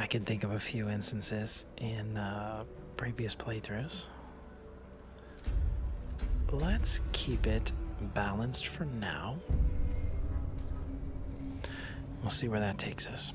I can think of a few instances in previous playthroughs. Let's keep it balanced for now. We'll see where that takes us.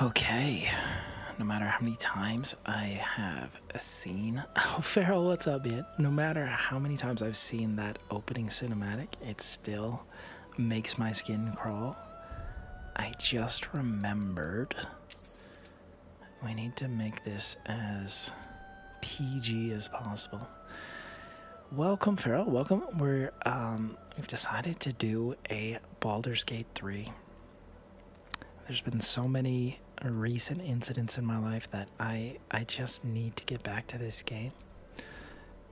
Okay, no matter how many times I have seen... Oh, Farrell, what's up, man? No matter how many times I've seen that opening cinematic, it still makes my skin crawl. I just remembered we need to make this as PG as possible. Welcome, Farrell, welcome. We've decided to do a Baldur's Gate 3. There's been so many recent incidents in my life that I just need to get back to this game.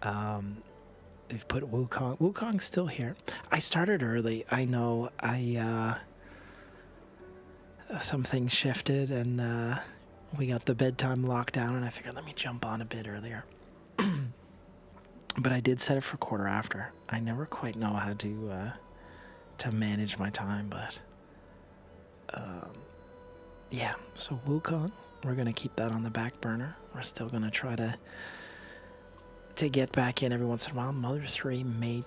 They've put Wukong. Wukong's still here. I started early. I know. Some things shifted and we got the bedtime lockdown, and I figured let me jump on a bit earlier. But I did set it for quarter after. I never quite know how to manage my time, but. Yeah, so Wukong, we're going to keep that on the back burner. We're still going to try to get back in every once in a while. Mother 3 may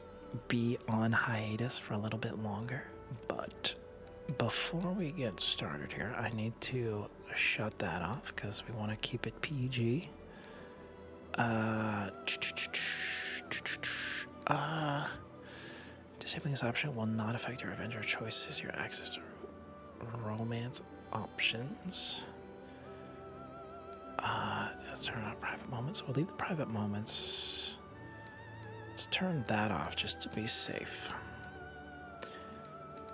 be on hiatus for a little bit longer, but before we get started here, I need to shut that off because we want to keep it PG. Disabling this option will not affect your adventure choices, your access to romance options. Let's turn on private moments. We'll leave the private moments. Let's turn that off just to be safe.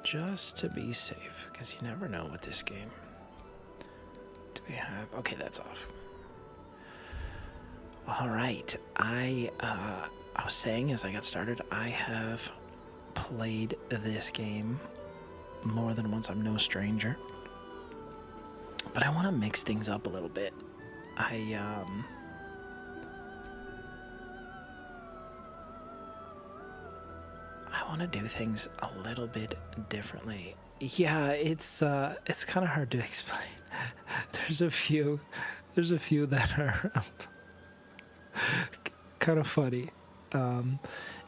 Just to be safe, because you never know with this game. Do we have... Okay, that's off. Alright, I was saying as I got started, I have played this game more than once. I'm no stranger. But I want to mix things up a little bit. I want to do things a little bit differently. Yeah, it's kind of hard to explain. There's a few that are kind of funny.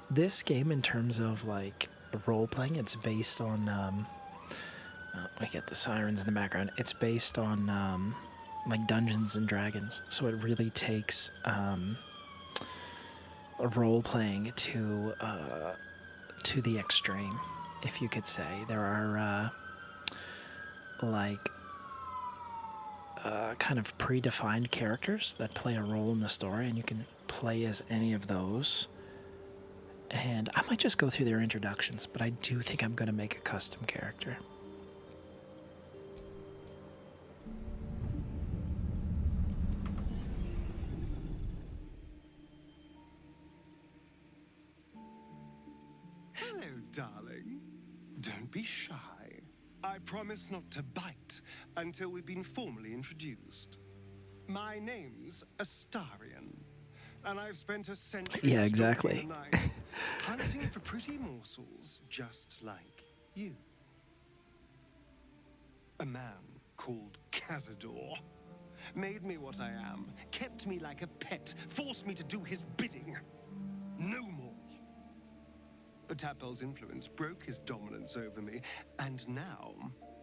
This game, in terms of like role playing, it's based on we get the sirens in the background. It's based on like Dungeons and Dragons, so it really takes role playing to the extreme, if you could say. There are like kind of predefined characters that play a role in the story, and you can play as any of those. And I might just go through their introductions, but I do think I'm going to make a custom character. Hello, darling. Don't be shy. I promise not to bite until we've been formally introduced. My name's Astarion, and I've spent a century exactly. stalking the night, hunting for pretty morsels just like you. A man called Cazador made me what I am, kept me like a pet, forced me to do his bidding. No more. The Tadpole's influence broke his dominance over me, and now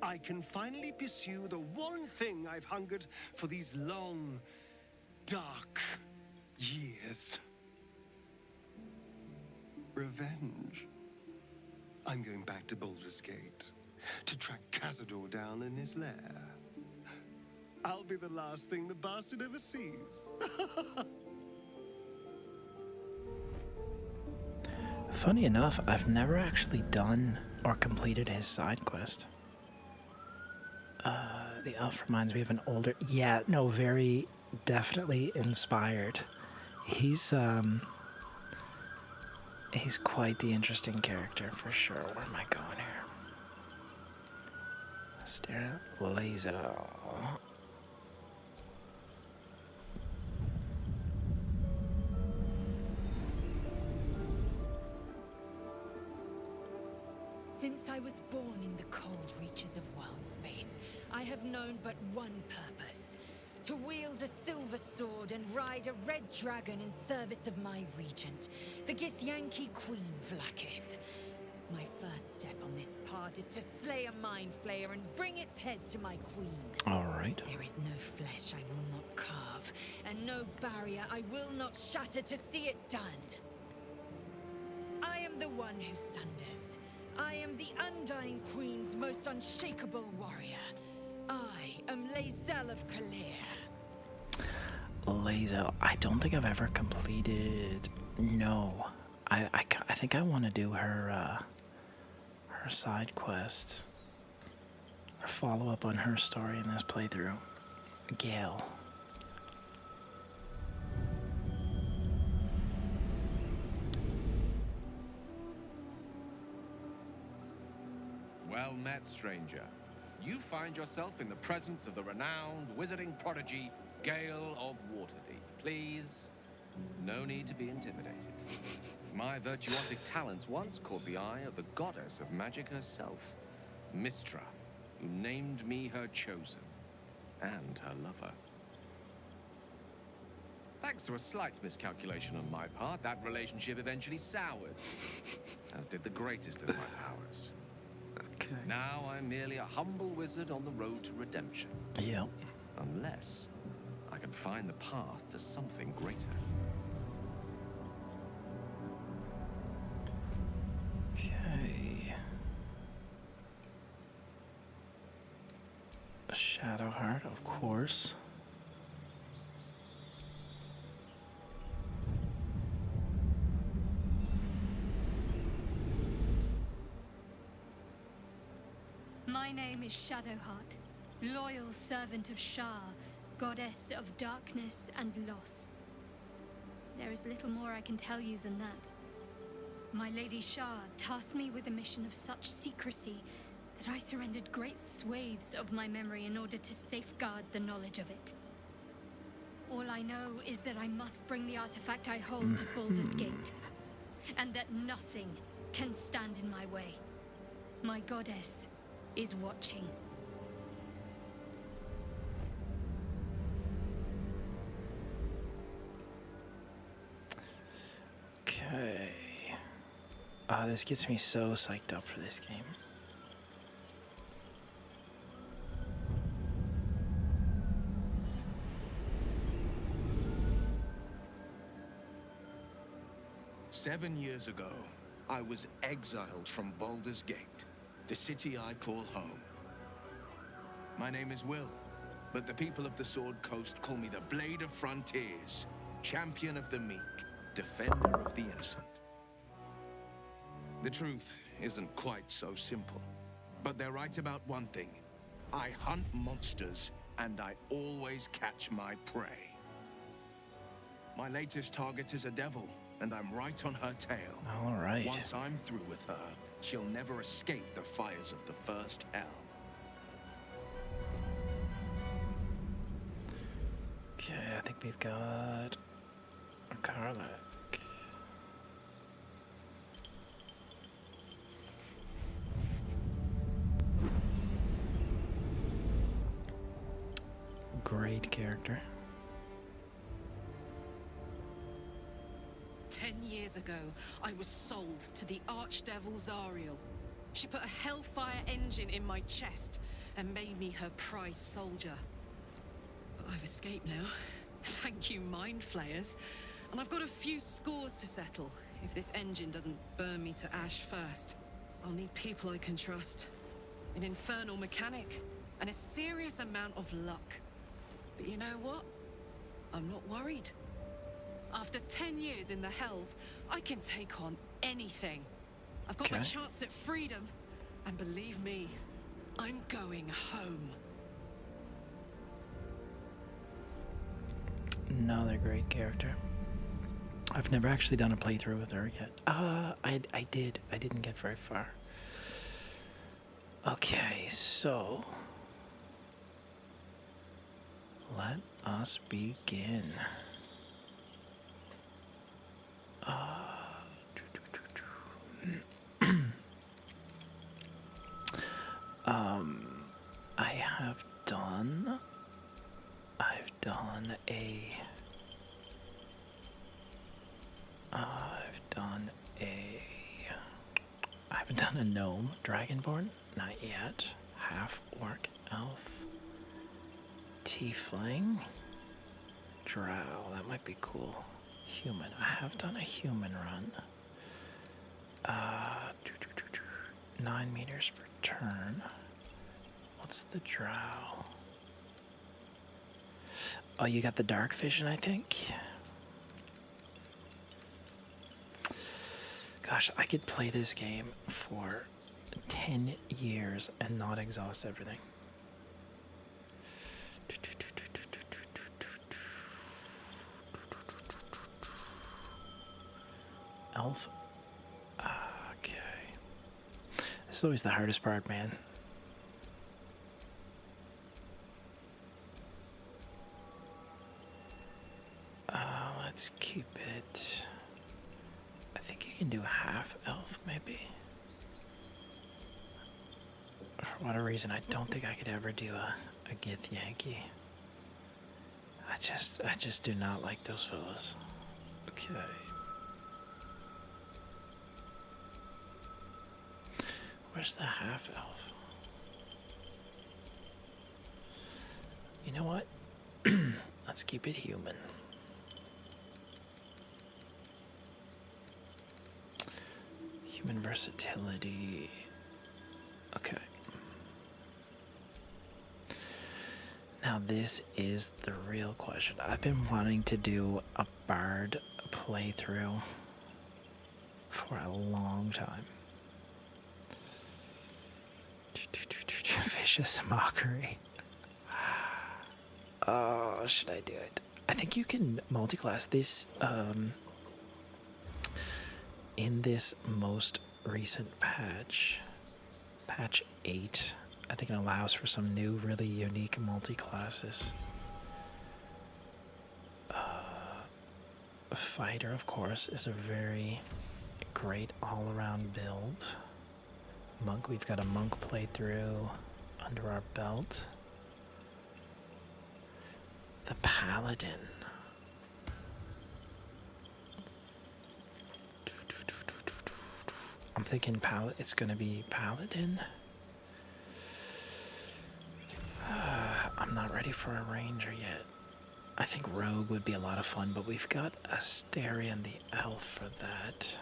I can finally pursue the one thing I've hungered for these long, dark years. Revenge. I'm going back to Baldur's Gate to track Cazador down in his lair. I'll be the last thing the bastard ever sees. Funny enough, I've never actually done or completed his side quest. The elf reminds me of an older... Yeah, no, very definitely inspired. He's quite the interesting character, for sure. Where am I going here? Stare at laser. Since I was born in the cold reaches of world space, I have known but one purpose: to wield a silver sword and ride a red dragon in service of my regent, the Githyanki Queen Vlaakith. My first step on this path is to slay a mind flayer and bring its head to my queen. All right. There is no flesh I will not carve, and no barrier I will not shatter to see it done. I am the one who sunders. I am the Undying Queen's most unshakable warrior. I am Lae'zel of Kalir. Lae'zel. I don't think I've ever completed... No. I think I want to do her side quest. Or follow up on her story in this playthrough. Gale. Well met, stranger. You find yourself in the presence of the renowned wizarding prodigy, Gale of Waterdeep. Please, no need to be intimidated. My virtuosic talents once caught the eye of the goddess of magic herself, Mystra, who named me her chosen, and her lover. Thanks to a slight miscalculation on my part, that relationship eventually soured, as did the greatest of my powers. Okay. Now I'm merely a humble wizard on the road to redemption. Yep. Unless I can find the path to something greater. Okay. Shadowheart, of course. My name is Shadowheart, loyal servant of Shar, goddess of darkness and loss. There is little more I can tell you than that. My Lady Shar tasked me with a mission of such secrecy that I surrendered great swathes of my memory in order to safeguard the knowledge of it. All I know is that I must bring the artifact I hold to Baldur's Gate, and that nothing can stand in my way. My goddess is watching. Okay. This gets me so psyched up for this game. "7 years ago, I was exiled from Baldur's Gate, the city I call home. My name is Will, but the people of the Sword Coast call me the Blade of Frontiers, champion of the meek, defender of the innocent. The truth isn't quite so simple, but they're right about one thing. I hunt monsters, and I always catch my prey. My latest target is a devil, and I'm right on her tail. All right. Once I'm through with her, she'll never escape the fires of the first hell. Okay, I think we've got a Karlach. Great character. 10 years ago, I was sold to the Archdevil Zariel. She put a Hellfire engine in my chest and made me her prize soldier. But I've escaped now. Thank you, Mind Flayers. And I've got a few scores to settle. If this engine doesn't burn me to ash first, I'll need people I can trust. An infernal mechanic, and a serious amount of luck. But you know what? I'm not worried. After 10 years in the Hells, I can take on anything. I've got my chance at freedom, and believe me, I'm going home. Another great character. I've never actually done a playthrough with her yet. I did. I didn't get very far. Okay, so let us begin. I haven't done a gnome, dragonborn, not yet. Half orc, elf, tiefling, drow. That might be cool. Human. I have done a human run. 9 meters per turn. What's the drow? Oh, you got the dark vision, I think. Gosh, I could play this game for 10 years and not exhaust everything. Elf. Okay. This is always the hardest part, man. Let's keep it. I think you can do half elf, maybe. For whatever reason, I don't think I could ever do a Gith Yankee. I just do not like those fellas. Okay. Where's the half elf? You know what? Let's keep it human. Human versatility. Okay. Now this is the real question. I've been wanting to do a bard playthrough for a long time. Vicious mockery. Oh, should I do it? I think you can multi-class this in this most recent patch, patch 8. I think it allows for some new, really unique multi-classes. Fighter, of course, is a very great all-around build. Monk, we've got a monk playthrough under our belt. The paladin. I'm thinking it's gonna be paladin. I'm not ready for a ranger yet. I think rogue would be a lot of fun, but we've got Asterion the elf for that.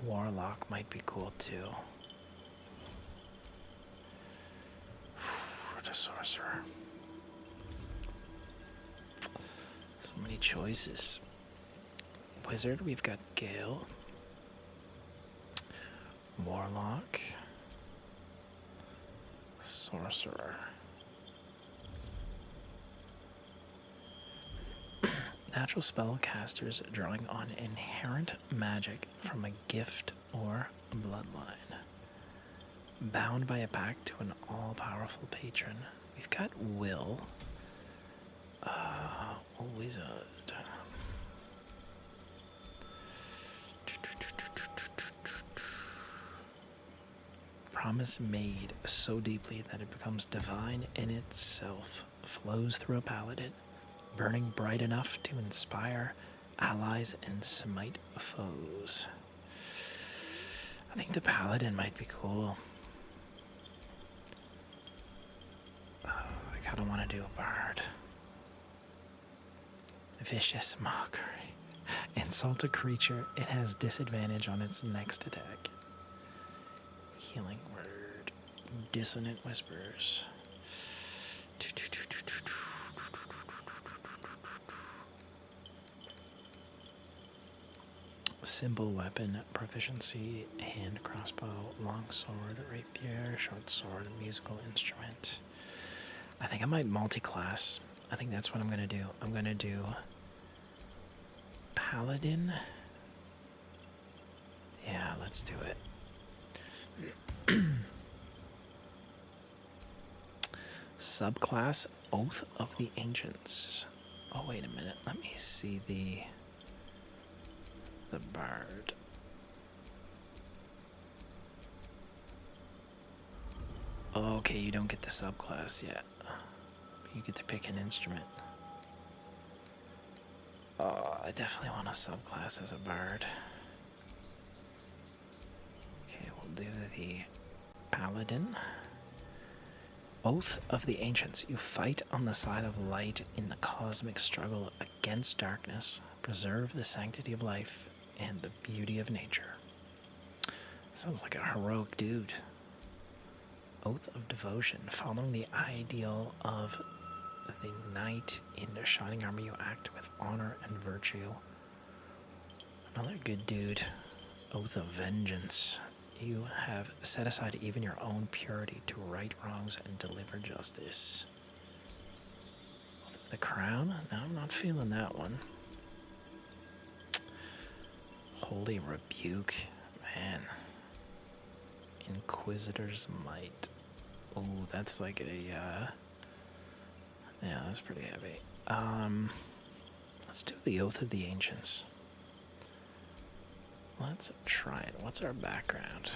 Warlock might be cool too. to sorcerer. So many choices. Wizard, we've got Gale. Warlock. Sorcerer. Natural spellcasters drawing on inherent magic from a gift or bloodline. Bound by a pact to an all-powerful patron. We've got Will. Wizard. Promise made so deeply that it becomes divine in itself, flows through a paladin, burning bright enough to inspire allies and smite foes. I think the paladin might be cool. I kinda wanna do a bard. Vicious mockery. Insult a creature, it has disadvantage on its next attack. Healing word. Dissonant whispers. Simple weapon proficiency, hand crossbow, long sword, rapier, short sword, musical instrument. I think I might multi-class. I think that's what I'm gonna do. I'm gonna do Paladin. Yeah, let's do it. Subclass Oath of the Ancients. Oh, wait a minute. Let me see the bard. Okay, you don't get the subclass yet. You get to pick an instrument. Oh, I definitely want a subclass as a bard. Okay, we'll do the Paladin. Oath of the Ancients. You fight on the side of light in the cosmic struggle against darkness. Preserve the sanctity of life and the beauty of nature. Sounds like a heroic dude. Oath of Devotion. Following the ideal of the knight in the shining armor, you act with honor and virtue. Another good dude. Oath of Vengeance. You have set aside even your own purity to right wrongs and deliver justice. Oath of the Crown? No, I'm not feeling that one. Holy Rebuke. Man. Inquisitor's Might. Oh, that's like a, yeah, that's pretty heavy. Let's do the Oath of the Ancients. Let's try it. What's our background?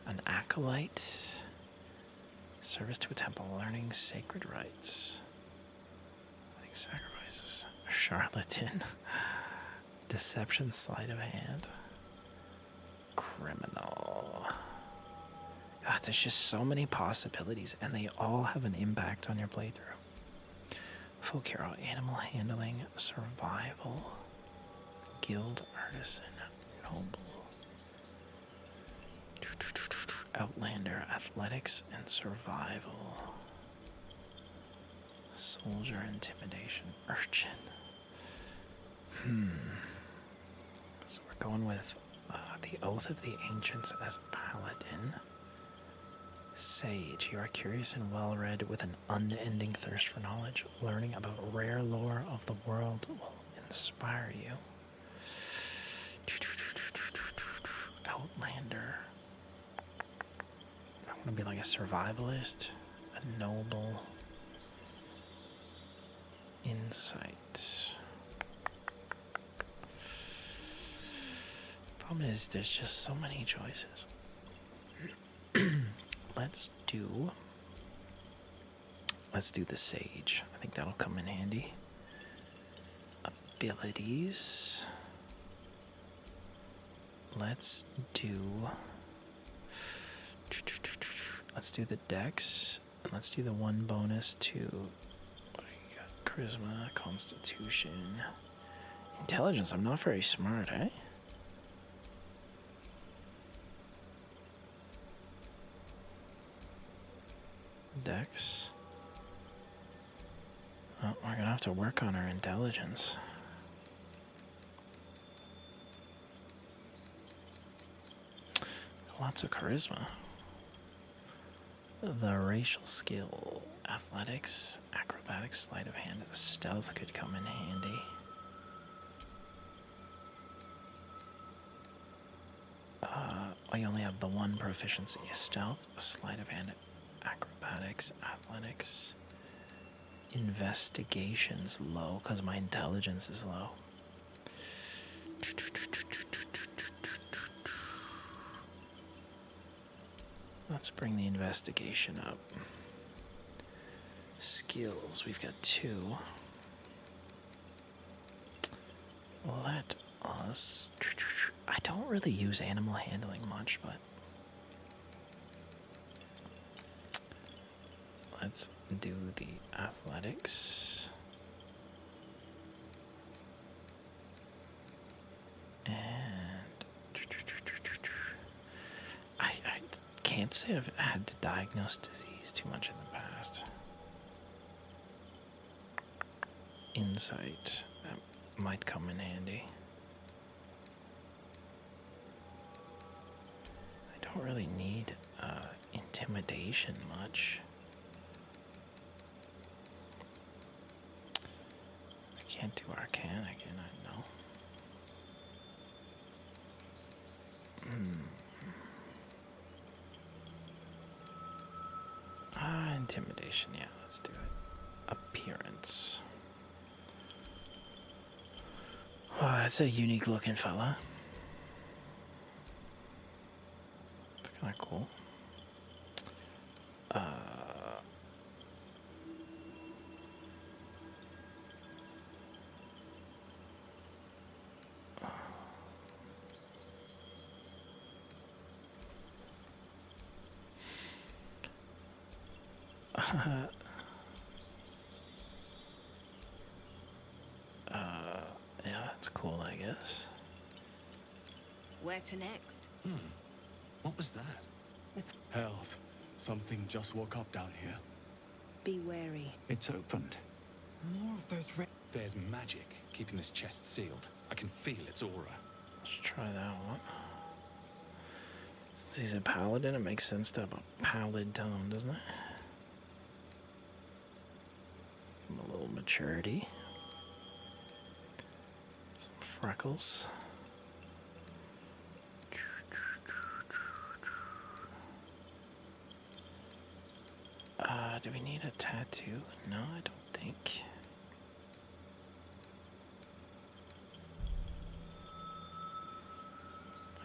An acolyte. Service to a temple. Learning sacred rites. Learning sacrifices. Charlatan. Deception, sleight of hand. Criminal. God, there's just so many possibilities, and they all have an impact on your playthrough. Folk hero, animal handling, survival, guild artisan, noble, outlander, athletics, and survival, soldier, intimidation, urchin. So we're going with the Oath of the Ancients as a paladin. Sage, you are curious and well-read with an unending thirst for knowledge. Learning about rare lore of the world will inspire you. Outlander. I want to be like a survivalist, a noble. Insight. Problem is, there's just so many choices. Let's do the Sage. I think that'll come in handy. Abilities. Let's do the Dex, and let's do the one bonus to what do you got? Charisma, Constitution, Intelligence. I'm not very smart, eh? Dex. Oh, we're gonna have to work on our intelligence. Lots of charisma. The racial skill, athletics, acrobatics, sleight of hand, stealth could come in handy. I only have the one proficiency: stealth, sleight of hand, acrobatics, athletics. Investigation's low because my intelligence is low. Let's bring the investigation up. Skills, we've got 2. Let us... I don't really use animal handling much, but... let's do the athletics. And... I can't say I've had to diagnose disease too much in the past. Insight, that might come in handy. I don't really need intimidation much. I can't do Arcana, can I? No. Intimidation, yeah, let's do it. Appearance. Oh, that's a unique looking fella. It's kind of cool. Yeah, that's cool, I guess. Where to next? What was that? Hells, something just woke up down here. Be wary. It's opened. More of those There's magic keeping this chest sealed. I can feel its aura. Let's try that one. Since he's a paladin, it makes sense to have a pallid tone, doesn't it? Give him a little maturity. Some freckles. Do we need a tattoo? No, I don't think.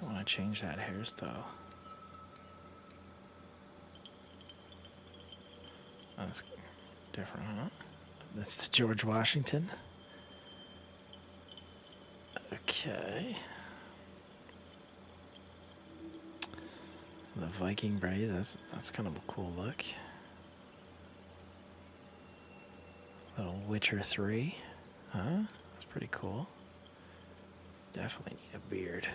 I want to change that hairstyle. That's different, huh? That's the George Washington. Okay. The Viking braids, that's kind of a cool look. Little Witcher 3. Huh? That's pretty cool. Definitely need a beard.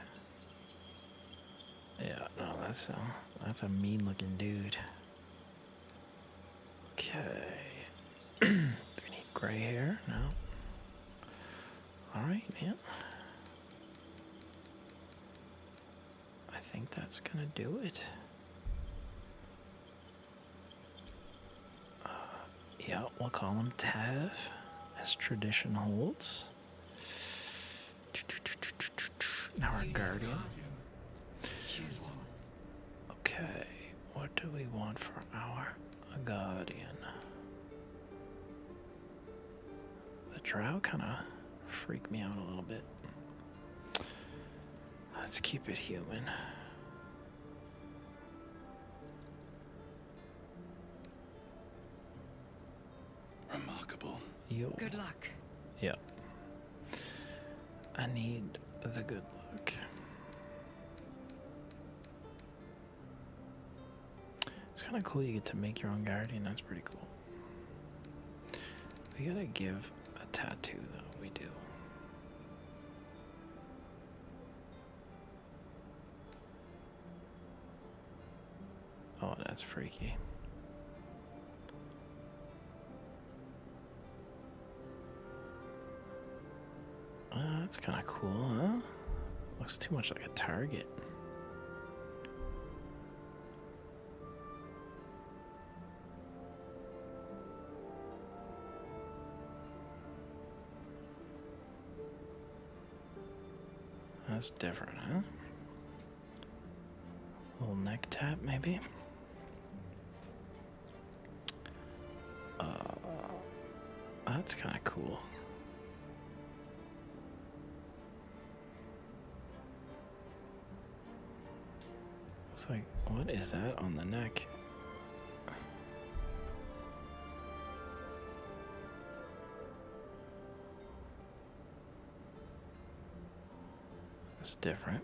Yeah, no, that's a mean looking dude. Okay. Do we need gray hair? No. Alright, man. I think that's gonna do it. Yeah, we'll call him Tav, as tradition holds. Now our guardian. Okay, what do we want for our guardian? The drow kind of freak me out a little bit. Let's keep it human. Remarkable. Yo. Good luck. Yep. I need the good luck. It's kind of cool you get to make your own guardian. That's pretty cool. We gotta give a tattoo, though. We do. Oh, that's freaky. That's kind of cool, huh? Looks too much like a target. That's different, huh? Little neck tap, maybe? That's kind of cool. Looks like, what is that on the neck? That's different.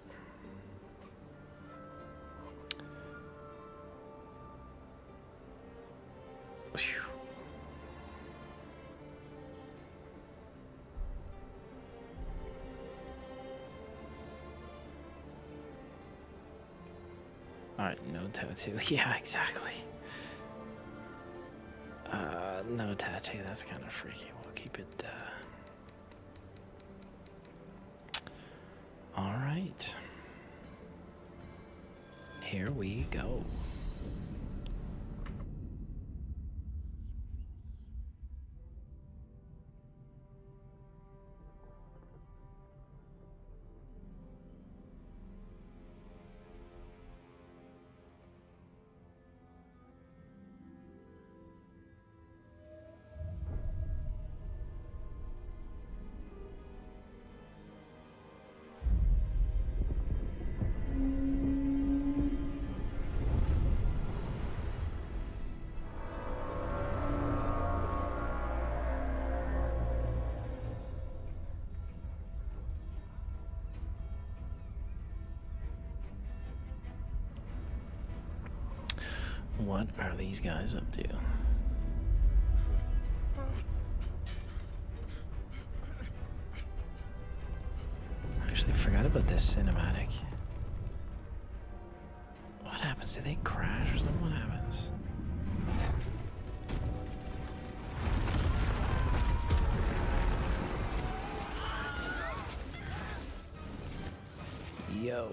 Phew. Alright, no tattoo. Yeah, exactly. No tattoo, that's kind of freaky. We'll keep it, Alright. Here we go. What are these guys up to? I actually forgot about this cinematic. What happens? Do they crash or something? What happens? Yo.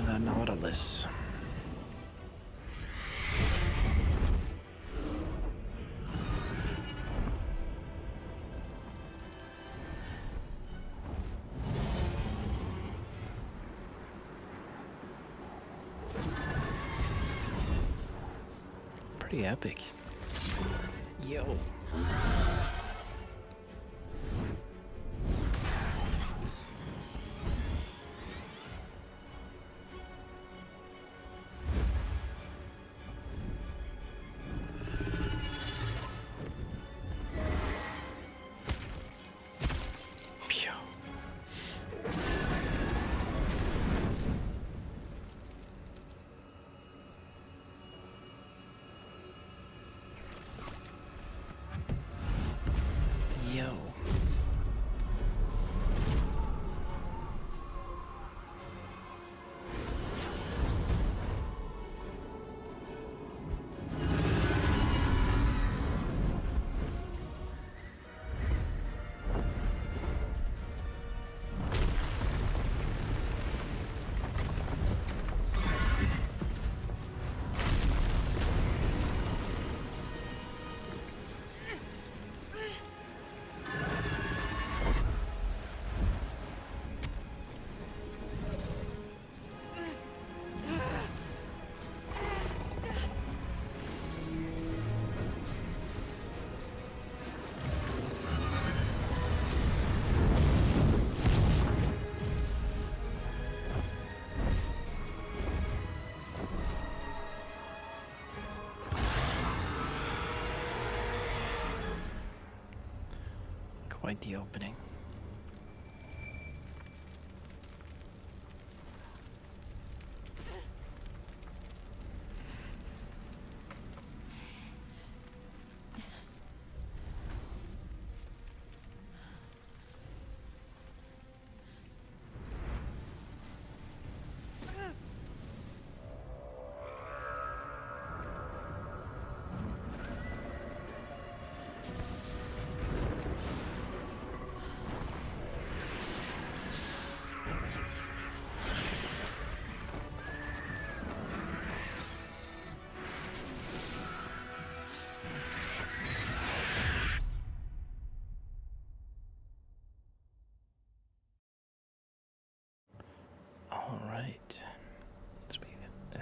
The Nautilus. Pretty epic. Yo. Phew. Yo. Quite the opening.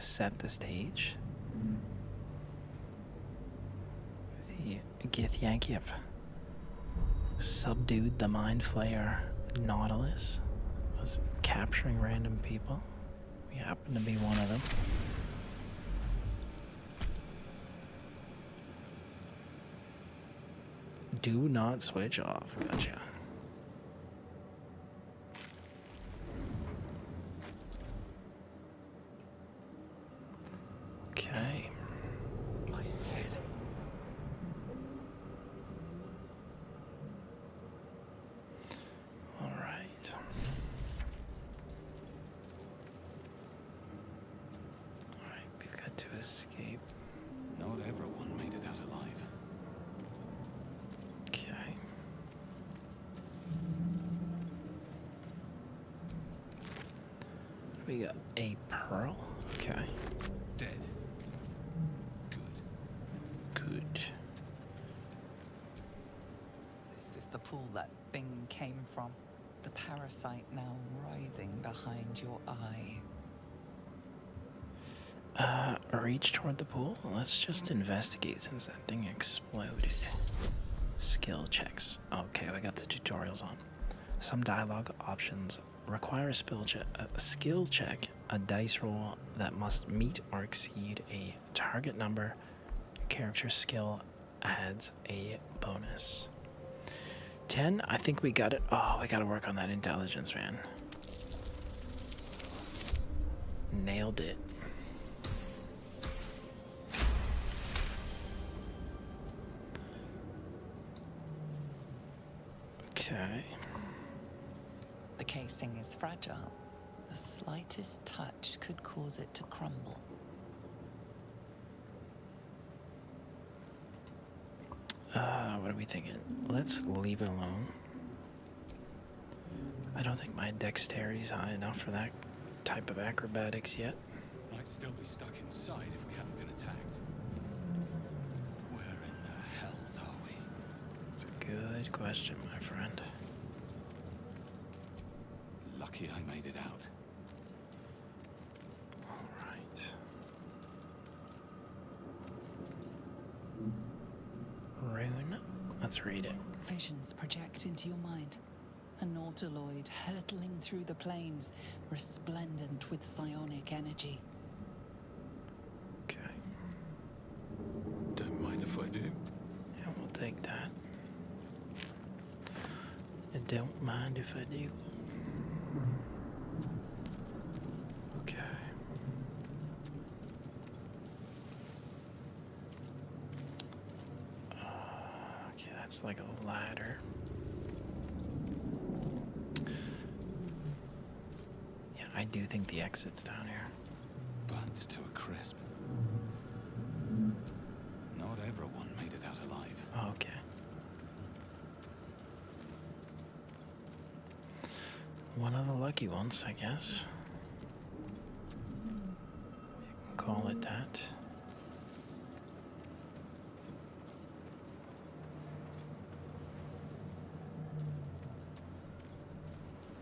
set the stage. The Githyanki subdued the Mind Flayer Nautilus, was capturing random people. We happen to be one of them. Do not switch off. Gotcha. Okay. My head. All right. All right, we've got to escape. Not everyone made it out alive. Okay. We got a pearl. Okay. Dead. Good. Good. This is the pool that thing came from. The parasite now writhing behind your eye. Reach toward the pool? Let's just investigate since that thing exploded. Skill checks. Okay, we got the tutorials on. Some dialogue options require a skill check, a dice roll that must meet or exceed a target number. Your character skill adds a bonus. 10, I think we got it. Oh, we gotta work on that intelligence, man. Nailed it. Okay. The casing is fragile. The slightest touch could cause it to crumble. What are we thinking? Let's leave it alone. I don't think my dexterity's high enough for that type of acrobatics yet. Might still be stuck inside if we hadn't been attacked. Where in the hells are we? It's a good question, my friend. Lucky I made it out. All right. Rune. Let's read it. Visions project into your mind. A nautiloid hurtling through the plains, resplendent with psionic energy. Okay. Don't mind if I do. Yeah, we'll take that. I don't mind if I do. Okay. Okay, that's like a ladder. Yeah, I do think the exit's down here. Burnt to a crisp. Not everyone made it out alive. Okay. One of the lucky ones, I guess. You can call it that.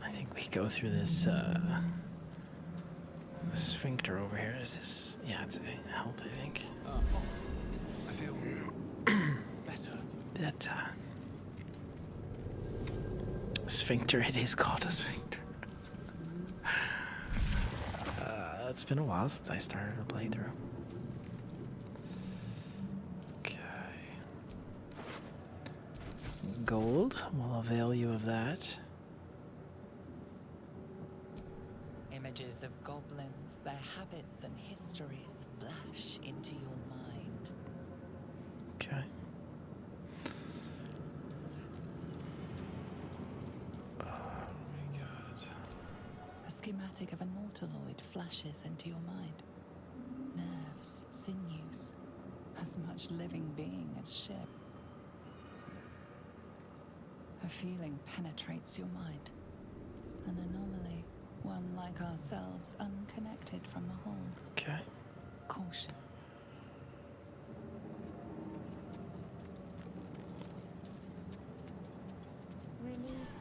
I think we go through this sphincter over here. Is this? Yeah, it's a health, I think. I feel better. Better. Sphincter, it is called a sphincter. It's been a while since I started a playthrough. Okay. Gold, we'll avail you of that. Images of goblins, their habits and histories flash into your mind. Okay. We got. A schematic of a nautiloid flashes into your mind. Nerves, sinews, as much living being as ship. A feeling penetrates your mind. An anomaly, one like ourselves, unconnected from the whole. Okay. Caution. Release.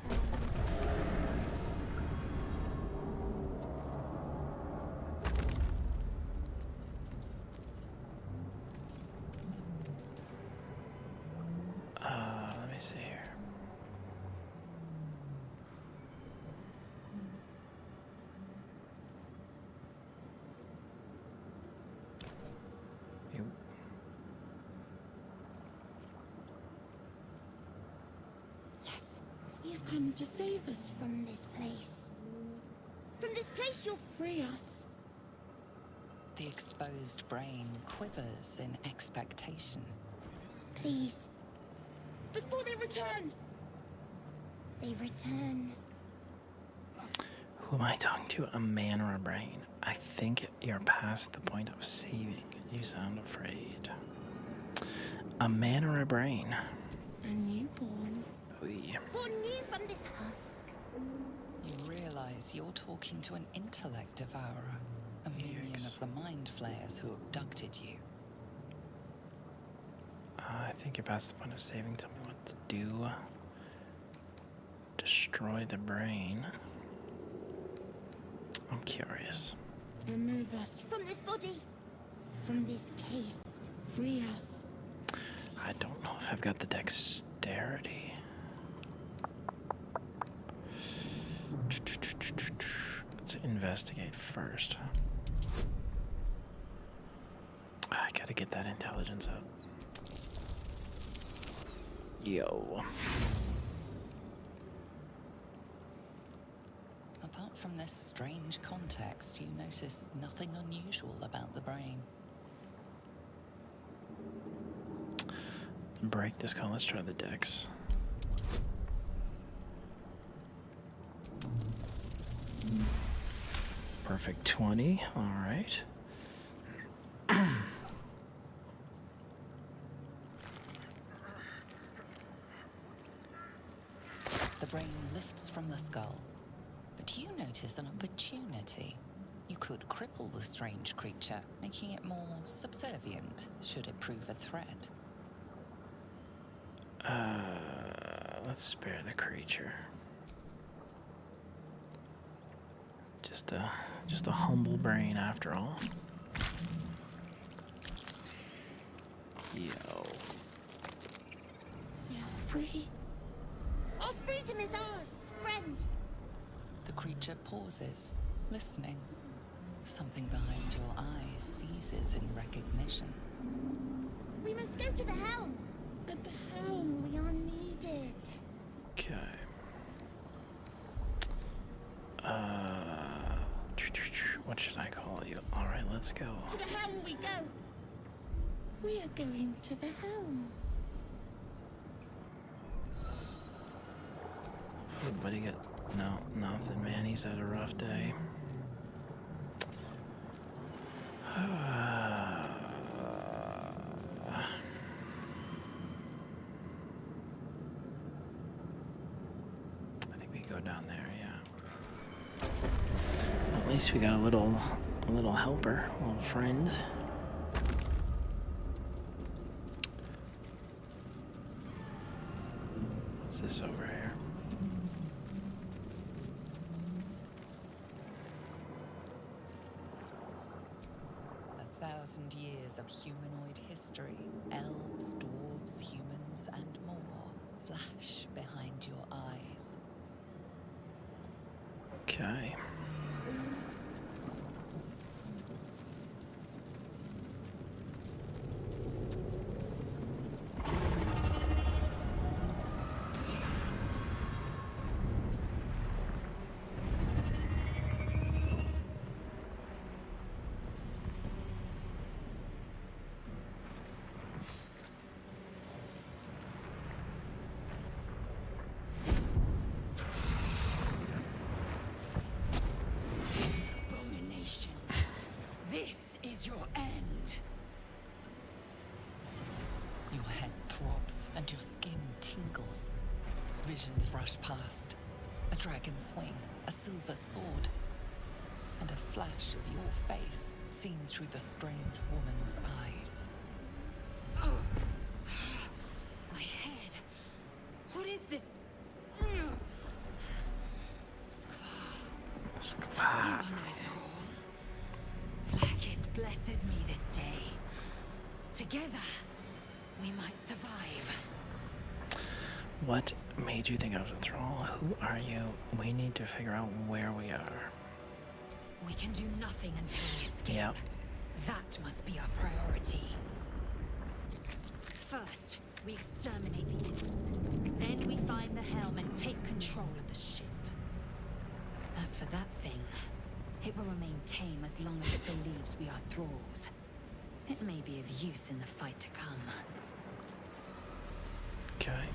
me see here. You. Yes, you've come to save us from this place. From this place, you'll free us. The exposed brain quivers in expectation. Please. Before they return. They return. Who am I talking to? A man or a brain? I think you're past the point of saving. You sound afraid. A man or a brain? A newborn. Oy. Born new from this husk. You realize you're talking to an intellect devourer, a minion Yikes. of the mind flayers who abducted you. I think you're past the point of saving. Tell me what to do. Destroy the brain. I'm curious. Remove us from this body. From this case. Free us. I don't know if I've got the dexterity. Let's investigate first. I gotta get that intelligence up. Yo. Apart from this strange context, you notice nothing unusual about the brain. Break this call. Let's try the dex. Perfect 20. All right. The brain lifts from the skull, but you notice an opportunity. You could cripple the strange creature, making it more subservient should it prove a threat. Let's spare the creature. Just a humble brain after all. Yo. You're free. Our freedom is ours, friend. The creature pauses, listening. Something behind your eyes seizes in recognition. We must go to the helm. At the helm, we are needed. Okay. What should I call you? All right, let's go. To the helm we go. We are going to the helm. Anybody get? No, nothing, man. He's had a rough day. I think we go down there, yeah. At least we got a little helper, a little friend. What's this over here? A 1,000 years of humanoid history, elves, dwarves, humans, and more flash behind your eyes. Okay. Abomination. This is your end. Your head throbs and your skin tingles. Visions rush past. A dragon's wing, a silver sword, and a flash of your face seen through the strange woman's eyes. Oh. My head. What is this? Skva. Blackith blesses me this day. Together, we might survive. What made you think I was a thrall? Who are you? We need to figure out where we are. We can do nothing until we escape. Yep. That must be our priority. First, we exterminate the imps. Then we find the helm and take control of the ship. As for that thing, it will remain tame as long as it believes we are thralls. It may be of use in the fight to come. Okay.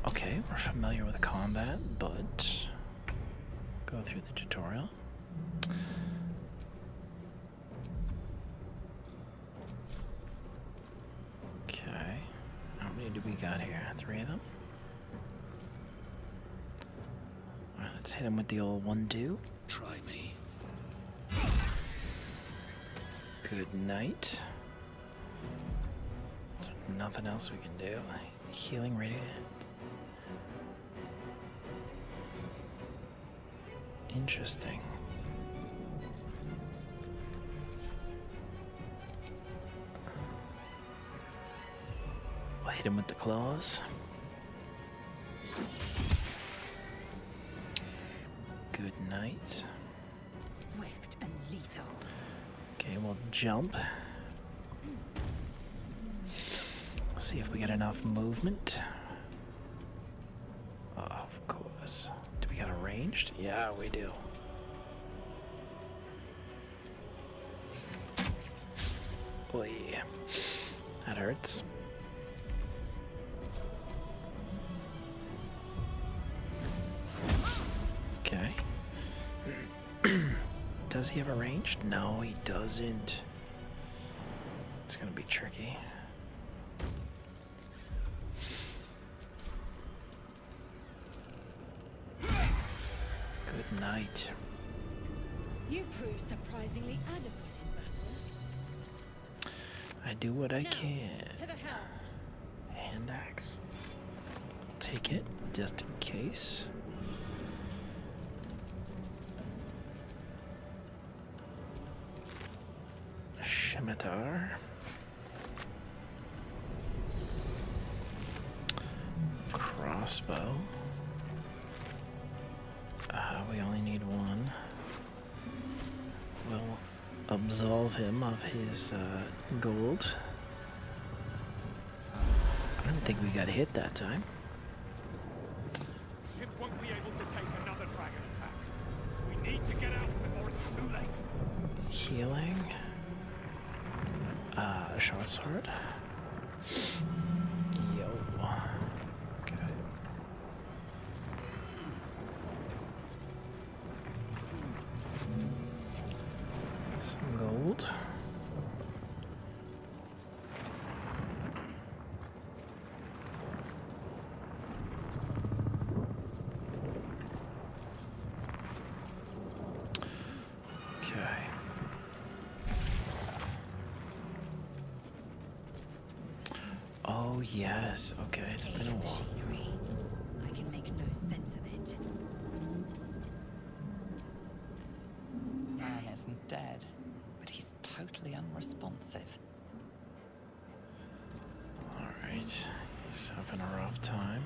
Okay, we're familiar with combat, but go through the tutorial. Okay, how many do we got here? 3 of them? Alright, let's hit him with the old 1-2. Try me. Good night. Is there nothing else we can do? Healing radiant. Interesting. We'll hit him with the claws. Good night. Swift and lethal. Okay, we'll jump. See if we get enough movement. Of course. Do we got a ranged? Yeah, we do. Boy, that hurts. Okay. Does he have a ranged? No, he doesn't. It's gonna be tricky. Good night. You prove surprisingly adequate in battle. I do what I can. To the helm. Hand axe. I'll take it just in case. Scimitar. Crossbow. We only need one. We'll absolve him of his gold. I don't think we got hit that time. Ship won't be able to take another dragon attack. We need to get out before it's too late. Healing. Short sword. Yo. Okay. Some gold. Okay. Oh yes, okay, it's been a while. Machinery. I can make no sense of it. Man isn't dead, but he's totally unresponsive. Alright, he's having a rough time.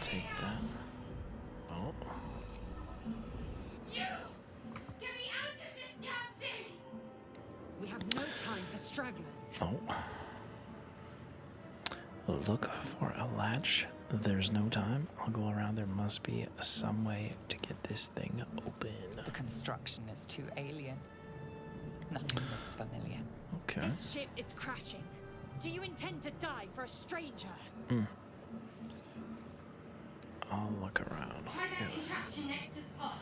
Take that. Oh. You! Get me out of this damn thing! We have no time for stragglers. Oh. Look for a latch. There's no time. I'll go around. There must be some way to get this thing open. The construction is too alien. Nothing looks familiar. Okay. This ship is crashing. Do you intend to die for a stranger? I'll look around. Try that contraption next to the pod.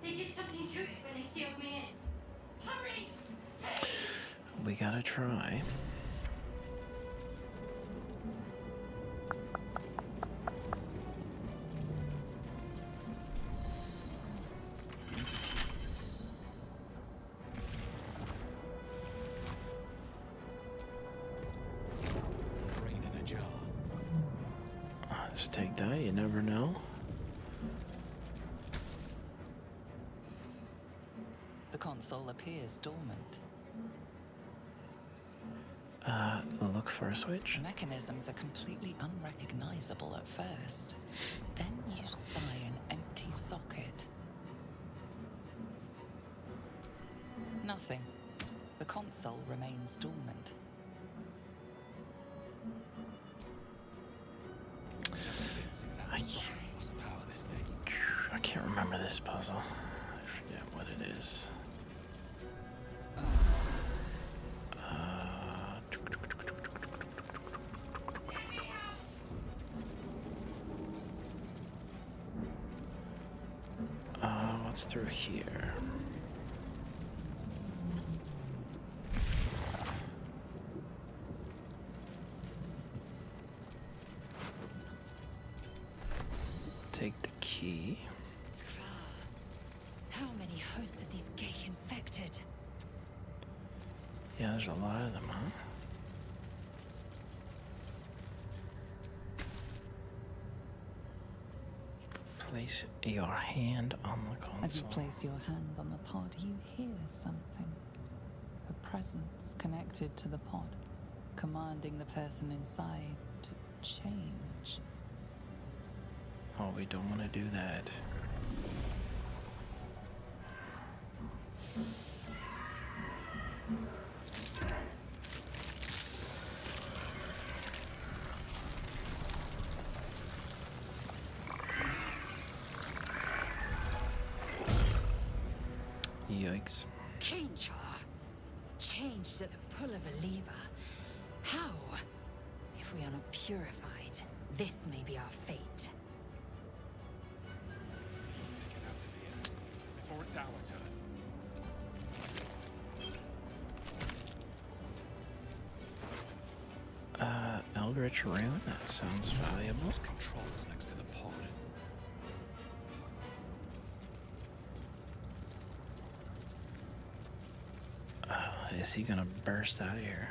They did something to it when they sealed me in. Hurry! We gotta try. Brain Let's take that, you never know. The console appears dormant. Look for a switch. The mechanisms are completely unrecognizable at first. Then you spy an empty socket. Nothing. The console remains dormant. I can't remember this puzzle. I forget what it is. What's through here? Take the key. How many hosts of these gay infected? Yeah, there's a lot of them, huh? Place your hand on the console. As you place your hand on the pod, you hear something. A presence connected to the pod, commanding the person inside to change. Oh, we don't want to do that. Yikes. Change her. Changed at the pull of a lever. How? If we are not purified, this may be our fate. To get out of here before it's our turn. Eldritch Rune, that sounds valuable. Controls next to the pod. Is he gonna burst out of here?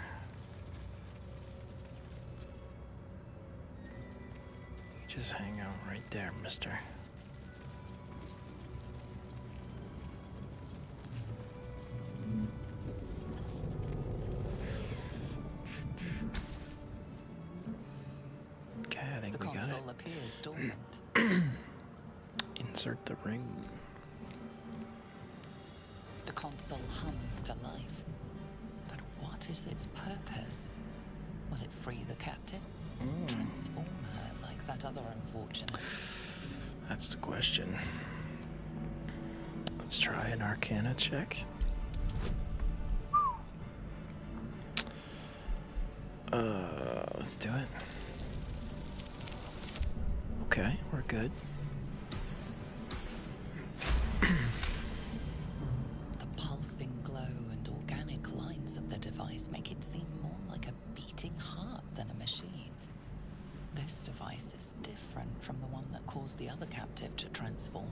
You just hang out right there, mister. Okay, I think The we got console it. appears dormant. Insert the ring. The console hums to life. But what is its purpose? Will it free the captive? Transform her like that other unfortunate? That's the question. Let's try an Arcana check. Let's do it. Okay, we're good. The pulsing glow and organic lines of the device make it seem more like a beating heart than a machine. This device is different from the one that caused the other captive to transform.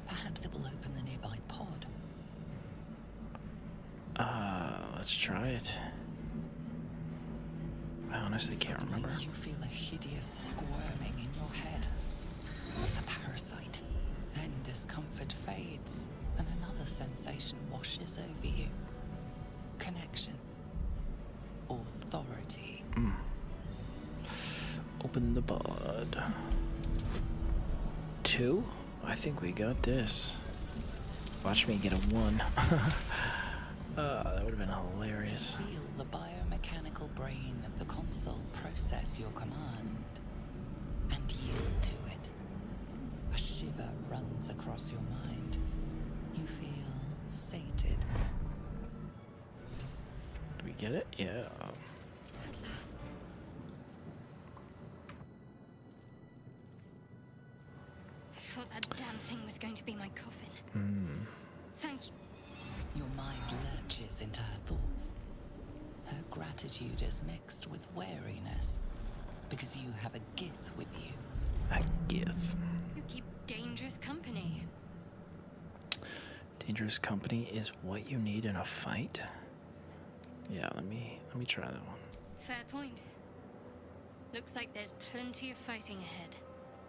Perhaps it will open the nearby pod. Let's try it. I honestly can't Suddenly, remember. You feel a hideous squirming in your head. A parasite. Then discomfort fades, and another sensation washes over you. Connection. Authority. Open the pod. 2? I think we got this. Watch me get a 1. That would have been hilarious. Feel the biomechanical brain of the console process your command and yield to it. A shiver runs across your mind. You feel sated. Did we get it? Yeah. At last. I thought that damn thing was going to be my coffin. Thank you. Your mind lurches into her thoughts. Her gratitude is mixed with wariness, because you have a gith with you. A gith. You keep dangerous company. Dangerous company is what you need in a fight. Yeah, let me try that one. Fair point. Looks like there's plenty of fighting ahead.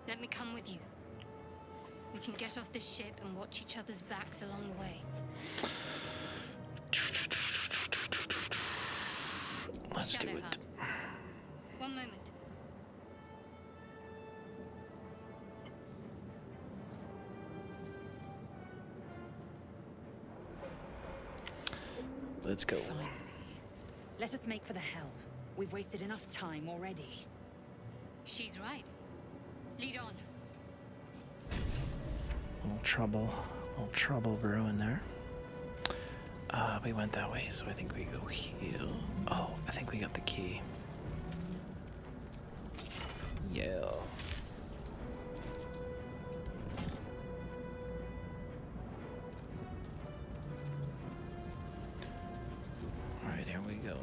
Let me come with you. We can get off this ship and watch each other's backs along the way. Let's do it. Shadowheart. One moment. Let's go. Fine. Let us make for the helm. We've wasted enough time already. She's right. Lead on. Little trouble brewing there. We went that way, so I think we go here. Oh, I think we got the key. Yeah. Alright, here we go.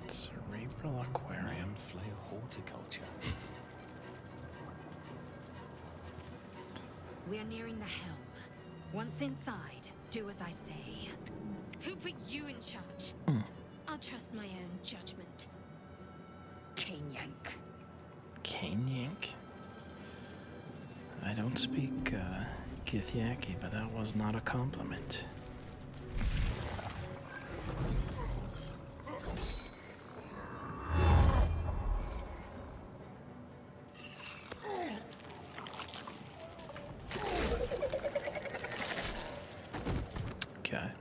Cerebral aquarium. Flair horticulture. We're nearing the helm. Once inside, do as I say. Who put you in charge? I'll trust my own judgment. Kanyank. Kanyank? I don't speak Githyanki, but that was not a compliment. Okay.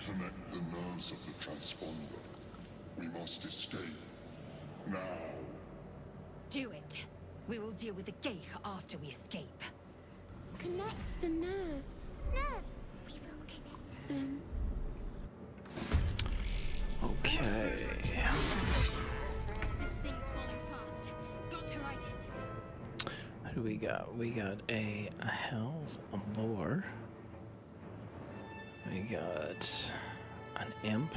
Connect the nerves of the transponder. We must escape. Now. Do it. We will deal with the Geich after we escape. Connect the nerves. Nerves. We will connect them. Okay. This thing's falling fast. Got to right it. What do we got? We got a Hell's Lore. We got an imp.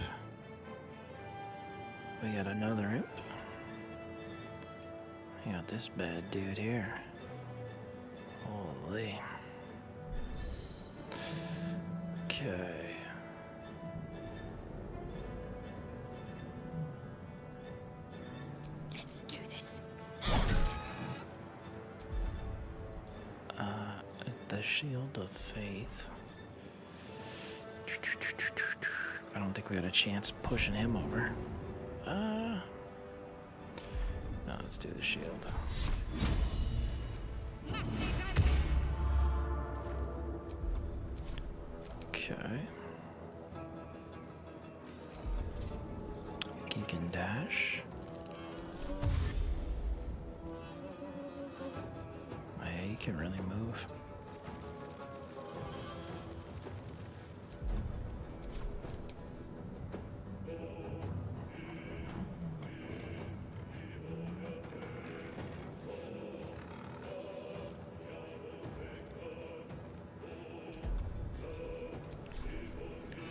We got another imp. We got this bad dude here. Holy. Okay. Let's do this. The Shield of Faith. I don't think we had a chance pushing him over. No, let's do the shield. Okay. Geek and dash. Oh, yeah, you can really move.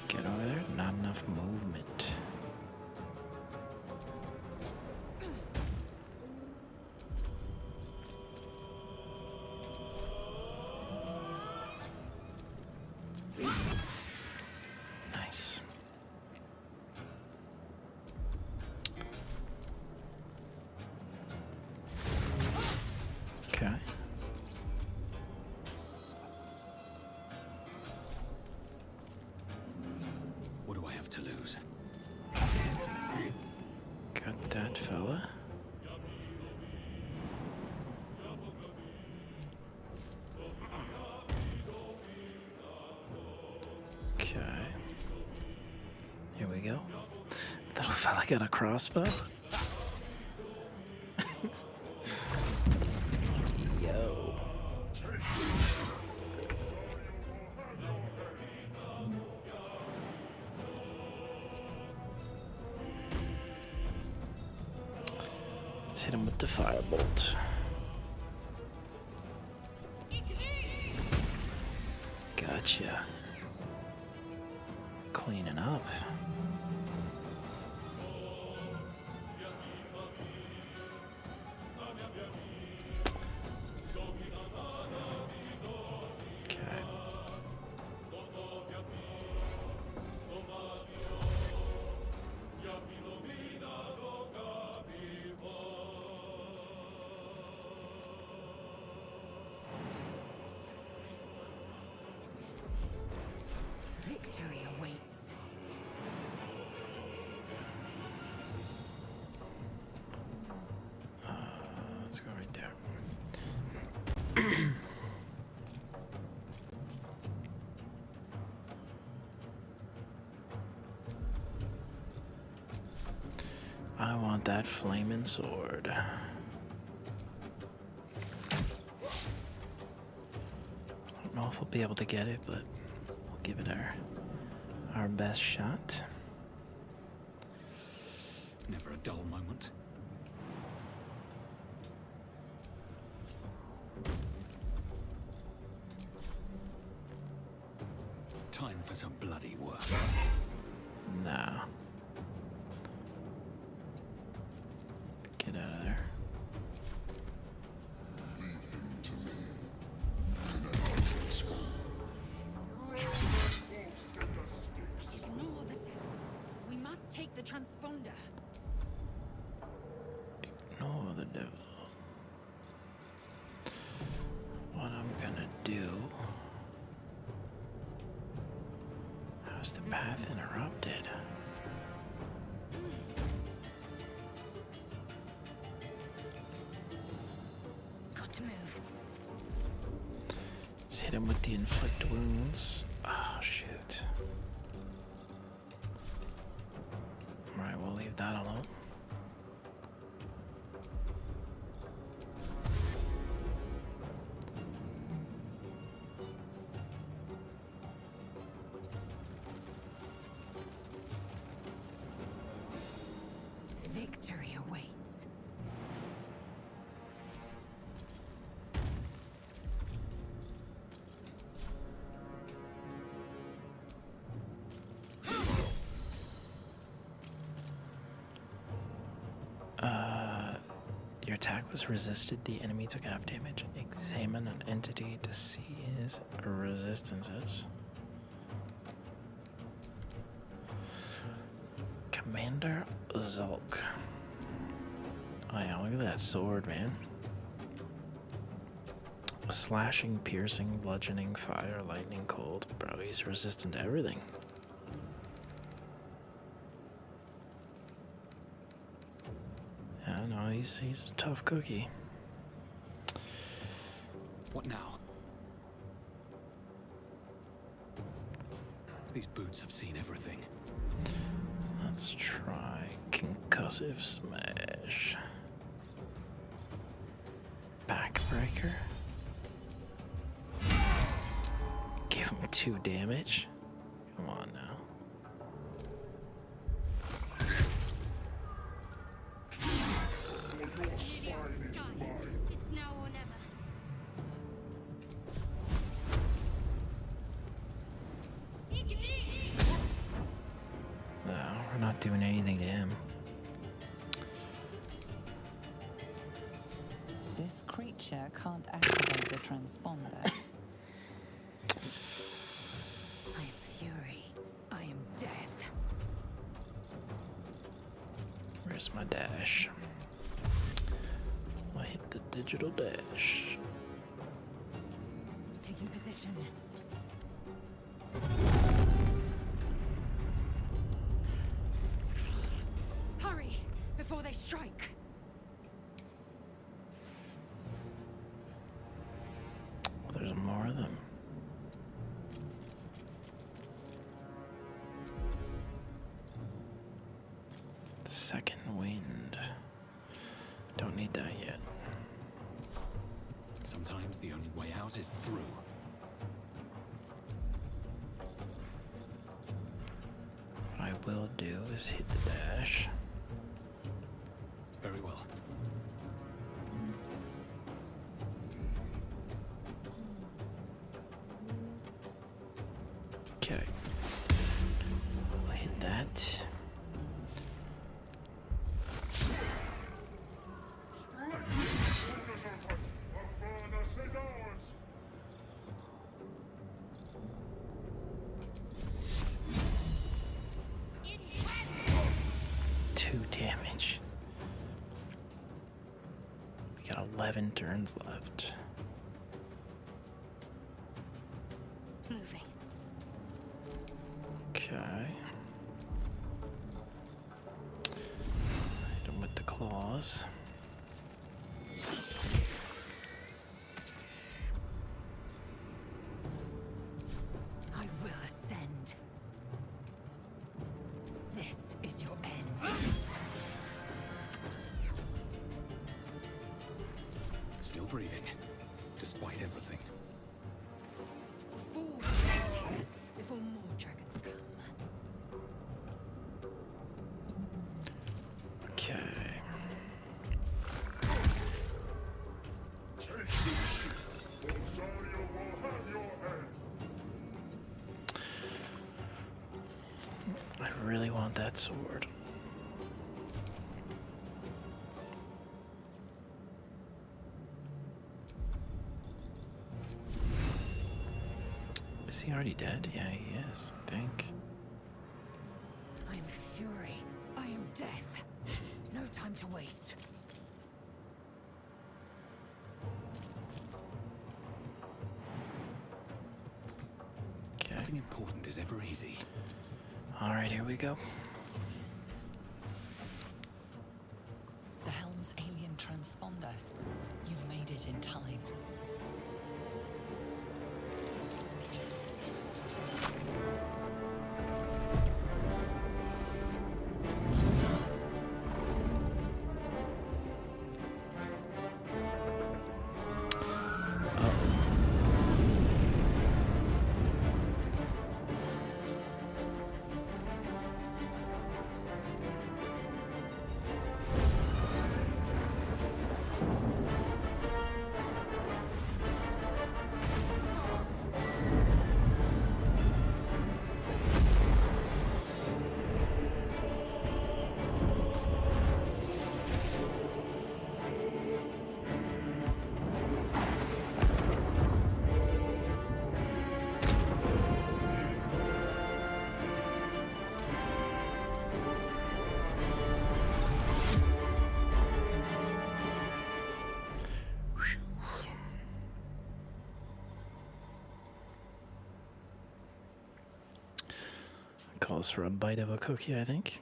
Get over there, not enough movement. Nice. Okay. What do I have to lose? Got that fella. Okay. Here we go. Little fella got a crossbow. Yo. Let's hit him with the firebolt. Gotcha. Cleaning up. Okay. Victory awaits. Let's go right there. I want that flaming sword. I don't know if we'll be able to get it, but we'll give it our best shot. Never a dull moment. Time for some bloody work. Nah. Get out of there. Leave him to me. Connect to his spawn. Ignore the devil. We must take the transponder. Ignore the devil. What I'm gonna do. How's the path interrupted? Got to move. Let's hit him with the inflict wounds. Oh, shoot. Alright, we'll leave that alone. Victory awaits. Your attack was resisted. The enemy took half damage. Examine an entity to see his resistances. Commander Zulk. Oh yeah, look at that sword, man. Slashing, piercing, bludgeoning, fire, lightning, cold. Bro, he's resistant to everything. Yeah, no, he's a tough cookie. What now? These boots have seen everything. Let's try concussive smash. Backbreaker. Give him 2 damage. Come on now. It's now or never. No, we're not doing anything to him. This creature can't activate the transponder. I am fury. I am death. Where's my dash? I hit the digital dash. Taking position. Hurry before they strike. Well, there's more of them. Second wind. Don't need that yet. Sometimes the only way out is through. What I will do is hit the dash. Very well. Okay. I'll hit that. Two damage. We got 11 turns left. Moving. Okay. Hit him with the claws. I will ascend. This is your end. Still breathing, despite everything. Fall before more dragons come. Okay. I really want that sword. Is he already dead? Yeah, he is, I think. I am fury. I am death. No time to waste. Okay. Nothing important is ever easy. Alright, here we go. The helm's alien transponder. You've made it in time. Calls for a bite of a cookie, I think.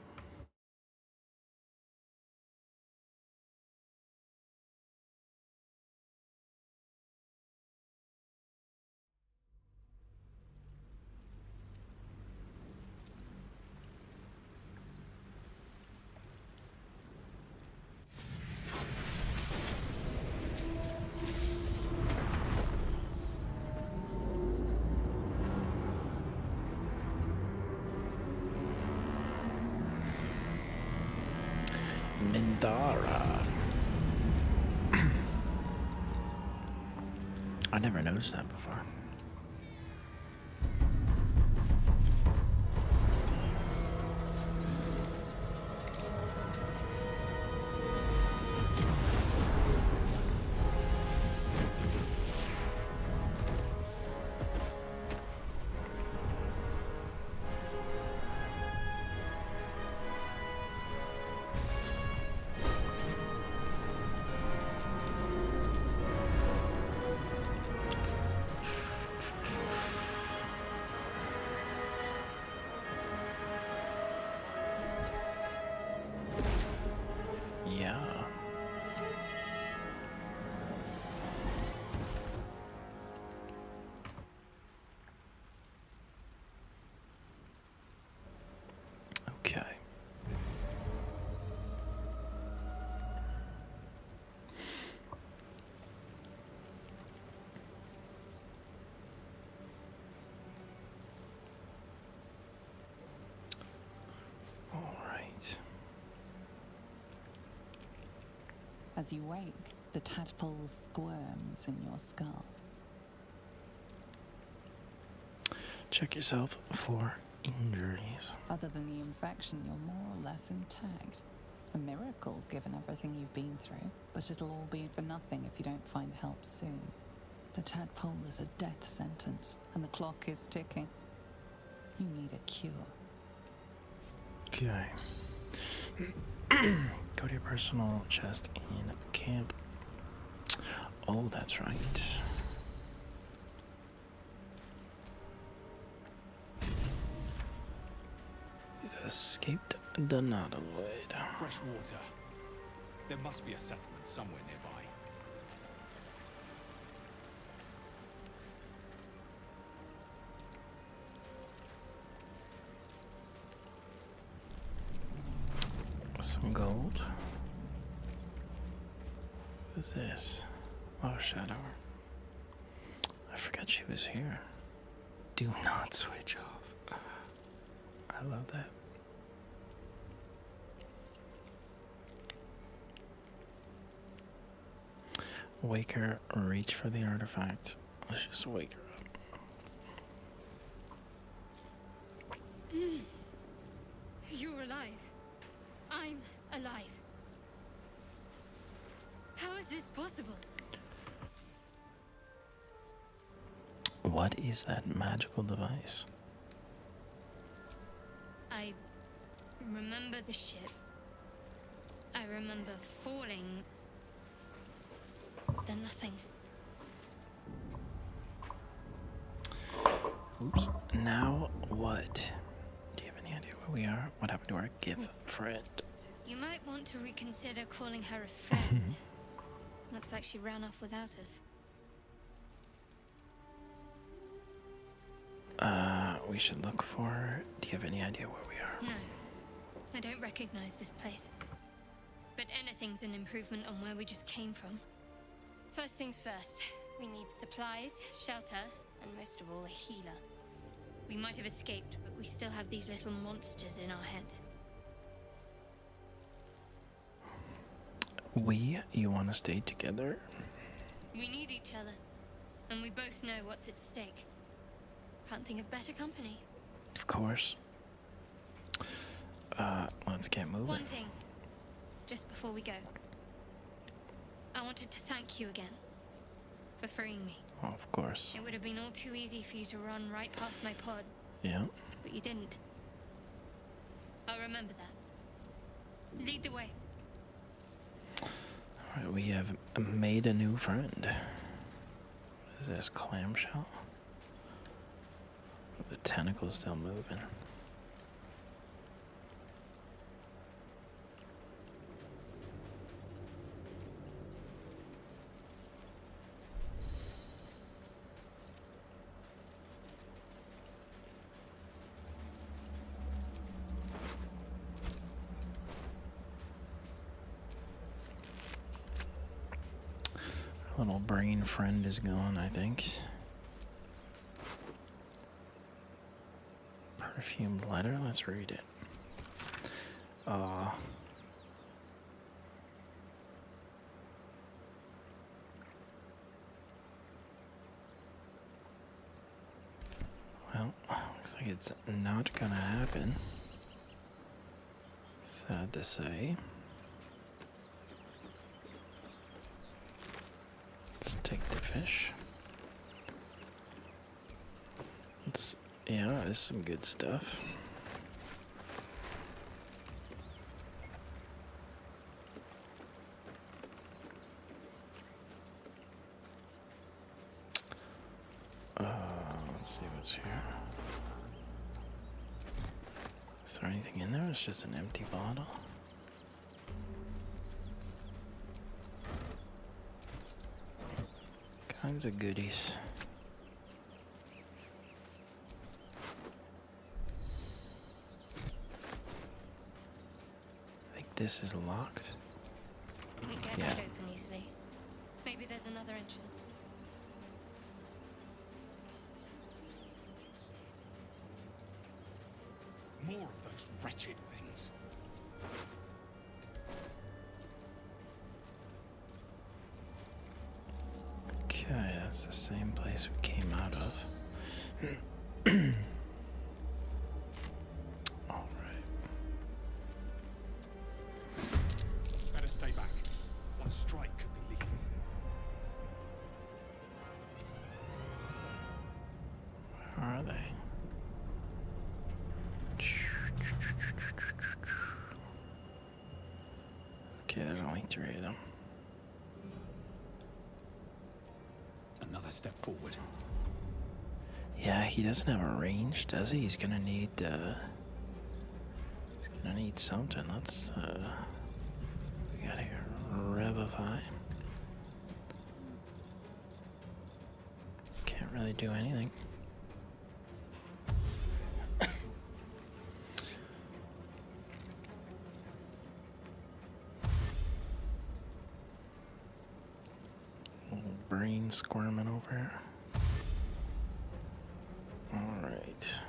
Mindara. I never noticed that before. Yeah. Okay. All right. As you wake, the tadpole squirms in your skull. Check yourself for injuries. Other than the infection, you're more or less intact. A miracle, given everything you've been through. But it'll all be for nothing if you don't find help soon. The tadpole is a death sentence, and the clock is ticking. You need a cure. Okay. Go to your personal chest in camp. Oh, that's right. We've escaped Donatoid. Fresh water. There must be a settlement somewhere nearby. Some gold. Who's this? Oh, Shadow. I forgot she was here. Do not switch off. I love that. Wake her, reach for the artifact. Let's just wake her up. You're alive. I'm alive. How is this possible? What is that magical device? I remember the ship. I remember falling. Then nothing. Oops. Now what? Do you have any idea where we are? What happened to our gift friend? You might want to reconsider calling her a friend. Looks like she ran off without us. We should look for her. Do you have any idea where we are? No. I don't recognize this place. But anything's an improvement on where we just came from. First things first, we need supplies, shelter, and most of all, a healer. We might have escaped, but we still have these little monsters in our heads. You want to stay together? We need each other, and we both know what's at stake. Can't think of better company. Of course. Let's get moving. One thing, just before we go. I wanted to thank you again for freeing me. Oh, of course. It would have been all too easy for you to run right past my pod. Yeah. But you didn't. I'll remember that. Lead the way. Alright, we have made a new friend. What is this? Clamshell? The tentacle's still moving. Our little brain friend is gone, I think. Perfumed letter, let's read it. Well, looks like it's not gonna happen. Sad to say. Let's take the fish. Yeah, there's some good stuff. Let's see what's here. Is there anything in there? It's just an empty bottle. Kinds of goodies. I think this is locked. We get that open easily. Maybe there's another entrance. More of those wretched things. Okay, that's the same place we came out of. Okay, there's only 3 of them. Another step forward. Yeah, he doesn't have a range, does he? He's gonna need something. Let's we got here Revivify. Can't really do anything. Little brain squirming over here. Alright.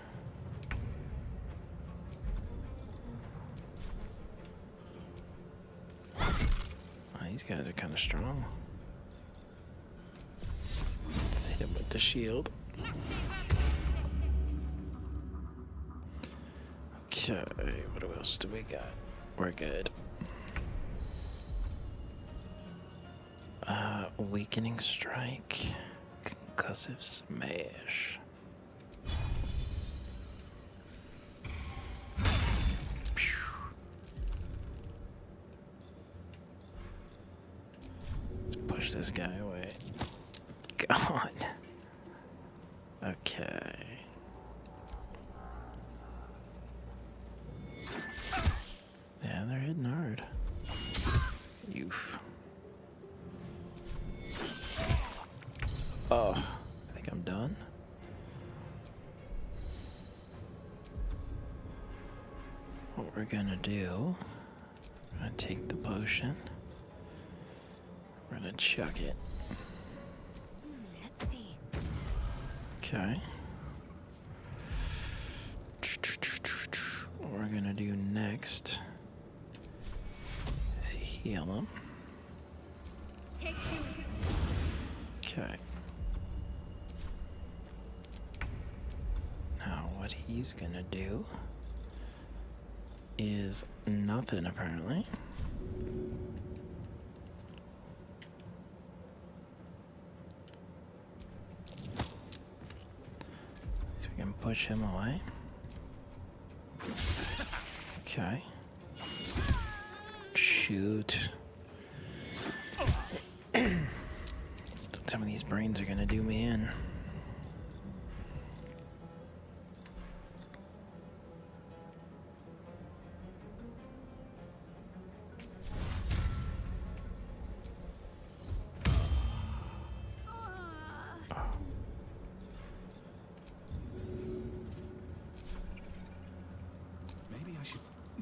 These guys are kind of strong. Hit him with the shield. Okay, what else do we got? We're good. Weakening Strike. Concussive Smash. This guy away. God. Okay. Yeah, they're hitting hard. Oof. Oh, I think I'm done. What we're gonna do, we're gonna take the potion. We're gonna chuck it. Let's see. Okay. What we're gonna do next is heal him. Take two. Okay. Now what he's gonna do is nothing apparently. Push him away. Okay. Shoot. Some of these brains are gonna do me in.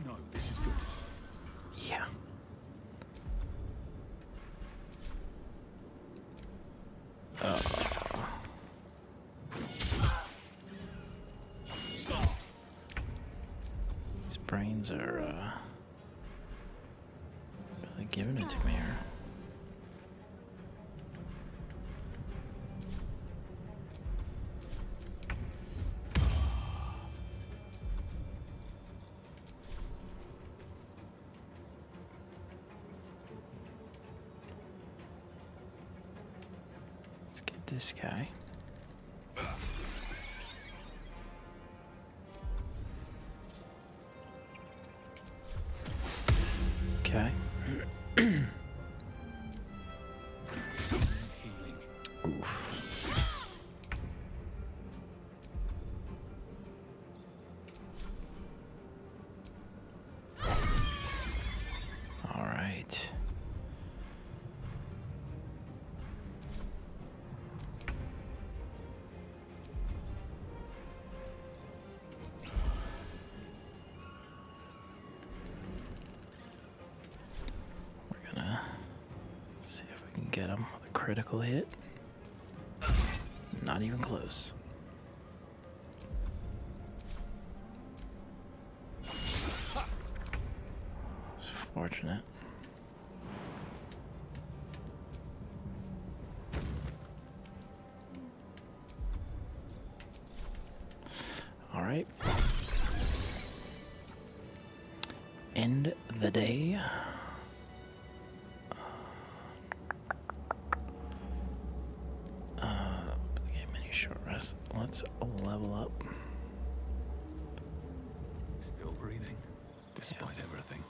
No, this is good. Yeah. These brains are really giving it to me here. This guy. Okay. Oof. All right. Get him with a critical hit. Not even close. It's fortunate. All right. End the day. Let's level up. Still breathing, despite everything.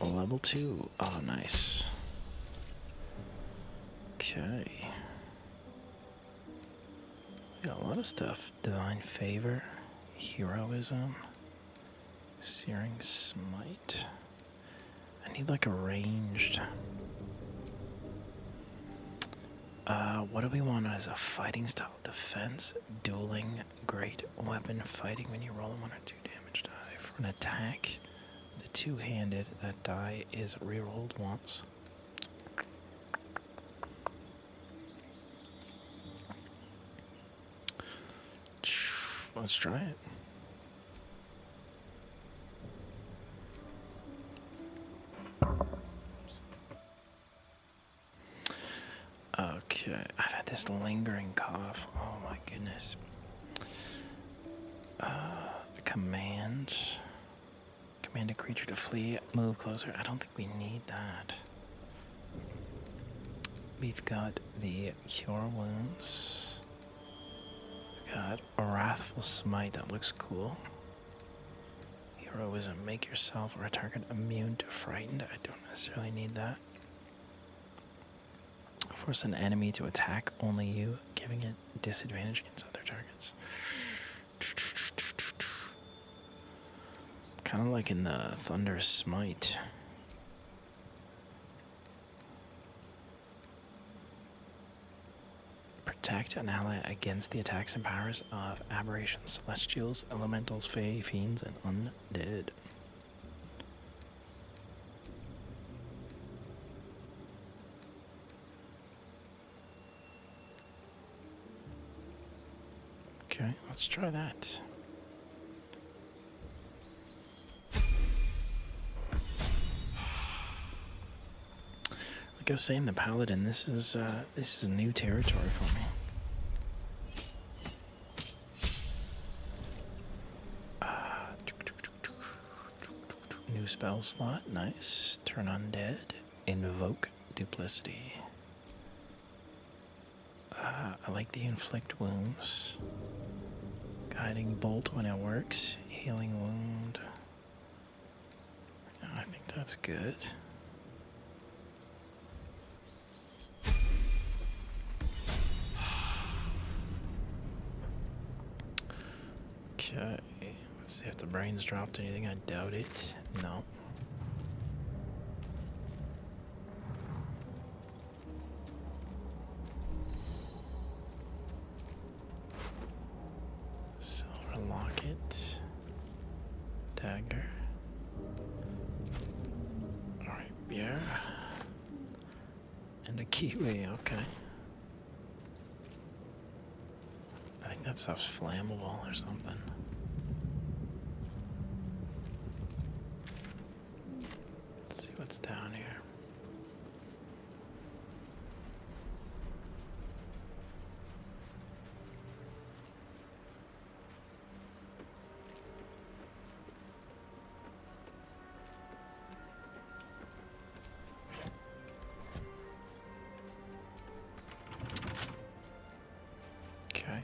Level 2. Oh, nice. Okay. Got a lot of stuff. Divine Favor, Heroism, Searing Smite. I need like a ranged. What do we want as a fighting style? Defense, dueling, great weapon, fighting when you roll a 1 or 2 damage die. For an attack, the two-handed, that die is rerolled once. Let's try it. Okay, I've had this lingering cough. Oh my goodness. Command a creature to flee, move closer. I don't think we need that. We've got the Cure Wounds. We've got a Wrathful Smite, that looks cool. Heroism, make yourself or a target immune to frightened. I don't necessarily need that. Force an enemy to attack only you, giving it disadvantage against other targets. Kind of like in the Thunder Smite. Protect an ally against the attacks and powers of aberrations, celestials, elementals, fae, fiends, and undead. Okay, let's try that. Like I was saying, the Paladin, this is new territory for me. New spell slot, nice. Turn undead. Invoke duplicity. I like the inflict wounds. Guiding bolt when it works. Healing wound. I think that's good. Okay. Let's see if the brains dropped anything. I doubt it. No. Silver locket. Dagger. Alright, yeah. And a kiwi, okay. I think that stuff's flammable or something. Let's see what's down here. Okay.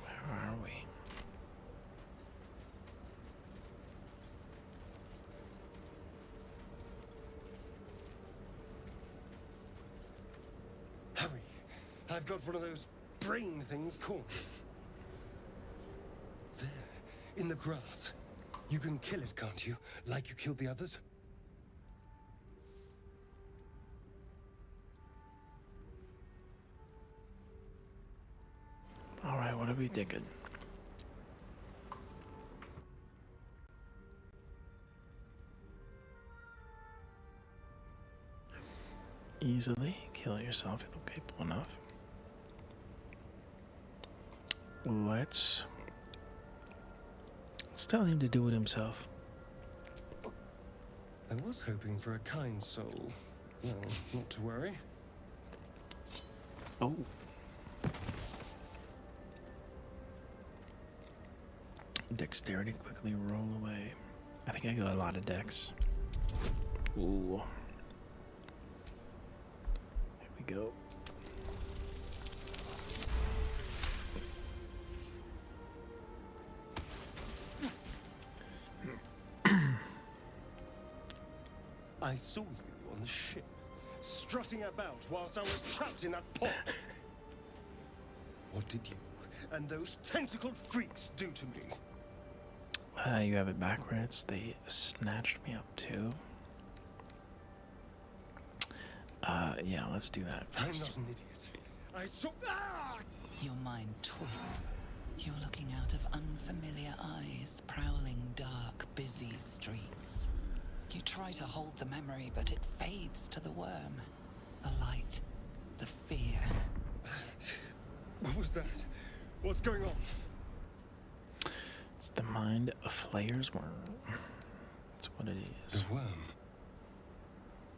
Where are we? Hurry! I've got one of those brain things caught. There, in the grass. You can kill it, can't you? Like you killed the others? Alright, what are we thinking? Easily kill yourself if you're capable enough. Let's tell him to do it himself. I was hoping for a kind soul. Well, not to worry. Oh. Dexterity, quickly roll away. I think I got a lot of dex. Ooh. Here we go. I saw you on the ship, strutting about whilst I was trapped in that pod. What did you and those tentacled freaks do to me? You have it backwards. They snatched me up too. Yeah, let's do that first. I'm not an idiot. I saw. Ah! Your mind twists. You're looking out of unfamiliar eyes, prowling dark, busy streets. You try to hold the memory, but it fades to the worm. The light, the fear. What was that? What's going on? It's the mind of Flayer's worm. That's what it is. The worm.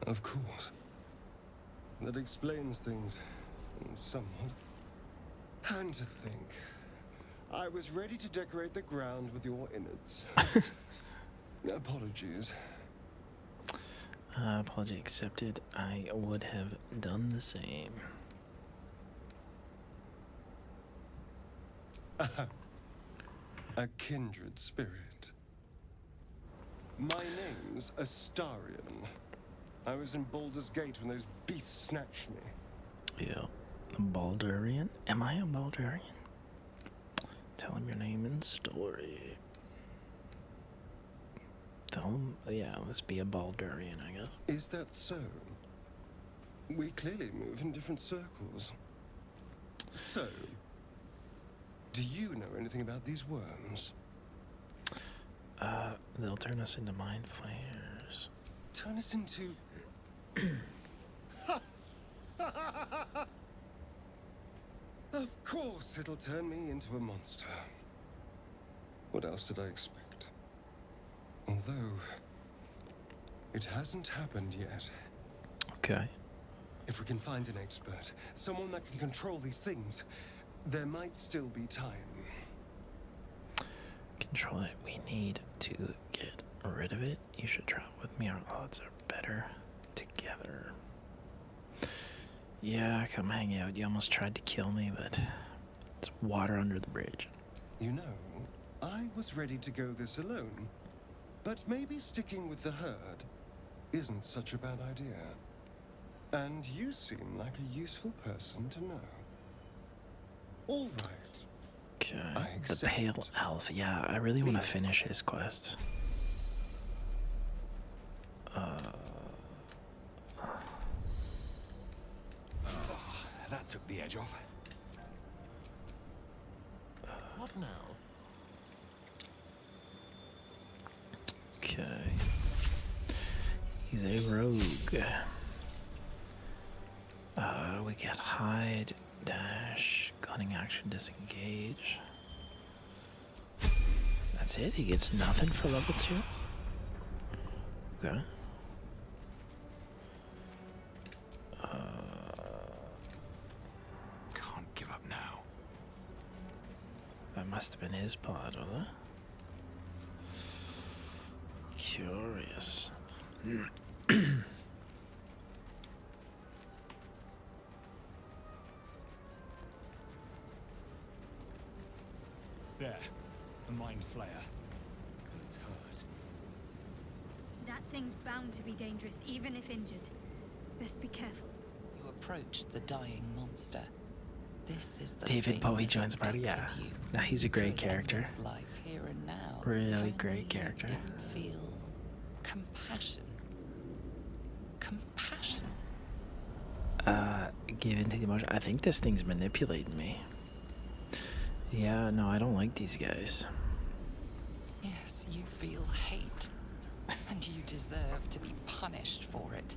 Of course. That explains things somewhat. And to think, I was ready to decorate the ground with your innards. Apologies. Apology accepted. I would have done the same. A kindred spirit. My name's Astarion. I was in Baldur's Gate when those beasts snatched me. Yeah. A Baldurian? Am I a Baldurian? Tell him your name and story. Tell him, yeah, let's be a Baldurian, I guess. Is that so? We clearly move in different circles. So, do you know anything about these worms? They'll turn us into mind flayers. Turn us into... Of course it'll turn me into a monster. What else did I expect? Although, it hasn't happened yet. Okay. If we can find an expert, someone that can control these things, there might still be time. Control it. We need to get rid of it. You should travel with me. Our odds are better together. Yeah, come hang out. You almost tried to kill me, but it's water under the bridge. You know, I was ready to go this alone, but maybe sticking with the herd isn't such a bad idea. And you seem like a useful person to know. All right. Okay. The Pale Elf. Yeah, I really want to finish his quest. That took the edge off. What now? Okay. He's a rogue. We get hide, dash, gunning action, disengage. That's it? He gets nothing for level 2? Okay. Can't give up now. That must have been his pod, wasn't it? Curious. There. A mind flayer. And it's hurt. That thing's bound to be dangerous, even if injured. Best be careful. You approach the dying monster. This is the David thing Bowie that joins the party, yeah. abducted you. Now he's a great Could end character. its life here and now. Really If only great you character. didn't feel compassion. Compassion. Give in to the emotion. I think this thing's manipulating me. Yeah, no, I don't like these guys. Yes, you feel hate. And you deserve to be punished for it.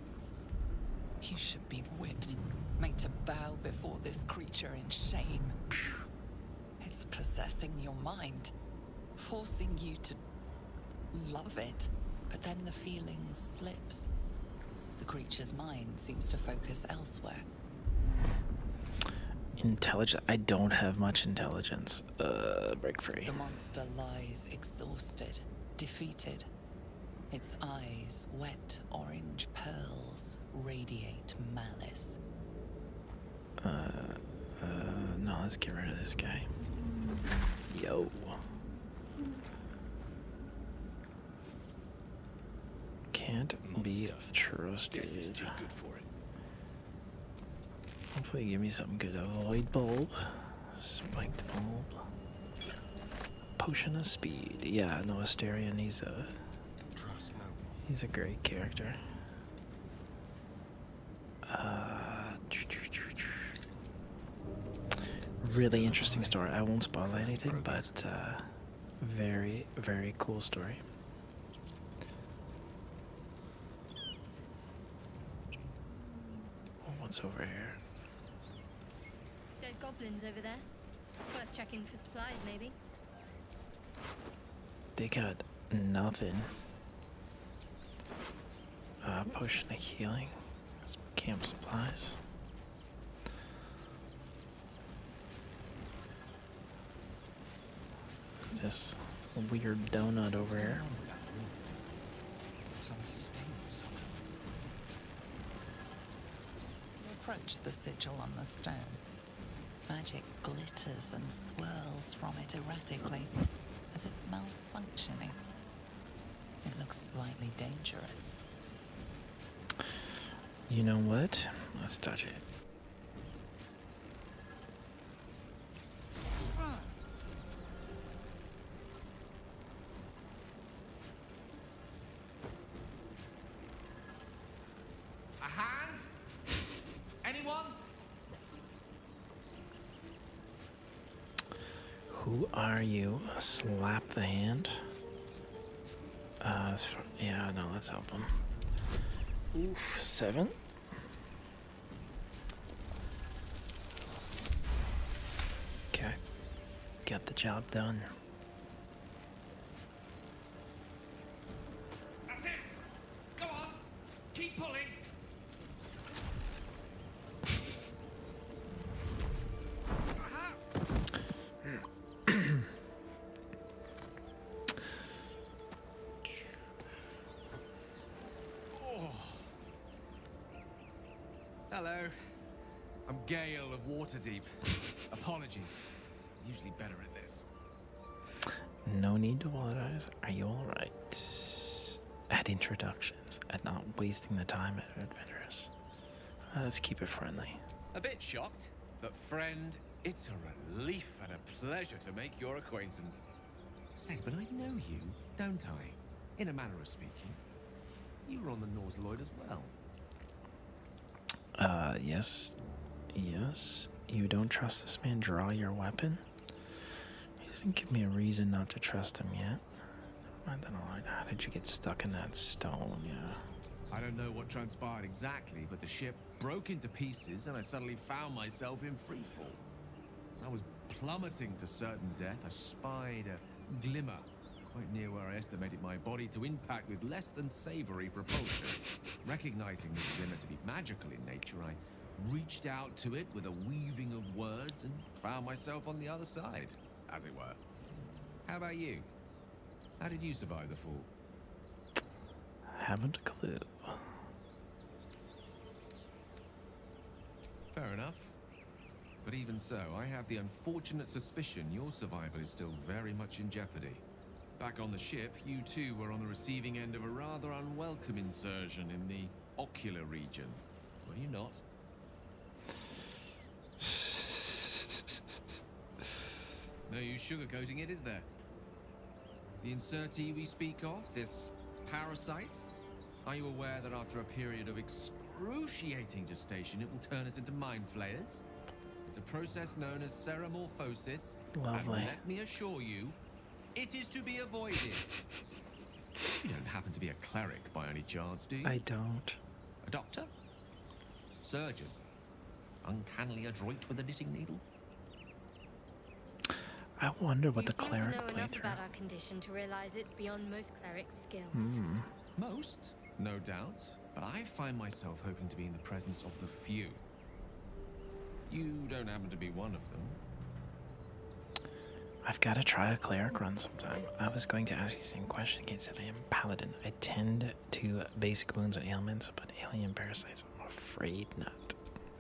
You should be whipped, made to bow before this creature in shame. It's possessing your mind, forcing you to love it, but then the feeling slips. The creature's mind seems to focus elsewhere. Intelligence. I don't have much intelligence. Break free. The monster lies exhausted, defeated. Its eyes, wet orange pearls, radiate malice. No, let's get rid of this guy. Yo. Can't can't be trusted. Good for it. Hopefully give me some good. A void bulb, spiked bulb, potion of speed. Yeah, no, Asterion, he's a great character. Really interesting story. I won't spoil anything, but very, very cool story. What's over here? Dead goblins over there. Worth checking for supplies, maybe. They got nothing. Potion of healing. Some camp supplies. What's this weird donut over here? Approach the sigil on the stone. Magic glitters and swirls from it erratically, as if malfunctioning. It looks slightly dangerous. You know what? Let's touch it. A hand? Anyone? Who are you? Slap the hand. Yeah, no, let's help him. Oof, 7. Okay, got the job done. That's it! Go on! Keep pulling! Hello. I'm Gale of Waterdeep. Apologies. Usually better at this. No need to apologize. Are you alright? At introductions, at not wasting the time at adventurers. Let's keep it friendly. A bit shocked, but friend, it's a relief and a pleasure to make your acquaintance. Say, but I know you, don't I? In a manner of speaking. You were on the Norse Lloyd as well. Yes. Yes. You don't trust this man? Draw your weapon? He doesn't give me a reason not to trust him yet. I don't know. How did you get stuck in that stone? Yeah. I don't know what transpired exactly, but the ship broke into pieces and I suddenly found myself in freefall. As I was plummeting to certain death, I spied a glimmer quite near where I estimated my body to impact with less than savory propulsion. Recognizing this glimmer to be magical in nature, I reached out to it with a weaving of words and found myself on the other side, as it were. How about you? How did you survive the fall? Haven't a clue. Fair enough. But even so, I have the unfortunate suspicion your survival is still very much in jeopardy. Back on the ship, you too were on the receiving end of a rather unwelcome insertion in the ocular region. Were you not? No use sugarcoating it, is there? The insertee we speak of, this parasite, are you aware that after a period of excruciating gestation, it will turn us into mind flayers? It's a process known as ceramorphosis. Lovely. And let me assure you, it is to be avoided. You don't happen to be a cleric by any chance, do you? I don't. A doctor? Surgeon? Uncannily adroit with a knitting needle? I wonder what You the seem cleric to know played enough through. about our condition to realize it's beyond most clerics' skills. Most, no doubt. But I find myself hoping to be in the presence of the few. You don't happen to be one of them. I've got to try a cleric run sometime. I was going to ask you the same question again. Said I am paladin. I tend to basic wounds and ailments, but alien parasites, I'm afraid not.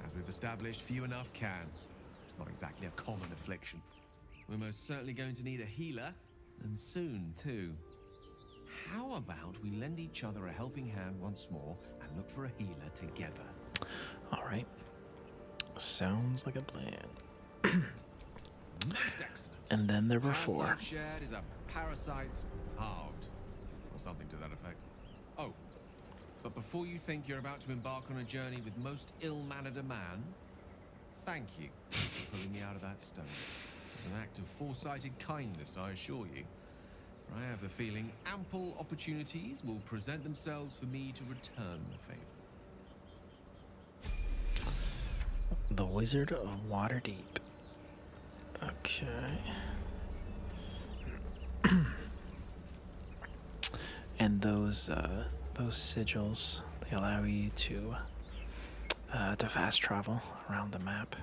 As we've established, few enough can. It's not exactly a common affliction. We're most certainly going to need a healer, and soon, too. How about we lend each other a helping hand once more and look for a healer together? All right. Sounds like a plan. Most excellent. And then there were four. Parasite shared is a parasite halved, or something to that effect. Oh, but before you think you're about to embark on a journey with most ill-mannered a man, thank you for pulling me out of that stone. It was an act of foresighted kindness, I assure you. For I have the feeling ample opportunities will present themselves for me to return the favor. The Wizard of Waterdeep. Okay. And those sigils, they allow you to fast travel around the map.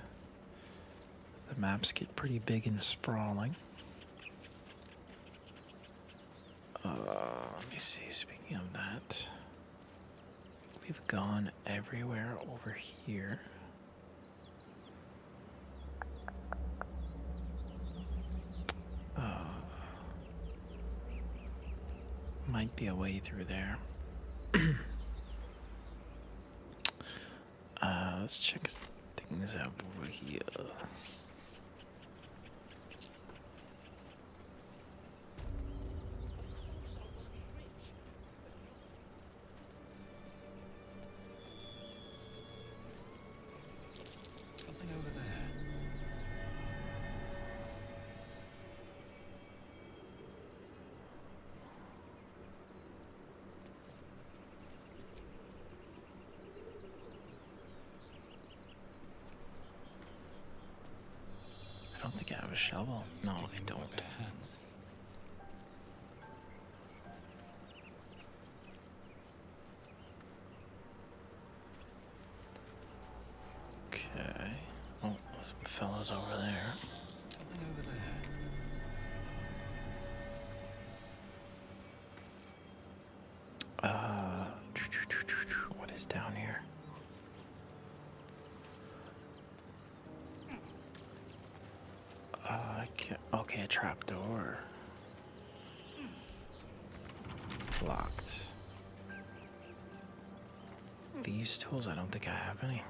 The maps get pretty big and sprawling. Let me see, speaking of that, we've gone everywhere over here. Might be a way through there. Let's check things out over here. Something over there. I don't think I have a shovel. No, I don't. Okay. Oh, some fellas over there. Something over there. What is down here? Okay, a trap door. Locked. These tools, I don't think I have any.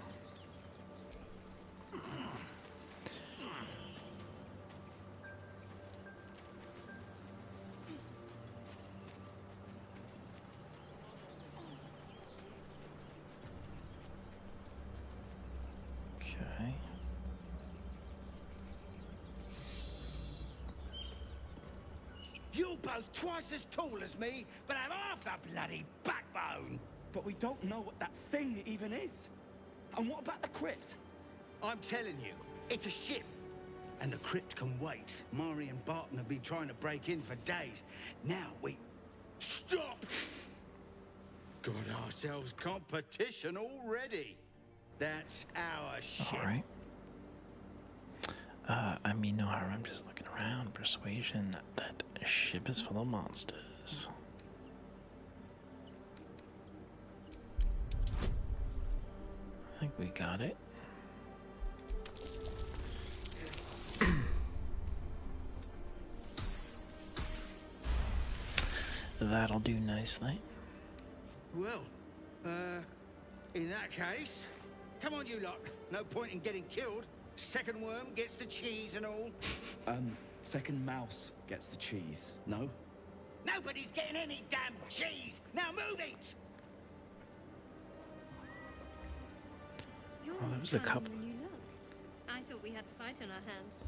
Okay. You're both twice as tall as me, but have half the bloody backbone. But we don't know what that thing even is. And what about the crypt? I'm telling you, it's a ship. And the crypt can wait. Mari and Barton have been trying to break in for days. Now we... Stop! Got ourselves competition already. That's our ship. Alright. I mean, no harm. I'm just looking around. Persuasion. That ship is full of monsters. I think we got it. That'll do nicely. Well, in that case, come on you lot. No point in getting killed. Second worm gets the cheese and all. Second mouse gets the cheese, no? Nobody's getting any damn cheese. Now move it! You're Oh, there was a more couple. calm than you look. I thought we had a fight on our hands.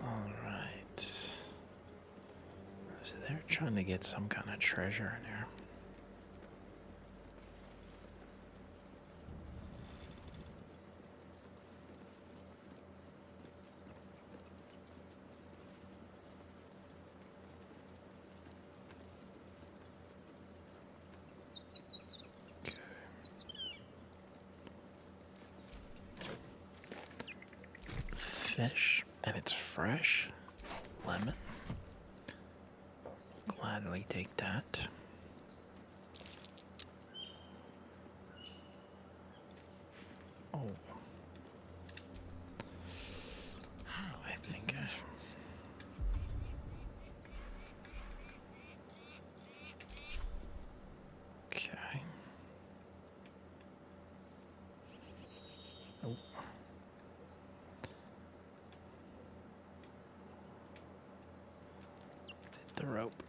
Alright. So they're trying to get some kind of treasure in here. Fish, and it's fresh. Lemon. Gladly take that. Oh. I think the rope.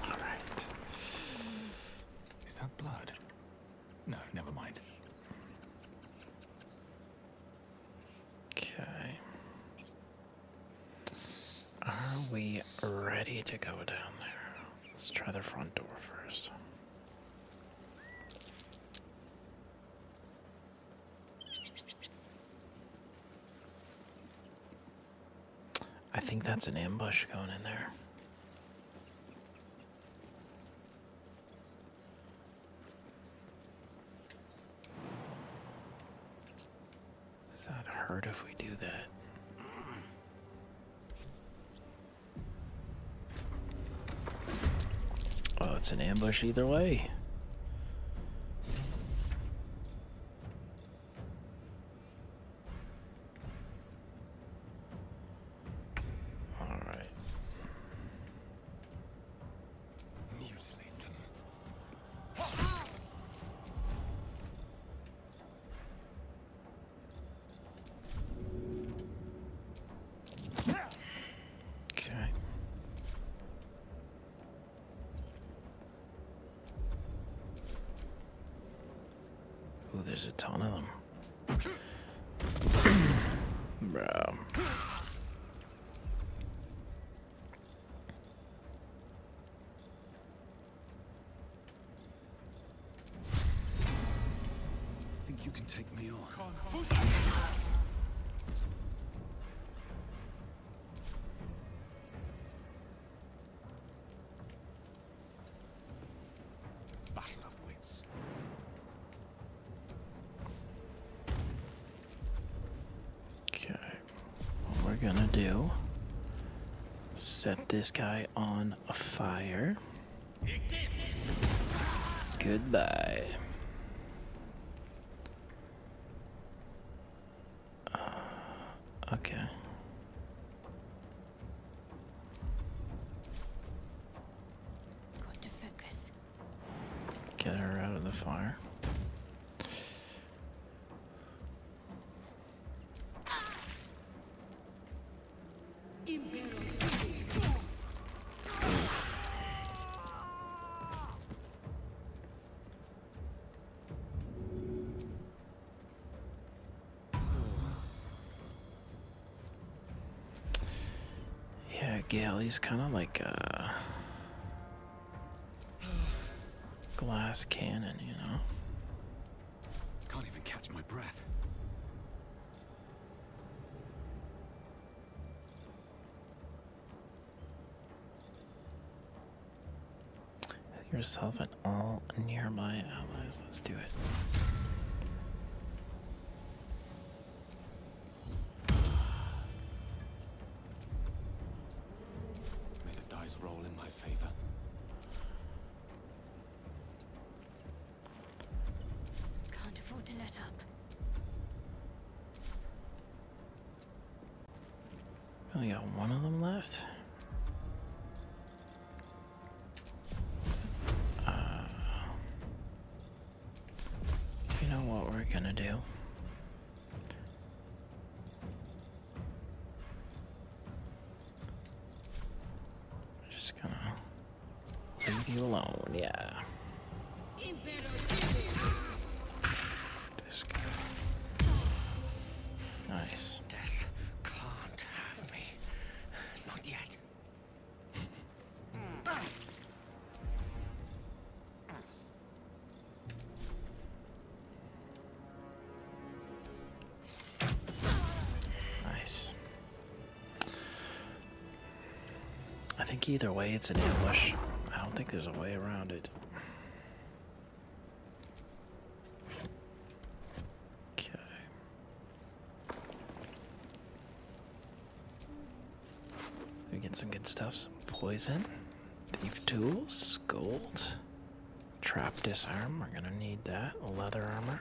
All right. Is that blood? No, never mind. Okay. Are we ready to go down there? Let's try the front door first. I think that's an ambush going in there. Does that hurt if we do that? Oh, it's an ambush either way. Ooh, there's a ton of them. Bro. Think you can take me on? Battle of wits. Okay, what we're gonna do, set this guy on a fire. Goodbye. Okay. Got to focus. Get her out of the fire. Oof. Yeah, Gale, he's kind of like a glass cannon, you know? Can't even catch my breath. Yourself and all nearby allies. Let's do it. May the dice roll in my favor. Can't afford to let up. We only got one of them left. You know what we're gonna do? We're just gonna leave you alone, yeah. This guy. Nice. Death can't have me. Not yet. Nice. I think either way it's an ambush. I don't think there's a way around it. Okay. We get some good stuff. Some poison, thief tools, gold, trap disarm. We're gonna need that. Leather armor.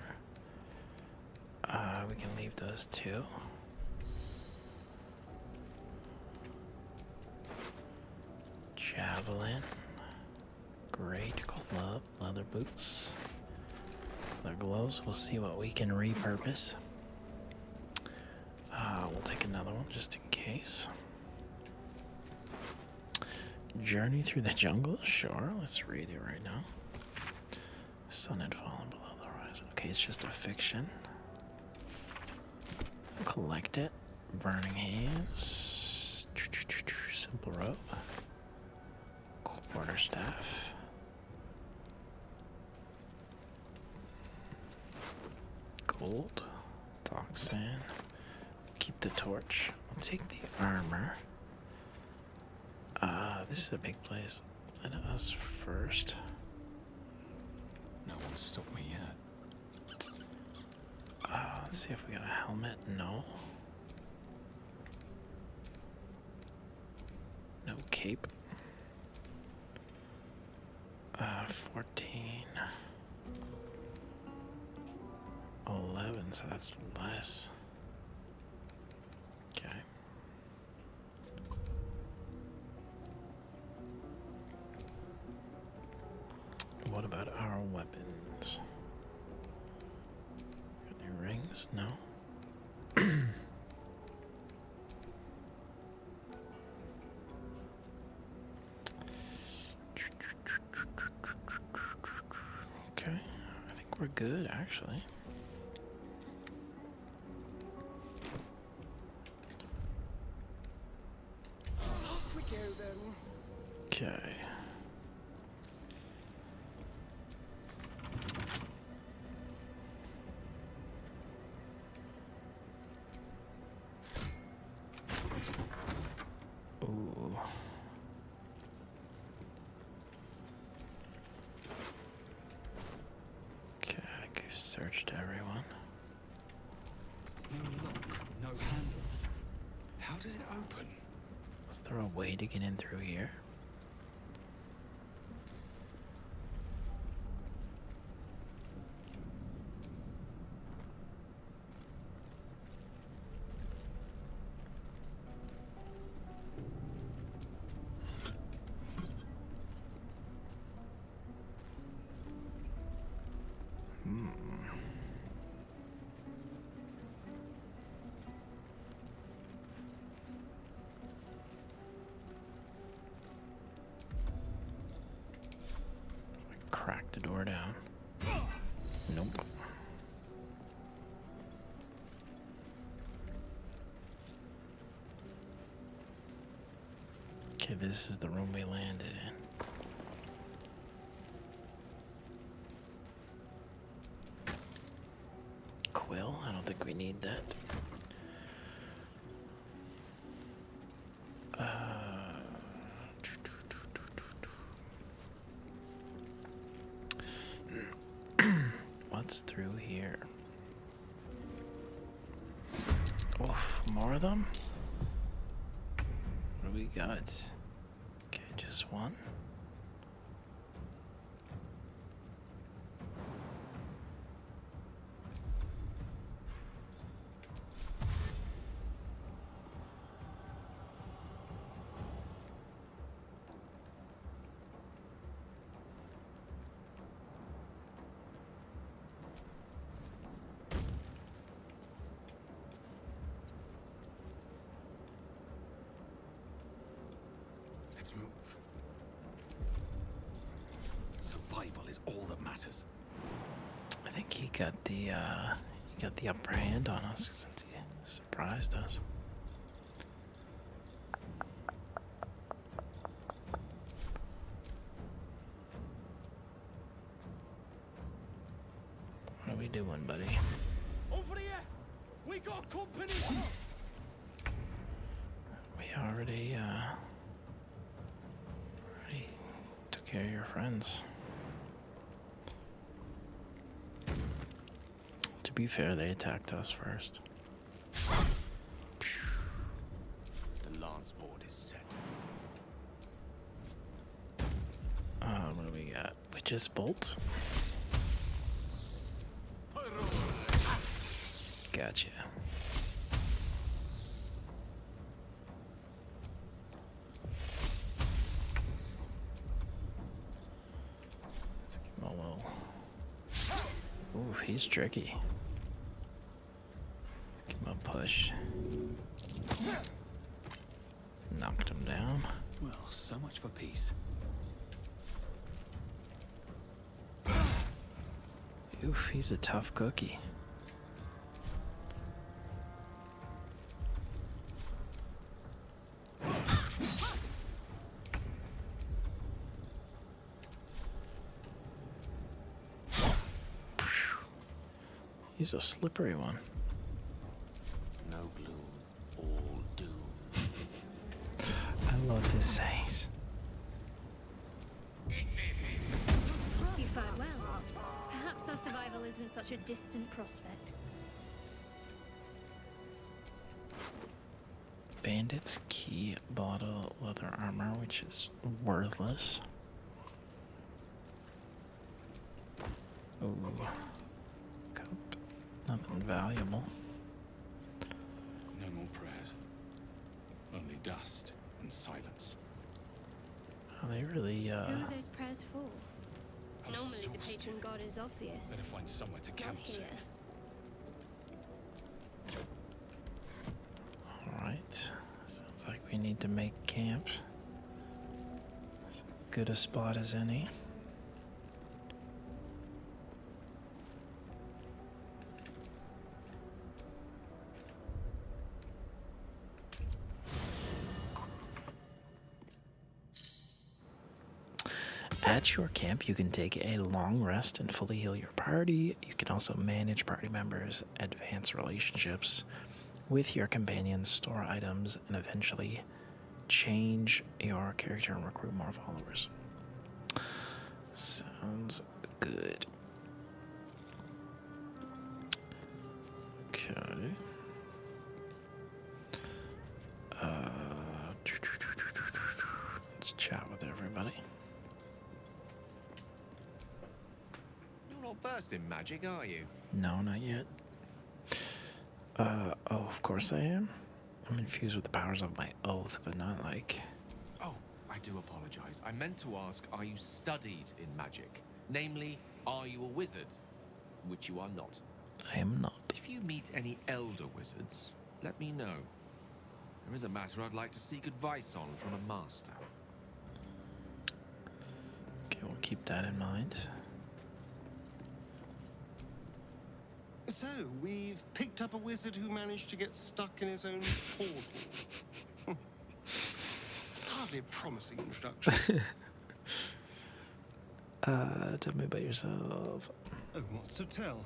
We can leave those two. Javelin, great club, leather boots, leather gloves. We'll see what we can repurpose. We'll take another one just in case. Journey through the jungle? Sure, let's read it right now. Sun had fallen below the horizon. Okay, it's just a fiction. Collect it. Burning hands. Simple rope. Quarterstaff. Gold. Toxin. Keep the torch. I'll take the armor. This is a big place. Let us first. No one's stopped me yet. Let's see if we got a helmet. No. No cape. 14. 11, so that's less. Okay. What about our weapons? Got any rings? No. Okay, I think we're good actually. Off we go then. Okay. Ooh. Okay, I think we've searched everyone. No lock, no handle. How does it open? Was there a way to get in through here? Crack the door down. Nope. Okay, this is the room we landed in. Quill? I don't think we need that. What's through here? Oof, more of them? What do we got? Okay, just one. Let's move. Survival is all that matters. I think he got the upper hand on us since he surprised us. What are we doing, buddy? Over here! We got company! We already took care of your friends. To be fair, they attacked us first. The lance board is set. What do we got? Witch's bolt? Gotcha. Let's give him a little. Ooh, he's tricky. Give him a push. so much for peace. Oof, he's a tough cookie. He's a slippery one. No gloom, all doom. I love his sayings. You fight well. Perhaps our survival isn't such a distant prospect. Bandit's key, bottle, leather armor, which is worthless. Ooh. Cup. Nothing valuable. No more prayers. Only dust and silence. Oh, they really, Who are those prayers for? I'm Normally the exhausted. patron god is obvious. Better find somewhere to Not camp here. soon. Alright. Sounds like we need to make camp. As good a spot as any. At your camp, you can take a long rest and fully heal your party. You can also manage party members, advance relationships with your companions, store items, and eventually change your character and recruit more followers. Sounds good. Okay. Let's chat with everybody. You're not versed in magic, are you? No, not yet. Oh, of course I am. I'm infused with the powers of my oath, but not like... Oh, I do apologize. I meant to ask, are you studied in magic? Namely, are you a wizard? Which you are not. I am not. If you meet any elder wizards, let me know. There is a matter I'd like to seek advice on from a master. Okay, we'll keep that in mind. So, we've picked up a wizard who managed to get stuck in his own portal. Hardly a promising introduction. Tell me about yourself. Oh, what's to tell?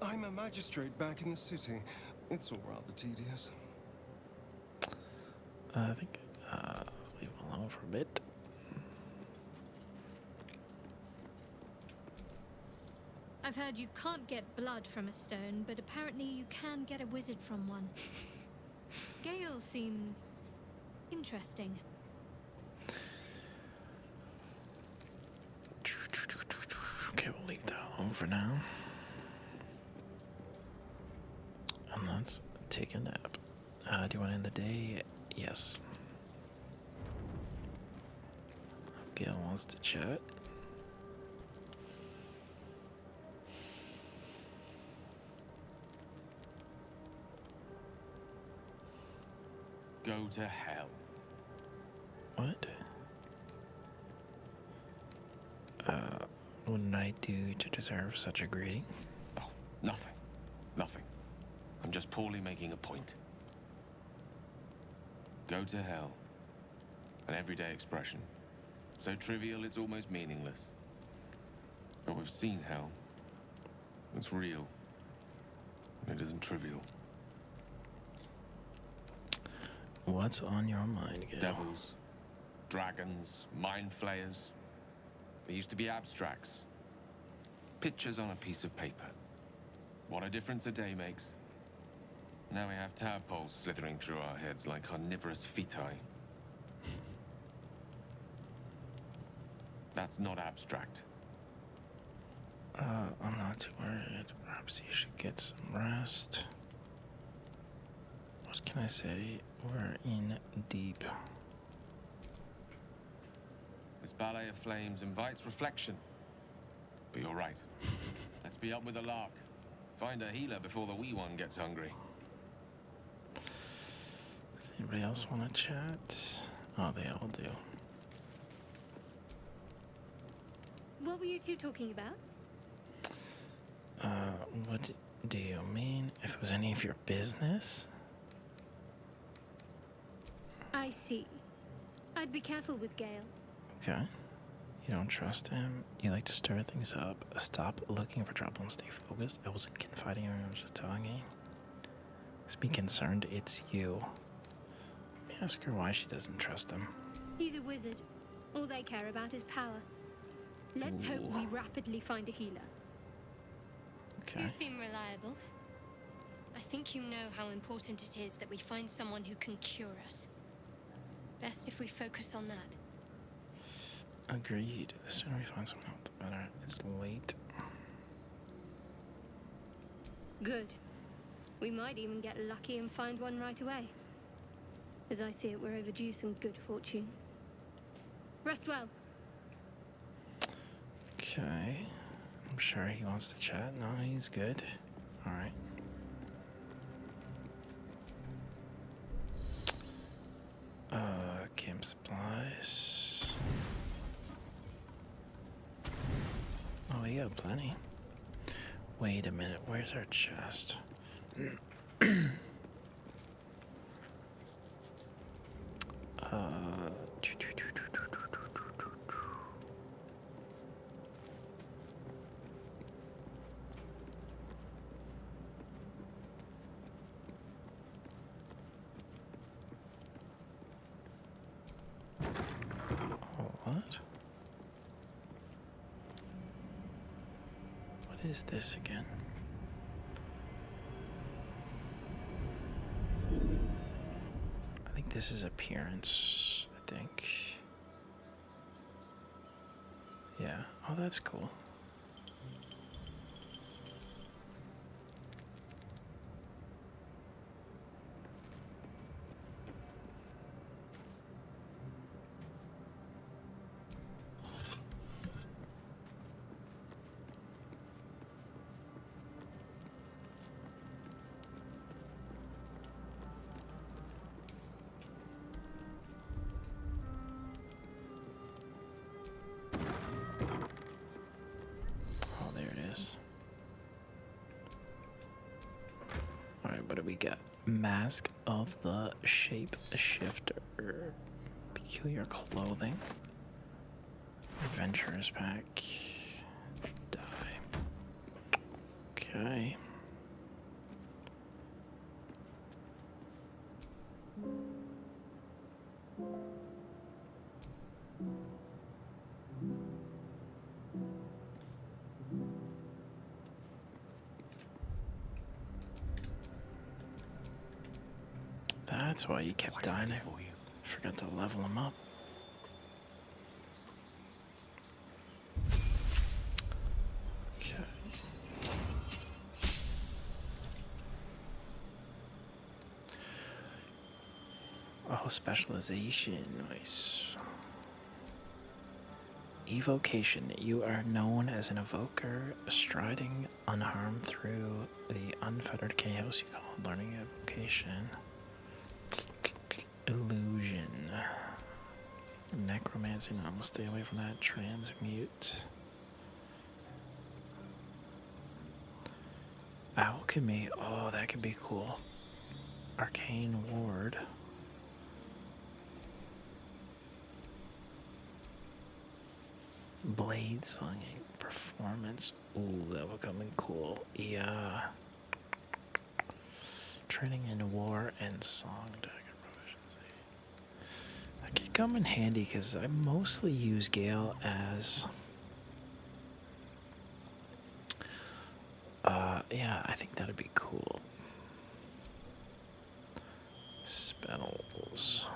I'm a magistrate back in the city. It's all rather tedious. I think, let's leave him alone for a bit. I've heard you can't get blood from a stone, but apparently you can get a wizard from one. Gale seems interesting. Okay, we'll leave that alone for now. And let's take a nap. Do you want to end the day? Yes. Gale wants to chat. Go to hell. What? What did I do to deserve such a greeting? Oh, nothing. Nothing. I'm just poorly making a point. Go to hell. An everyday expression. So trivial it's almost meaningless. But we've seen hell. It's real. And it isn't trivial. What's on your mind, Gale? Devils, dragons, mind flayers. They used to be abstracts. Pictures on a piece of paper. What a difference a day makes. Now we have tadpoles slithering through our heads like carnivorous feti. That's not abstract. I'm not too worried. Perhaps you should get some rest. What can I say? We're in deep. This ballet of flames invites reflection. But you're right. Let's be up with the lark. Find a healer before the wee one gets hungry. Does anybody else want to chat? Oh, they all do. What were you two talking about? What do you mean? If it was any of your business? I see. I'd be careful with Gale. Okay. You don't trust him. You like to stir things up. Stop looking for trouble and stay focused. I wasn't confiding in you, I was just telling you. Let's be concerned, it's you. Let me ask her why she doesn't trust him. He's a wizard. All they care about is power. Let's hope we rapidly find a healer. Okay. You seem reliable. I think you know how important it is that we find someone who can cure us. Best if we focus on that. Agreed. The sooner we find someone else, the better. It's late. Good. We might even get lucky and find one right away. As I see it, we're overdue some good fortune. Rest well. Okay. I'm sure he wants to chat. No, he's good. Alright. Camp supplies. Oh, we got plenty. Wait a minute, where's our chest? What? What is this again? I think this is appearance, I think. Yeah. Oh, that's cool. What do we got? Mask of the Shapeshifter. Peculiar clothing. Adventurer's pack. Die. Okay. That's why you kept dying. I forgot to level him up. Okay. Oh, specialization. Nice. Evocation. You are known as an evoker, striding unharmed through the unfettered chaos you call learning evocation. Illusion. Necromancy. No, I'm gonna stay away from that. Transmute. Alchemy. Oh, that could be cool. Arcane Ward. Blade slinging. Performance. Ooh, that would come in cool. Yeah. Training in war and song dagger proficiency. That could come in handy because I mostly use Gale as yeah, I think that'd be cool. Spells.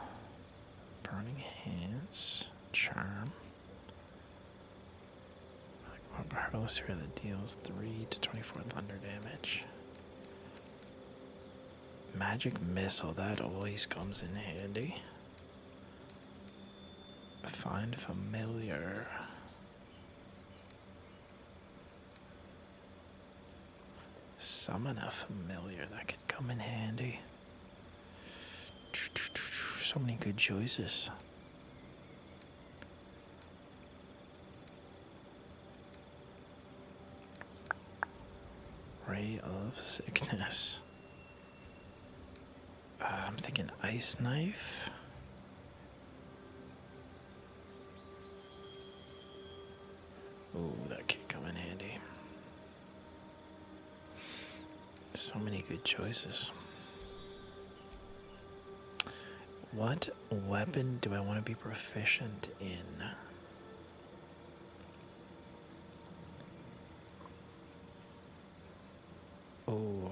Burning Hands. Charm. Powerless sphere that deals 3 to 24 thunder damage. Magic Missile, that always comes in handy. Find Familiar. Summon a Familiar, that could come in handy. So many good choices. ray of sickness. I'm thinking ice knife. Oh, that could come in handy. So many good choices. What weapon do I want to be proficient in? Oh.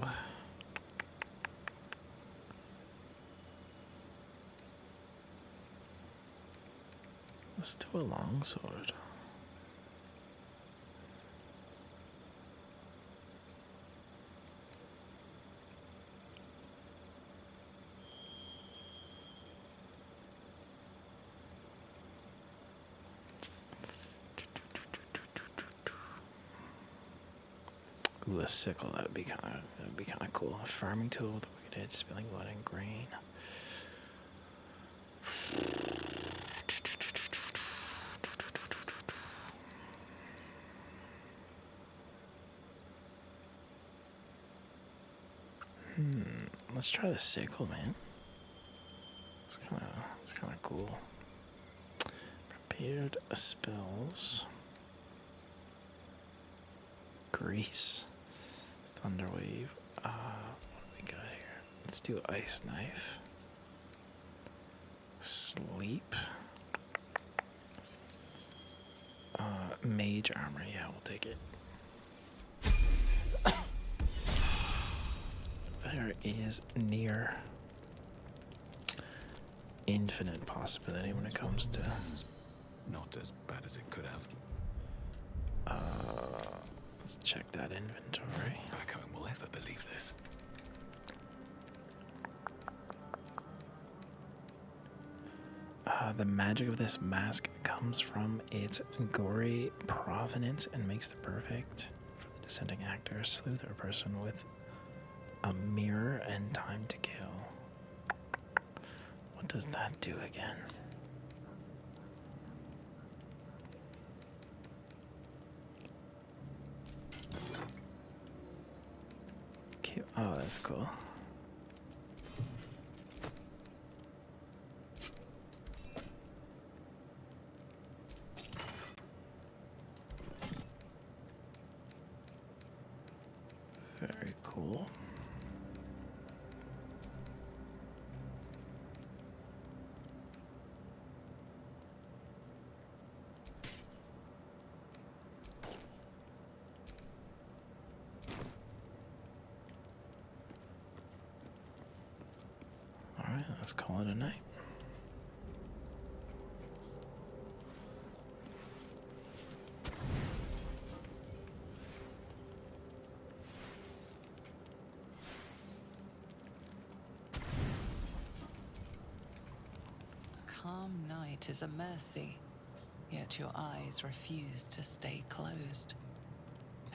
Let's do a longsword. Ooh, a sickle, that'd be kind of cool. A farming tool with a wicked head, spilling blood and grain. Let's try the sickle, man. It's kind of cool. Prepared spells. Grease. Thunderwave. What do we got here? Let's do ice knife. Sleep. Mage armor. Yeah, we'll take it. There is near infinite possibility when it comes to. Not as bad as it could have. Let's check that inventory. Back home will ever believe this. The magic of this mask comes from its gory provenance and makes the perfect for the dissenting actor, sleuth, or person with a mirror and time to kill. What does that do again? Cute. Oh, that's cool. Very cool. Alright, let's call it a night. Calm night is a mercy, yet your eyes refuse to stay closed.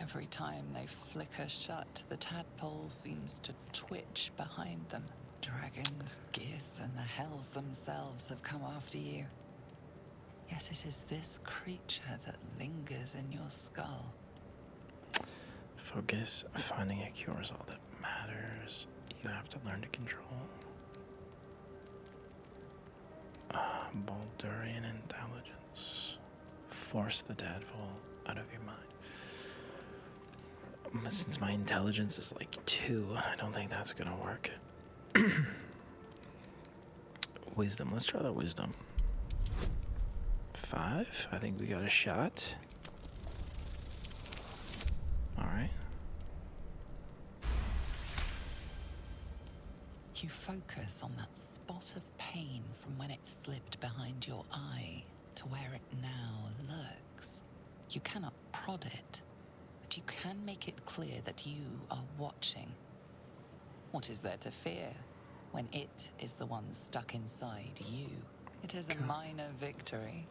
Every time they flicker shut, the tadpole seems to twitch behind them. Dragons, geese, and the hells themselves have come after you. Yet it is this creature that lingers in your skull. Focus. Finding a cure is all that matters. You have to learn to control. Baldurian intelligence. Force the tadpole out of your mind. Since my intelligence is like 2, I don't think that's gonna work. Wisdom. Let's try the wisdom. 5. I think we got a shot. Alright. You focus on that spot of pain from when it slipped behind your eye to where it now lurks. You cannot prod it, but you can make it clear that you are watching. What is there to fear when it is the one stuck inside you? It is a minor victory,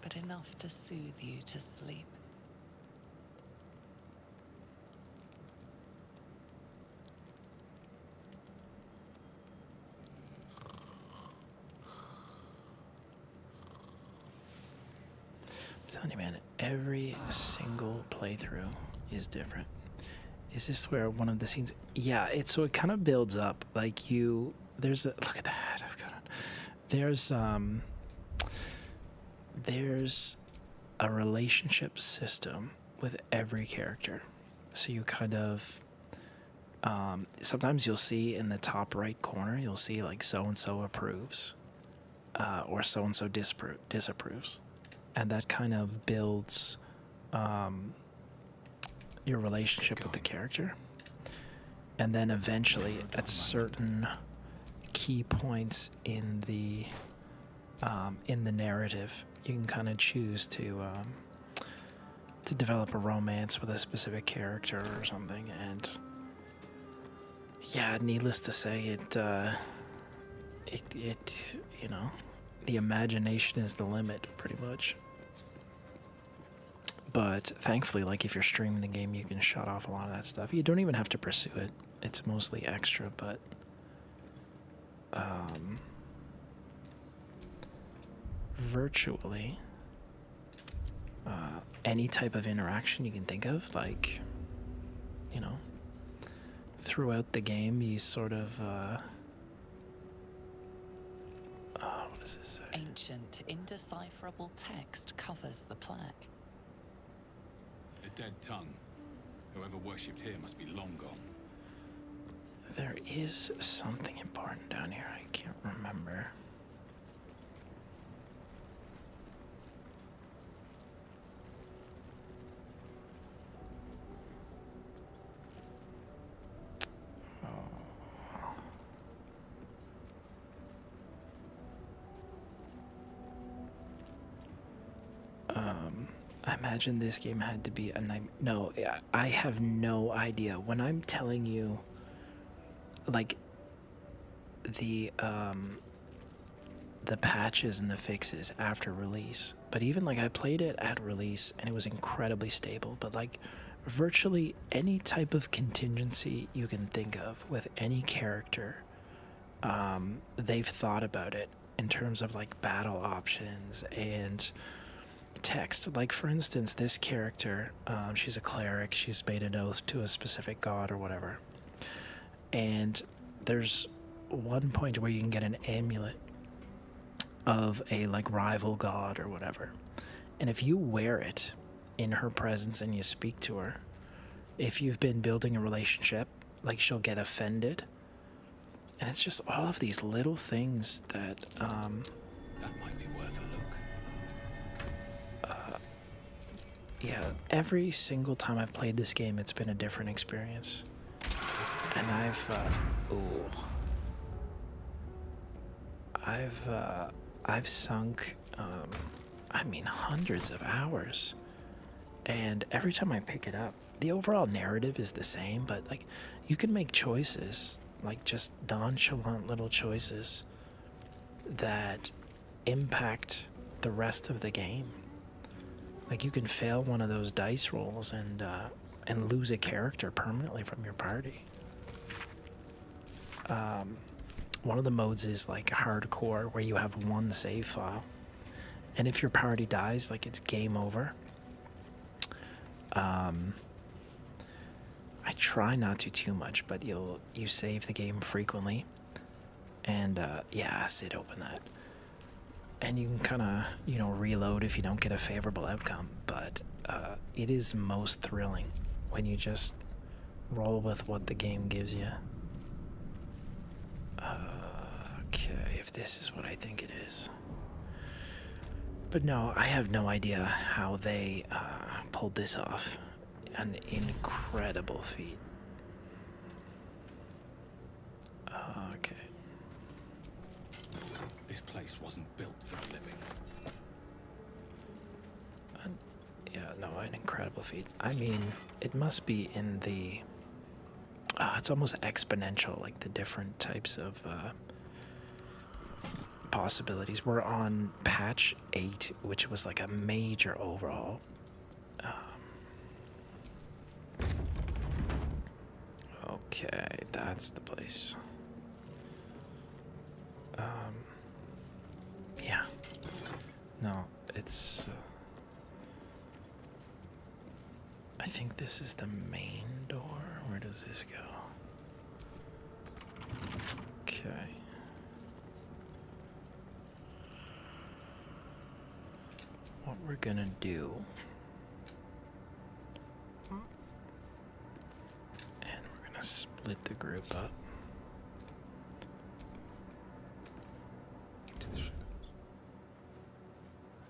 but enough to soothe you to sleep. I'm telling you, man, every single playthrough is different. Is this where one of the scenes? Yeah, so it kind of builds up. Like there's a look at that. I've got it. There's a relationship system with every character. So you kind of sometimes you'll see in the top right corner, you'll see like so and so approves, or so and so disapproves, and that kind of builds your relationship with the character. And then eventually, at certain key points in the narrative, you can kind of choose to develop a romance with a specific character or something. And yeah, needless to say, it you know, the imagination is the limit, pretty much. But thankfully, like if you're streaming the game, you can shut off a lot of that stuff. You don't even have to pursue it. It's mostly extra, but virtually any type of interaction you can think of, like, you know, throughout the game, you sort of what does this say? Ancient, indecipherable text covers the plaque. A dead tongue. Whoever worshipped here must be long gone. There is something important down here. I can't remember. I imagine this game had to be a night. No, I have no idea. When I'm telling you, like, the patches and the fixes after release, but even like I played it at release and it was incredibly stable, but like virtually any type of contingency you can think of with any character, they've thought about it in terms of like battle options and text. Like, for instance, this character, she's a cleric, she's made an oath to a specific god or whatever, and there's one point where you can get an amulet of a like rival god or whatever, and if you wear it in her presence and you speak to her, if you've been building a relationship, like, she'll get offended. And it's just all of these little things that that might be worth a look. Yeah, every single time I've played this game, it's been a different experience. And I've sunk, I mean, hundreds of hours. And every time I pick it up, the overall narrative is the same, but like, you can make choices, like just nonchalant little choices that impact the rest of the game. Like, you can fail one of those dice rolls and lose a character permanently from your party. One of the modes is like hardcore, where you have one save file, and if your party dies, like, it's game over. I try not to too much, but you save the game frequently, and yeah, Sid, open that. And you can kind of, you know, reload if you don't get a favorable outcome, but it is most thrilling when you just roll with what the game gives you. Okay, if this is what I think it is. But no, I have no idea how they pulled this off. An incredible feat. Okay. This place wasn't built for the living. Yeah, no, an incredible feat. I mean, it must be in the... it's almost exponential, like the different types of possibilities. We're on patch 8, which was like a major overhaul. Okay, that's the place. Yeah. No, it's... I think this is the main door. Where does this go? Okay. What we're gonna do, and we're gonna split the group up. To the shadows.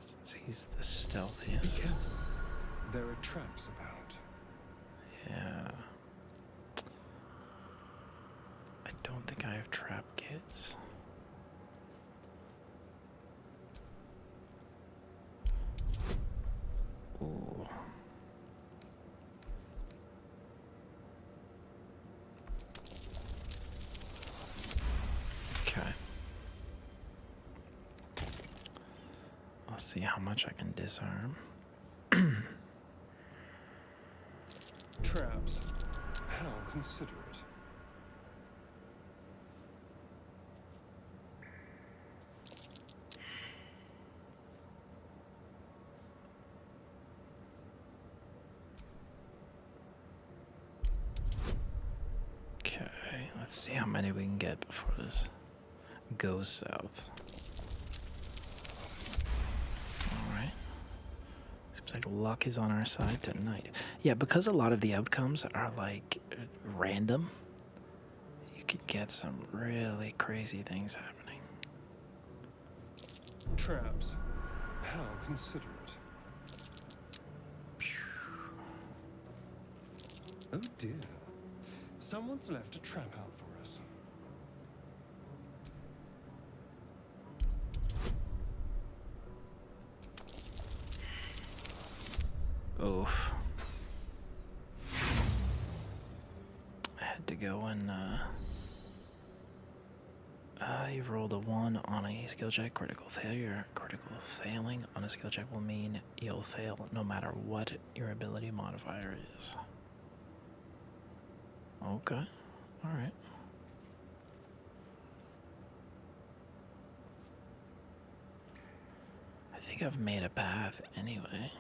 Since he's the stealthiest. There are traps about. Yeah. I don't think I have trap kits. Ooh. Okay. I'll see how much I can disarm. Traps. How considerate. Okay, let's see how many we can get before this goes south. Alright. Seems like luck is on our side tonight. Yeah, because a lot of the outcomes are like random, you could get some really crazy things happening. Traps. How considerate. Oh dear. Someone's left a trap out for us. Oof. I had to go and, you rolled a 1 on a skill check, critical failure. Critical failing on a skill check will mean you'll fail no matter what your ability modifier is. Okay, alright. I think I've made a path anyway.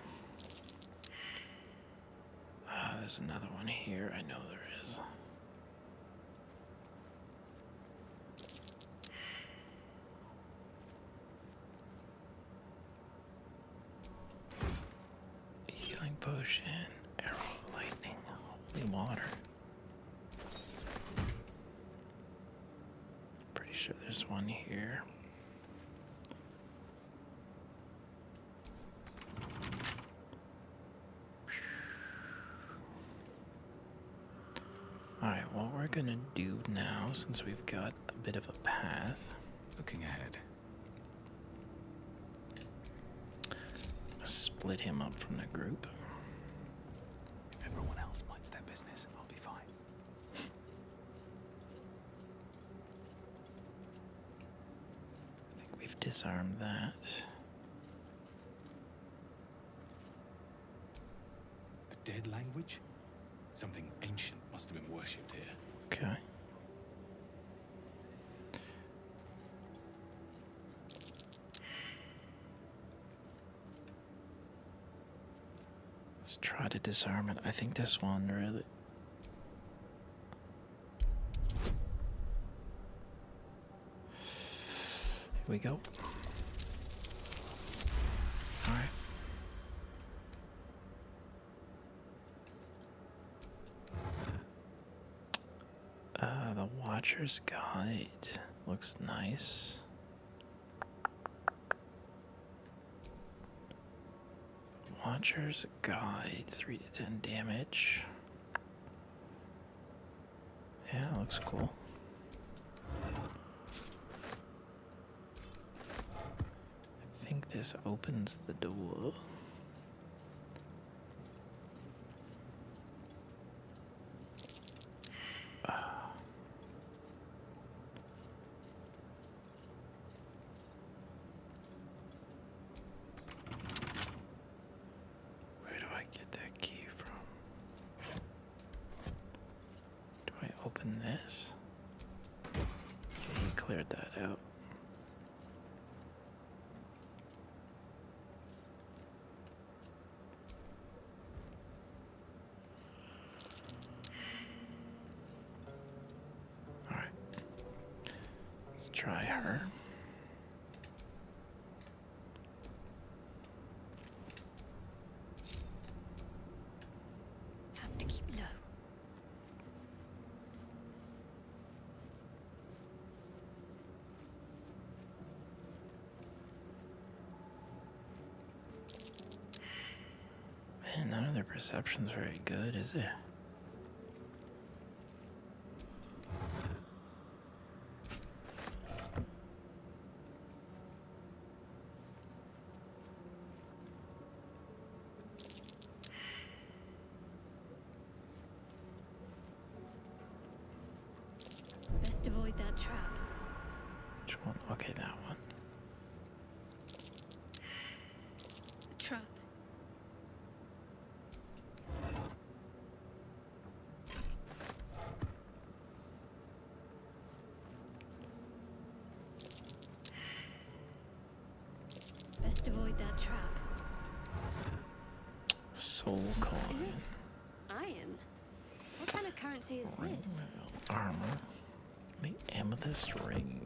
There's another one here, I know there is. Healing potion, arrow of lightning, holy water. Pretty sure there's one here. Alright, what we're gonna do now, since we've got a bit of a path. Looking ahead. Split him up from the group. If everyone else minds their business, I'll be fine. I think we've disarmed that. A dead language? Something ancient must have been worshipped here. Okay. Let's try to disarm it. I think this one really... Here we go. Alright. The Watcher's Guide looks nice. Watcher's Guide, 3 to 10 damage. Yeah, looks cool. I think this opens the door. Where do I get that key from? Do I open this? Okay, he cleared that out. try her. Have to keep low. Man, none of their perception's very good, is it? Best avoid that trap. Which one? Okay, that one. The trap. Best avoid that trap. Soul coin. Is this iron? What kind of currency is this? Armor. The amethyst ring.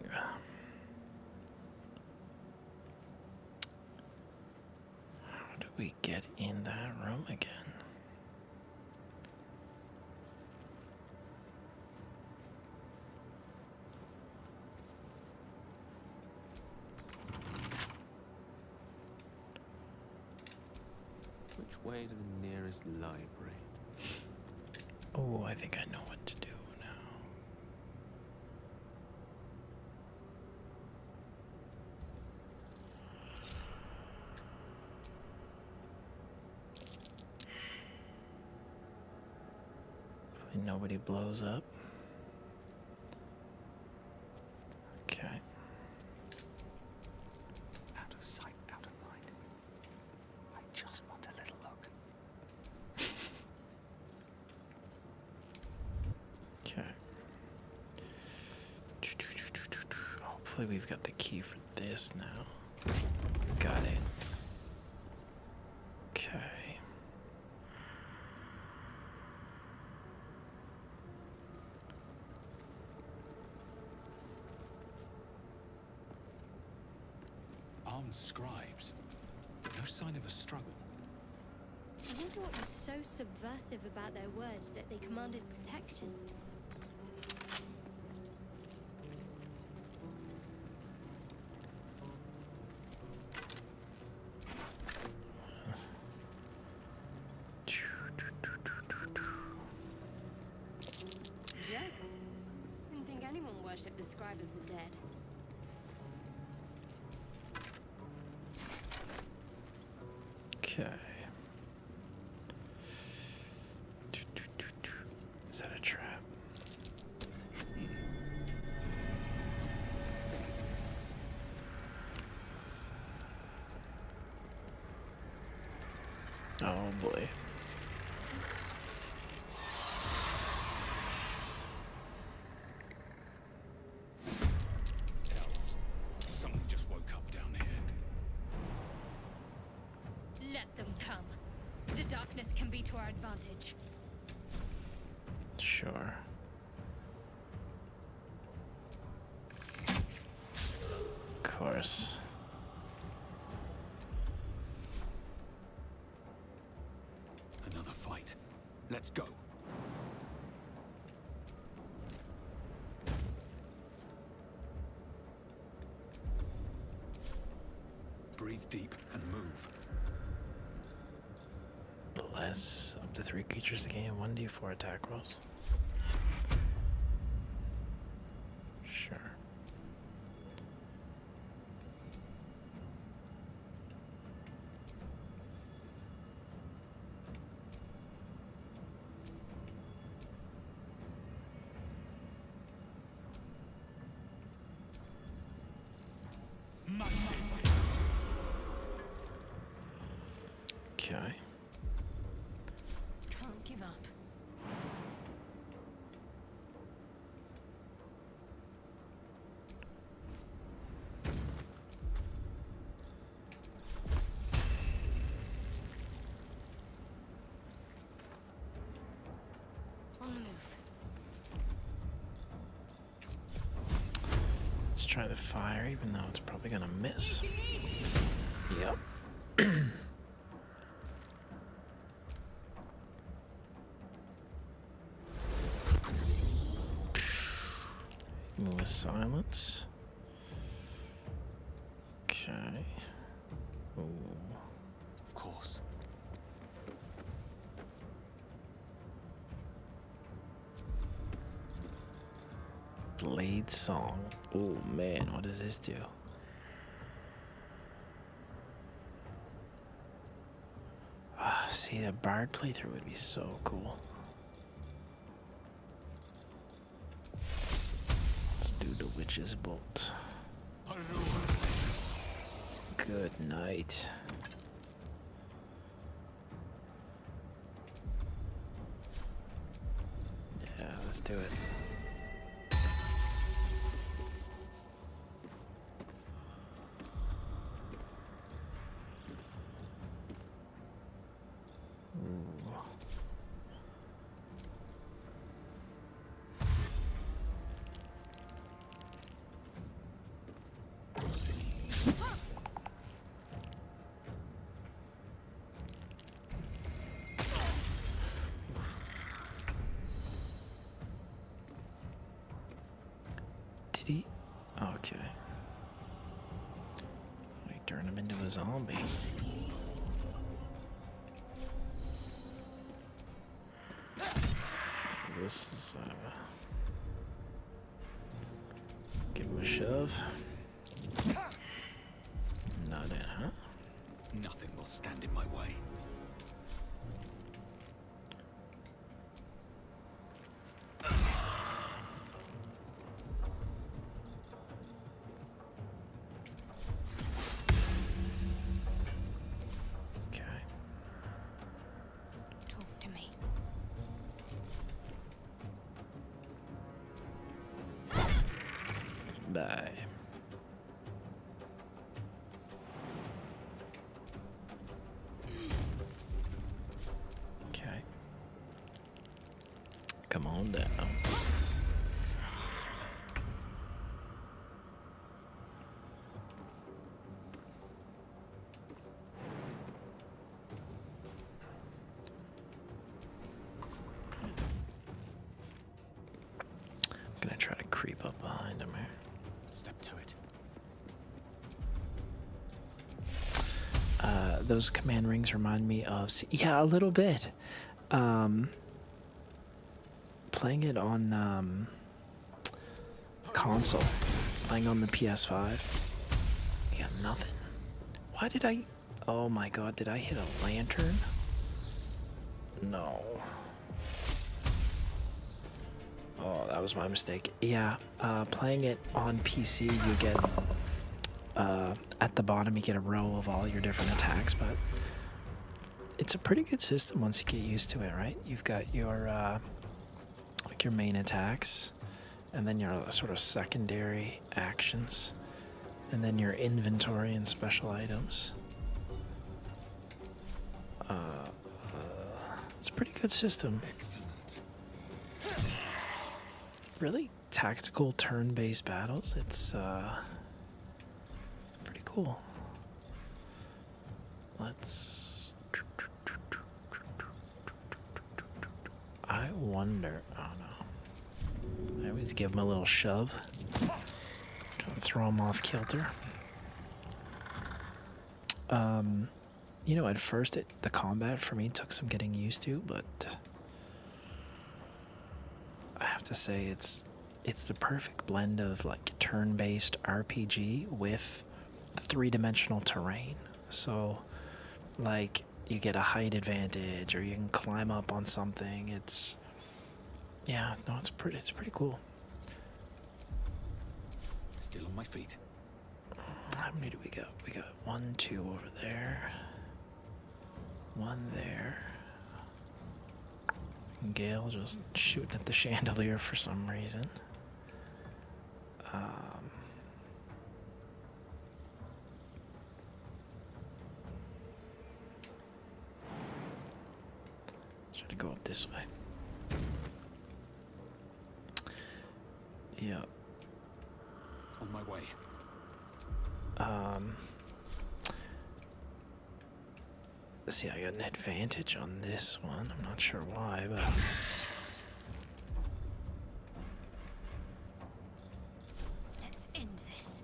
How do we get in that room again? Which way to the nearest library? Oh, I think I know what to do now. Hopefully nobody blows up. Okay. Out of sight, out of mind. I just want a little look. Okay. Hopefully we've got the key for this now. Got it. Okay. Armed scribes. No sign of a struggle. I wonder what was so subversive about their words that they commanded protection. Joke. Didn't think anyone worshipped the scribe of the dead. Okay. Is that a trap? Oh boy. Hells. Someone just woke up down here. Let them come. The darkness can be to our advantage. Sure. Of course. Another fight. Let's go. Breathe deep and move. Bless up to 3 creatures to gain 1d4 attack rolls. Sure. Okay. Can't give up. On the move. Let's try the fire, even though it's probably gonna miss. Yep. With silence. Okay. Ooh. Of course. Blade song. Oh man, what does this do? Ah, see, the bard playthrough would be so cool. Let's do the witch's bolt. Good night. Yeah, let's do it. Did he? Okay. We turn him into a zombie. This is, give him a shove. Not in, huh? Nothing will stand in my way. Okay. Talk to me. Bye. Okay. Come on down. I'm gonna try to creep up behind him here. Step to it. Those command rings remind me of, yeah, a little bit. Playing it on console, playing on the PS5. You got nothing. Why did I? Oh my God! Did I hit a lantern? No. Oh, that was my mistake. Yeah, playing it on PC, you get at the bottom you get a row of all your different attacks, but it's a pretty good system once you get used to it, right? You've got your like your main attacks, and then your sort of secondary actions, and then your inventory and special items. It's a pretty good system. Really tactical turn-based battles. It's pretty cool. Let's. I wonder. Oh no. I always give him a little shove. Kind of throw him off kilter. You know, at first the combat for me took some getting used to, but I have to say it's the perfect blend of like turn-based RPG with three-dimensional terrain. So like you get a height advantage, or you can climb up on something. It's pretty cool. Still on my feet. How many do we got? We got 1, 2 over there. 1 there. Gale just shooting at the chandelier for some reason. Should I go up this way? On my way. See, I got an advantage on this one. I'm not sure why, but... Let's end this.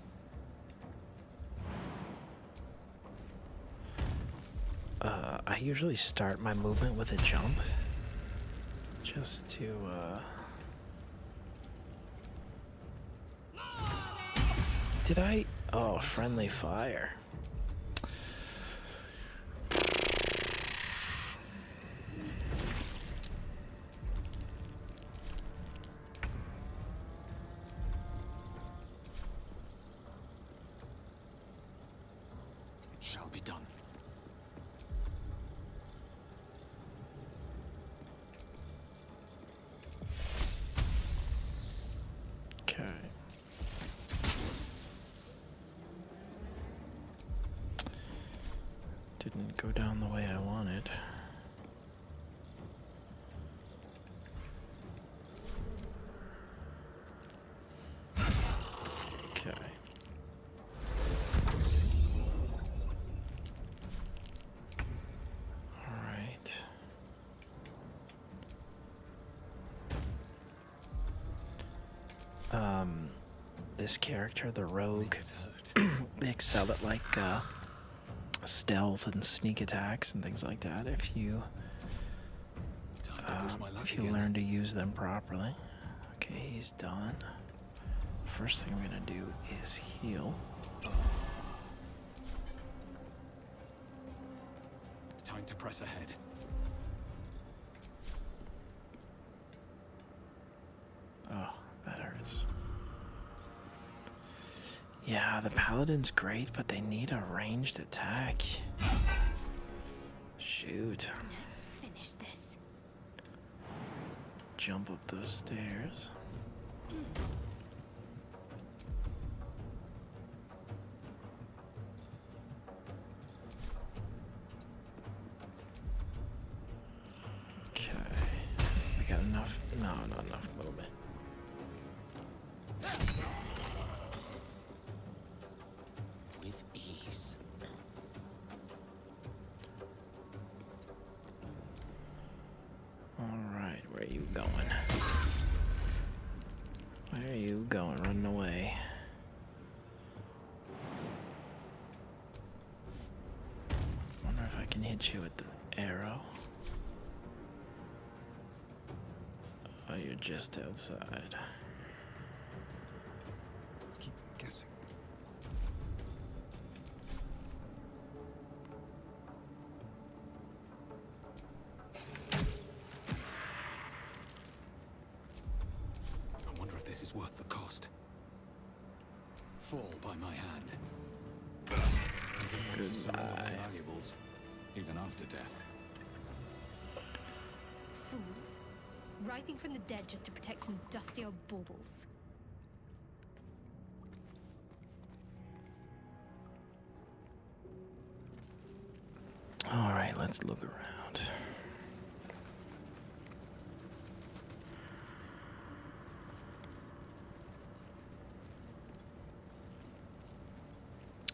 I usually start my movement with a jump. Just to, Did I? Oh, friendly fire. Shall be done. Okay. Didn't go down the way I wanted. Okay. All right. This character, the rogue, they excel at like stealth and sneak attacks and things like that if you learn to use them properly. Okay, he's done. First thing I'm gonna do is heal. Time to press ahead. Oh, that hurts. Yeah, the paladin's great, but they need a ranged attack. Shoot. Let's finish this. Jump up those stairs. Okay. We got enough. No, not enough movement. With ease. Alright, where are you going? Where are you going? Running away. Wonder if I can hit you with the arrow. Oh, you're just outside. Keep guessing. I wonder if this is worth the cost. Fall by my hand. Goodbye. Valuables, even after death. Fools. Rising from the dead just to protect some dusty old baubles. Alright, let's look around.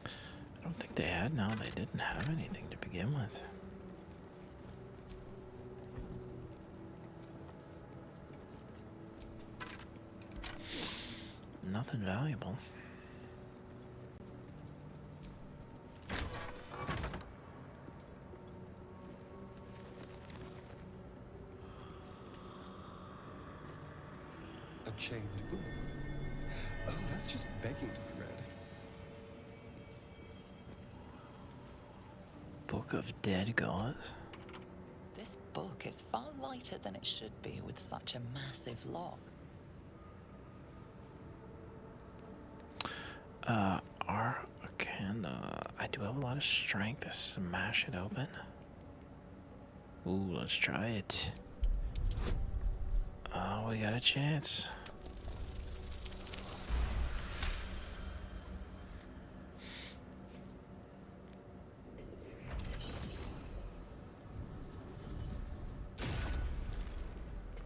I don't think they had. No, they didn't have anything to begin with. Nothing valuable. A chained book. Oh, that's just begging to be read. Book of Dead Gods? This book is far lighter than it should be with such a massive lock. Arcana. I do have a lot of strength to smash it open. Ooh, let's try it. Oh, we got a chance.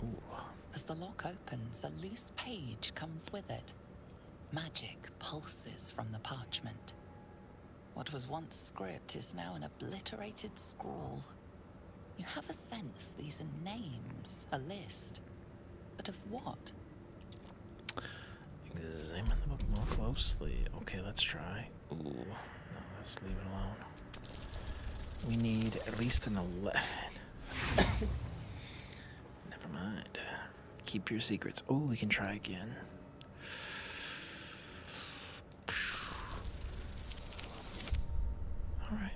Ooh. As the lock opens, a loose page comes with it. Magic pulses from the parchment. What was once script is now an obliterated scrawl. You have a sense these are names, a list. But of what? Examine the book more closely. Okay, let's try. Ooh, no, let's leave it alone. We need at least an 11. Never mind. Keep your secrets. Oh, we can try again. All right.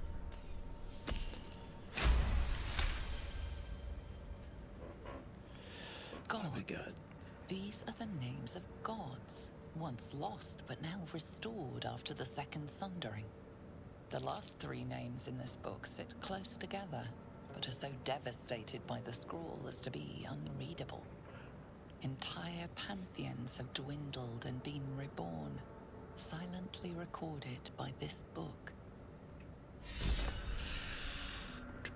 Gods. These are the names of gods, once lost but now restored after the Second Sundering. The last 3 names in this book sit close together, but are so devastated by the scroll as to be unreadable. Entire pantheons have dwindled and been reborn, silently recorded by this book.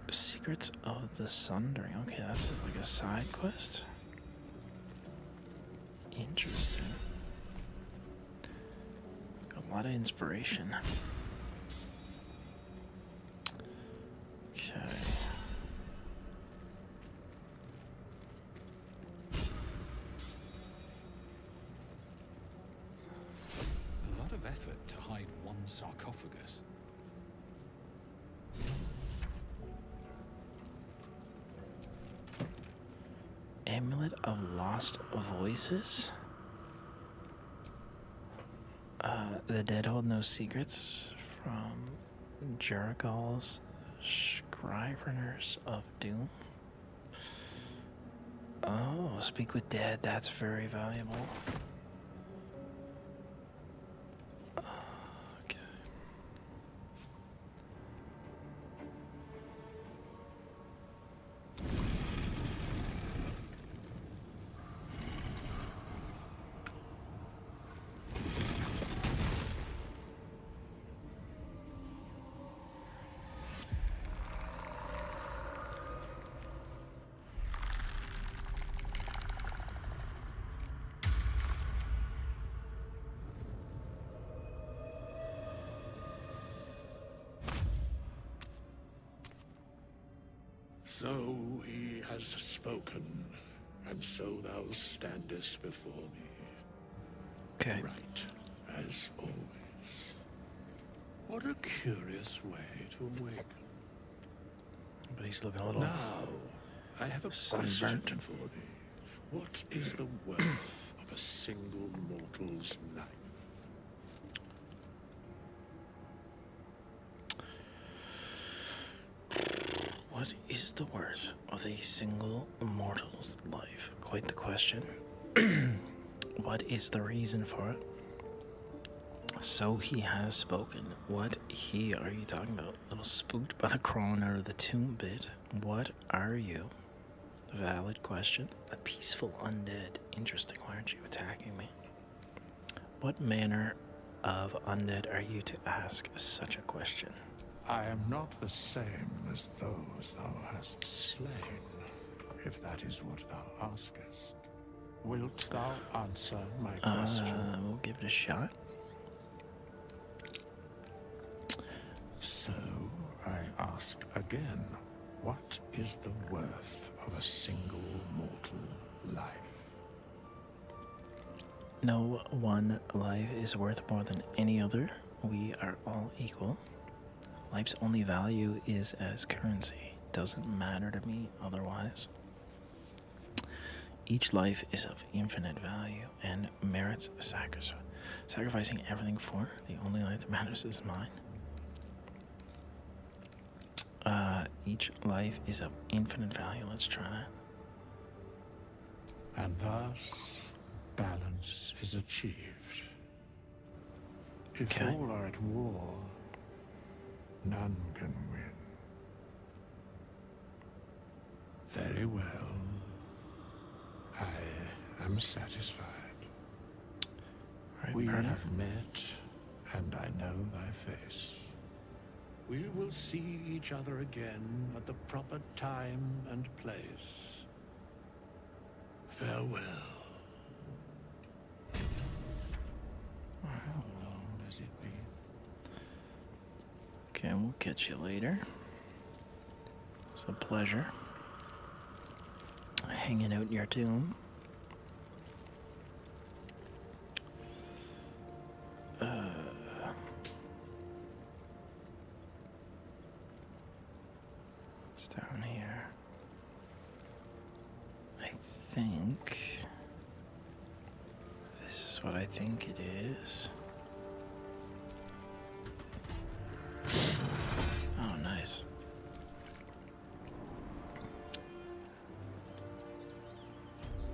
Secrets of the Sundering. Okay, that's just like a side quest. Interesting. Got a lot of inspiration. Okay. A lot of effort to hide one sarcophagus. Amulet of Lost Voices? The dead hold no secrets from Jurgal's Scriveners of Doom. Oh, speak with dead, that's very valuable. Okay. So he has spoken, and so thou standest before me. Okay. Right, as always. What a curious way to awaken. But he's looking a little Now, I have a question for thee. What is the worth of a single mortal's life? What is the worth of a single mortal's life? Quite the question. What is the reason for it? So he has spoken. What he are you talking about? A little spooked by the crawling out of the tomb bit. What are you? Valid question. A peaceful undead. Interesting. Why aren't you attacking me? What manner of undead are you to ask such a question? I am not the same as those thou hast slain, if that is what thou askest. Wilt thou answer my question? We'll give it a shot. So, I ask again, what is the worth of a single mortal life? No one life is worth more than any other. We are all equal. Life's only value is as currency. Doesn't matter to me otherwise. Each life is of infinite value and merits sacrificing everything for. The only life that matters is mine. Each life is of infinite value. Let's try that. And thus, balance is achieved. If all are at war, none can win. Very well. I am satisfied. Right, we Murder. have met, and I know thy face. We will see each other again at the proper time and place. Farewell. How long has it been? catch you later. It's a pleasure hanging out in your tomb. It's down here. I think this is what I think it is. Oh, nice.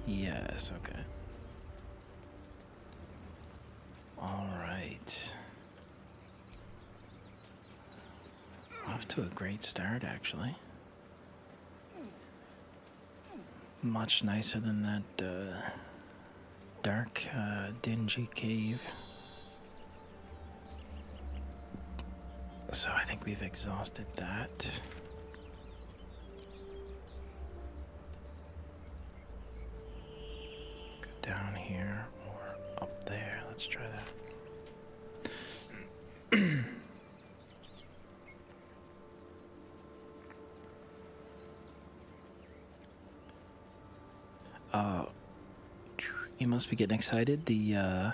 Yes, okay. All right. Off to a great start, actually. Much nicer than that dark, dingy cave. So I think we've exhausted that. Go down here or up there. Let's try that. You must be getting excited. The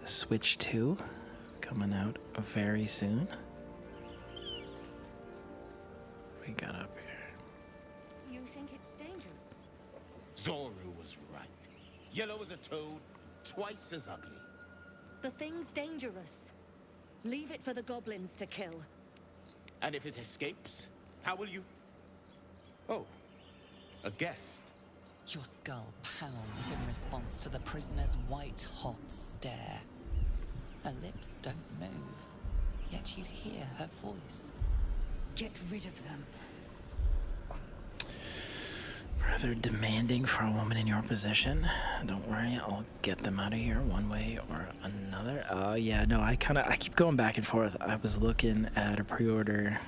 Switch 2 coming out very soon. We got up here. You think it's dangerous? Zoru was right. Yellow as a toad, twice as ugly. The thing's dangerous. Leave it for the goblins to kill. And if it escapes, how will you... Oh, a guest. Your skull pounds in response to the prisoner's white-hot stare. Her lips don't move, yet you hear her voice. Get rid of them. Rather demanding for a woman in your position. Don't worry, I'll get them out of here one way or another. Yeah, no, I keep going back and forth. I was looking at a pre-order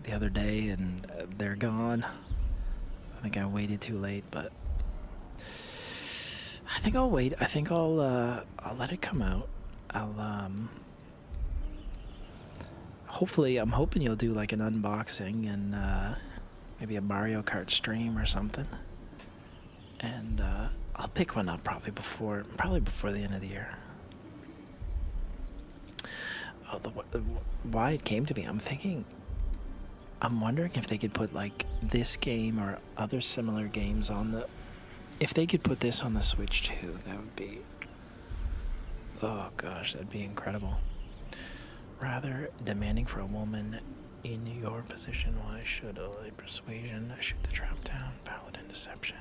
the other day and they're gone. I think I waited too late, but I think I'll wait. I think I'll let it come out. Hopefully, I'm hoping you'll do like an unboxing and maybe a Mario Kart stream or something. And I'll pick one up probably before the end of the year. Oh, why it came to me, I'm wondering if they could put like this game or other similar games on the... If they could put this on the Switch too, that would be... Oh gosh, that'd be incredible. Rather demanding for a woman in your position. Why should a persuasion shoot the trap down? Paladin deception.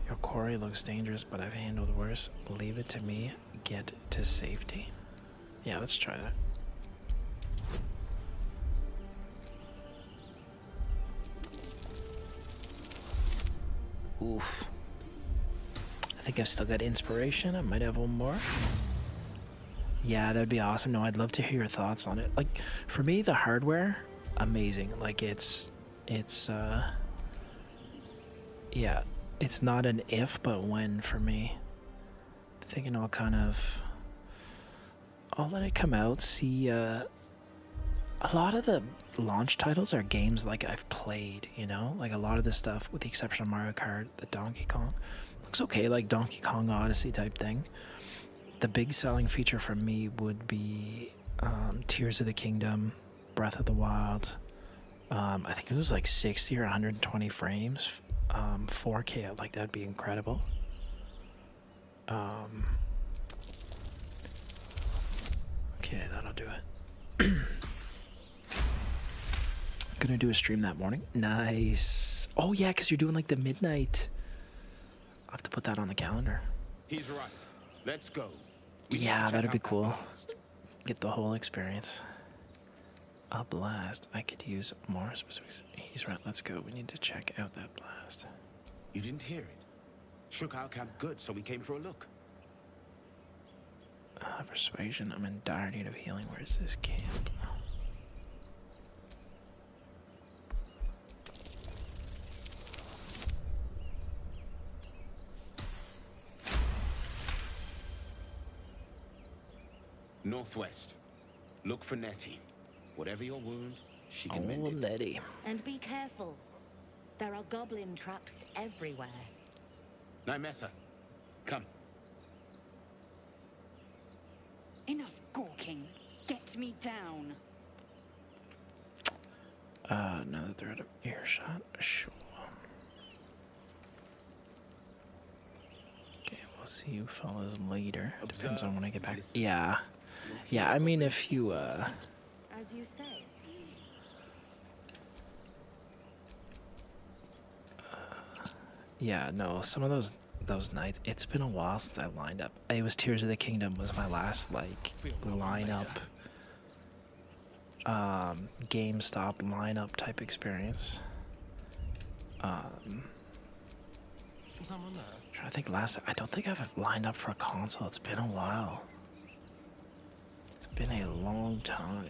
Your quarry looks dangerous, but I've handled worse. Leave it to me. Get to safety. Yeah, let's try that. Oof. I think I've still got inspiration. I might have one more. Yeah, that'd be awesome. No, I'd love to hear your thoughts on it. Like, for me, the hardware, amazing. Like, yeah, it's not an if, but when for me. Thinking I'll let it come out, see, a lot of the launch titles are games like I've played, you know? Like, a lot of the stuff, with the exception of Mario Kart, the Donkey Kong, looks okay, like Donkey Kong Odyssey type thing. The big selling feature for me would be Tears of the Kingdom, Breath of the Wild. I think it was like 60 or 120 frames, 4K. Like, that'd be incredible. Okay, that'll do it. Gonna do a stream that morning. Nice. Oh yeah, because you're doing like the midnight. I'll have to put that on the calendar. He's right. Let's go. Yeah, that'd be cool. Get the whole experience. A blast. I could use more specifics. He's right. Let's go. We need to check out that blast. You didn't hear it. Shook our camp good, so we came for a look. Persuasion. I'm in dire need of healing. Where's this camp? Northwest. Look for Nettie. Whatever your wound, she can mend Oh, it. lady. And be careful. There are goblin traps everywhere. Nymessa, come. Enough gawking. Get me down. Now that they're out of earshot, sure. Okay, we'll see you fellas later. Depends on when I get back. Yeah. Yeah, I mean, if you, As you say. yeah, no, some of those nights, it's been a while since I lined up. It was Tears of the Kingdom was my last, like, lineup, GameStop lineup type experience. Someone there? I think I don't think I've lined up for a console. It's been a while. It's been a long time.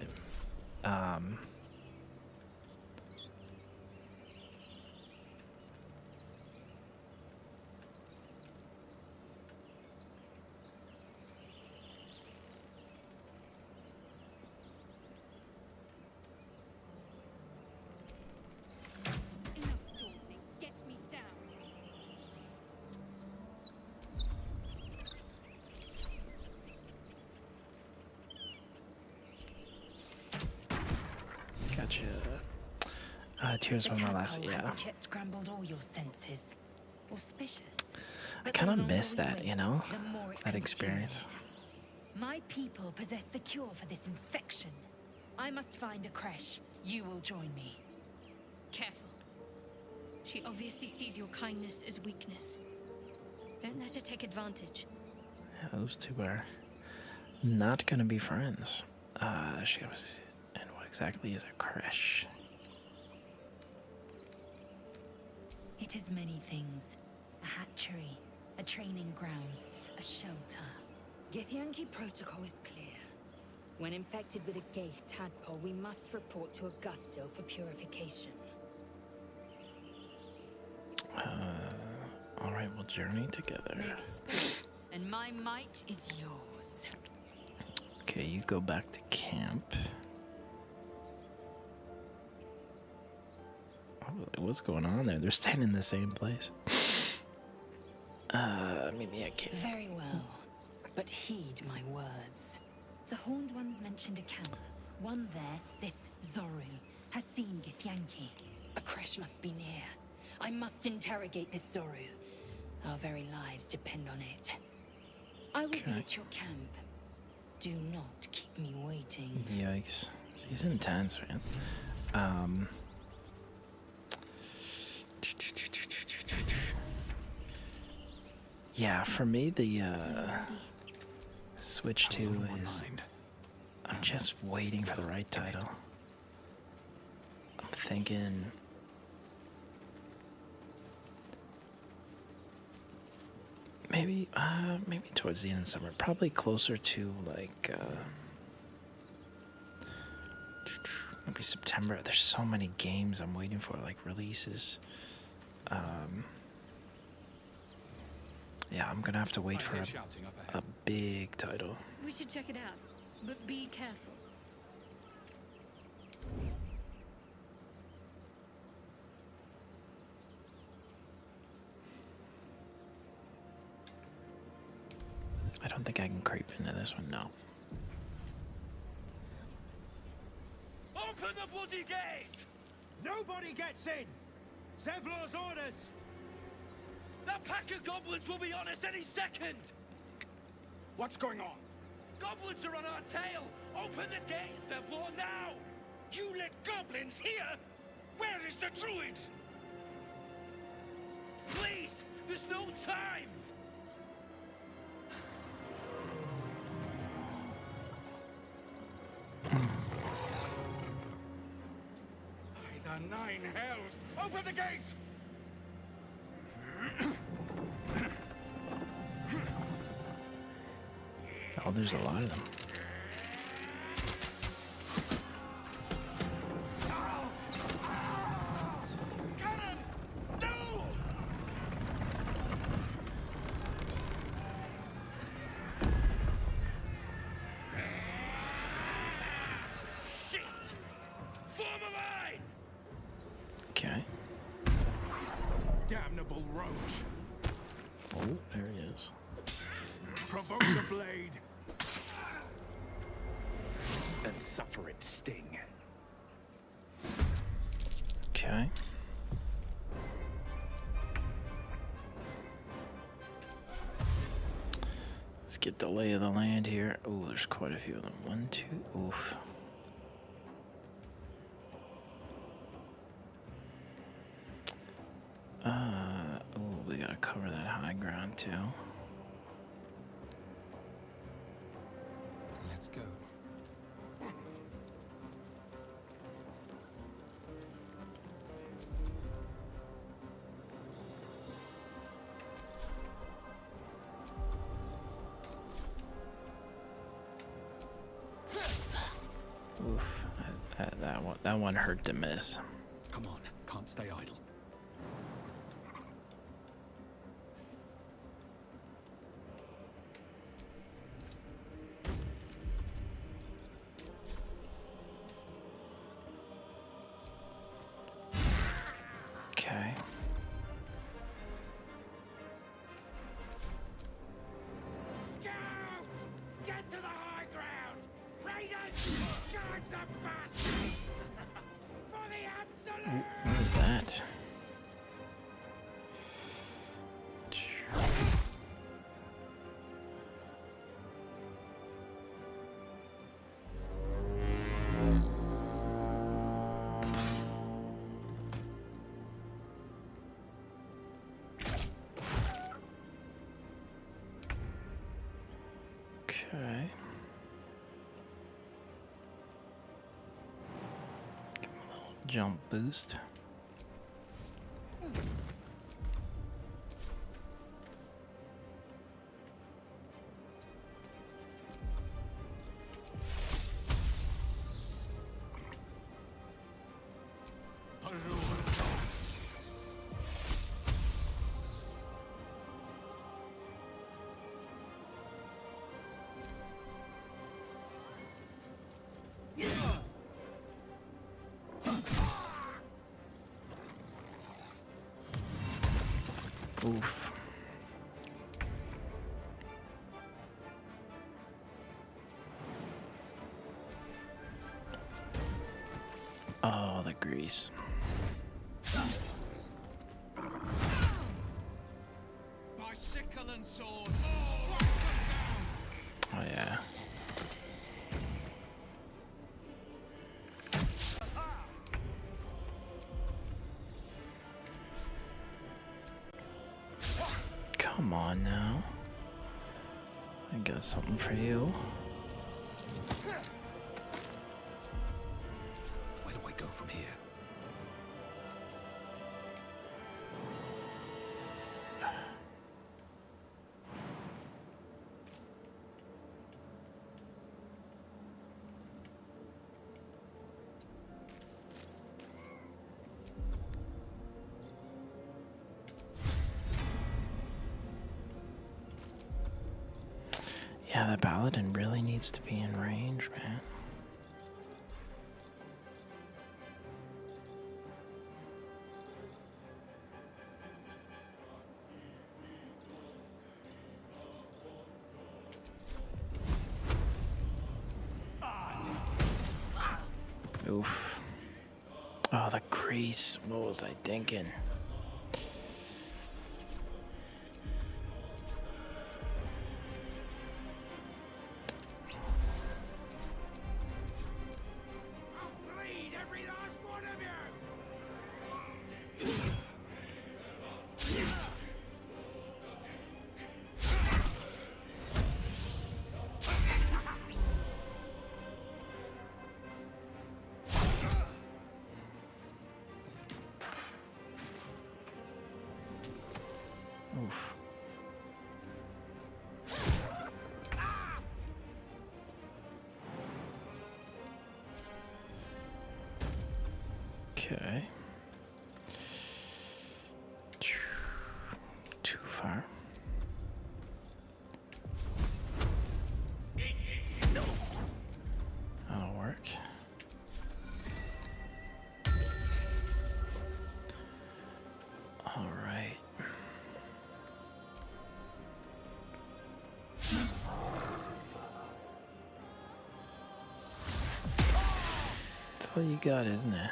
Get me down. Gotcha. Tears was my last, yeah. Hasn't yet scrambled all your senses. Auspicious. I kind of miss that, you know, that experience. My people possess the cure for this infection. I must find a creche. You will join me. Careful. She obviously sees your kindness as weakness. Don't let her take advantage. Yeah, those two are not gonna be friends. She was, and what exactly is a creche? It is many things. A hatchery, a training grounds, a shelter. Githyanki protocol is clear. When infected with a Gaith tadpole, we must report to Augustil for purification. Alright, we'll journey together. Make space, and my might is yours. Okay, you go back to camp. Oh, what's going on there? They're staying in the same place. Maybe I can't. Very well, but heed my words. The Horned Ones mentioned a camp. One there, this Zoru, has seen Githyanki. A creche must be near. I must interrogate this Zoru. Our very lives depend on it. I will be at your camp. Do not keep me waiting. Yikes. She's intense, man. Yeah, for me, the Switch 2 is... I'm just waiting for the right title. I'm thinking... Maybe towards the end of summer. Probably closer to, like, maybe September. There's so many games I'm waiting for, like, releases. Yeah, I'm gonna have to wait for a big title. We should check it out, but be careful. I don't think I can creep into this one, no. Open the bloody gate! Nobody gets in! Zevlor's orders! That pack of goblins will be on us any second! What's going on? Goblins are on our tail! Open the gate, Zevlor, now! You let goblins here? Where is the druid? Please! There's no time! By the nine hells! Open the gates! Oh, there's a lot of them. Form a line! Okay. Damnable roach. Oh, there he is. Provoke the blade. And suffer its sting. Okay. Let's get the lay of the land here. Oh, there's quite a few of them. 1, 2, oof. Oh, we gotta cover that high ground too. Let's go. Oof, that one hurt to miss. Come on, can't stay idle. Okay. Scout! Get to the high ground! Raiders! Charge the bastards! For the absolute! What was that? Okay. Give him a little jump boost. Oof. Oh, the grease. By sickle and sword. Oh, yeah. Come on now. I got something for you. Where do I go from here? Yeah, the paladin really needs to be in range, man. Oof. Oh, the grease. What was I thinking? Oof. Okay. Too far. That'll work. all you got, isn't it?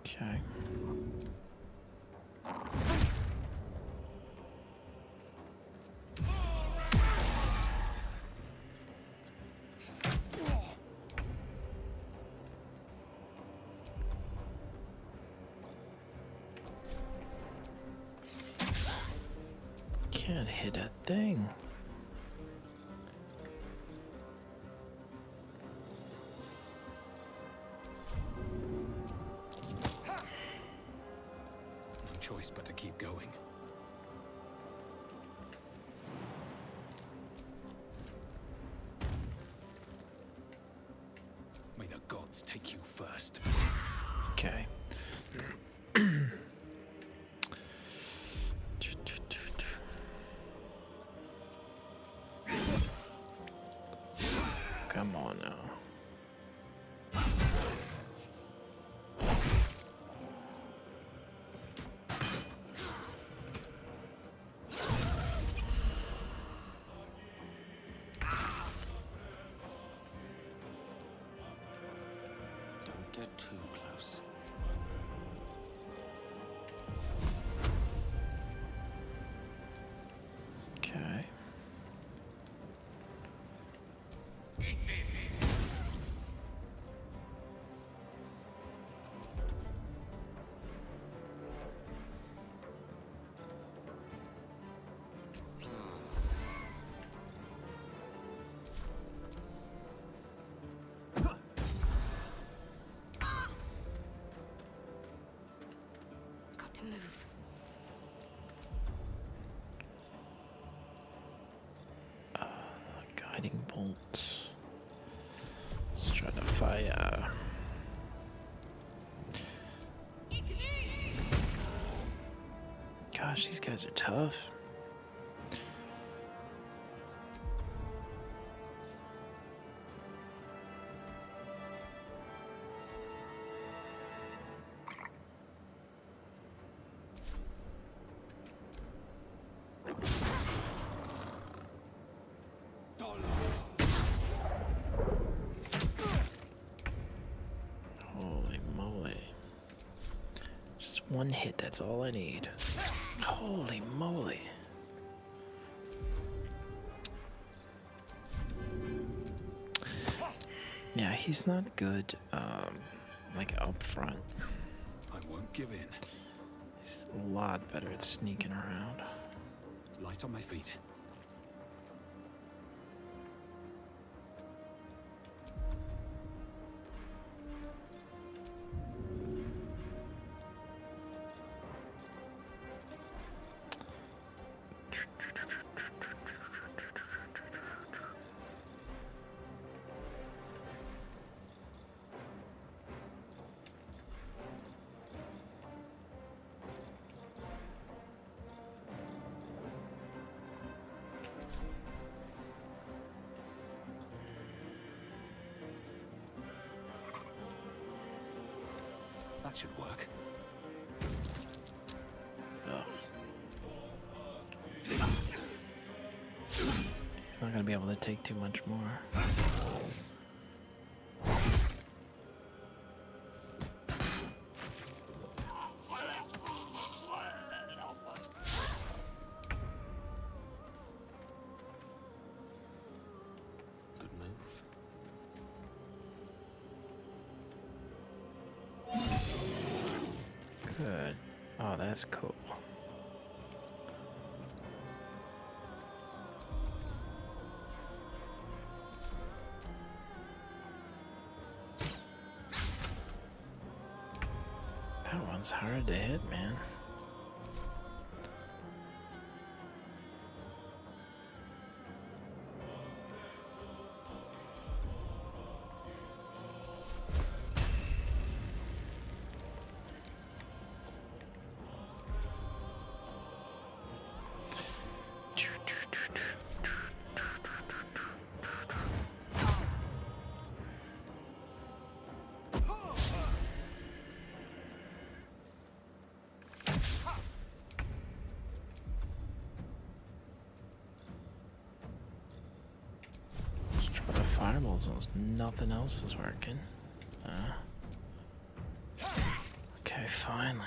Okay. Can't hit a thing. No choice but to keep going. May the gods take you first. Okay. Come on now. Don't get too close. Okay. Got to move. Guiding bolts. Let's try to fire. Gosh, these guys are tough. Holy moly. Just one hit, that's all I need. Holy moly. Yeah, he's not good, like up front. I won't give in. He's a lot better at sneaking around. Light on my feet. That should work. Ugh. He's not gonna be able to take too much more. Good move. Good. Oh, that's cool. That one's hard to hit, man. so nothing else is working. Okay, finally.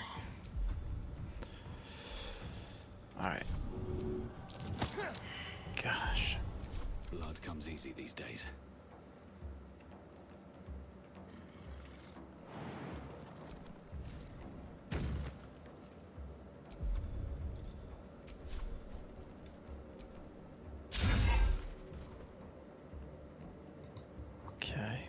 Alright. Gosh. Blood comes easy these days. Okay.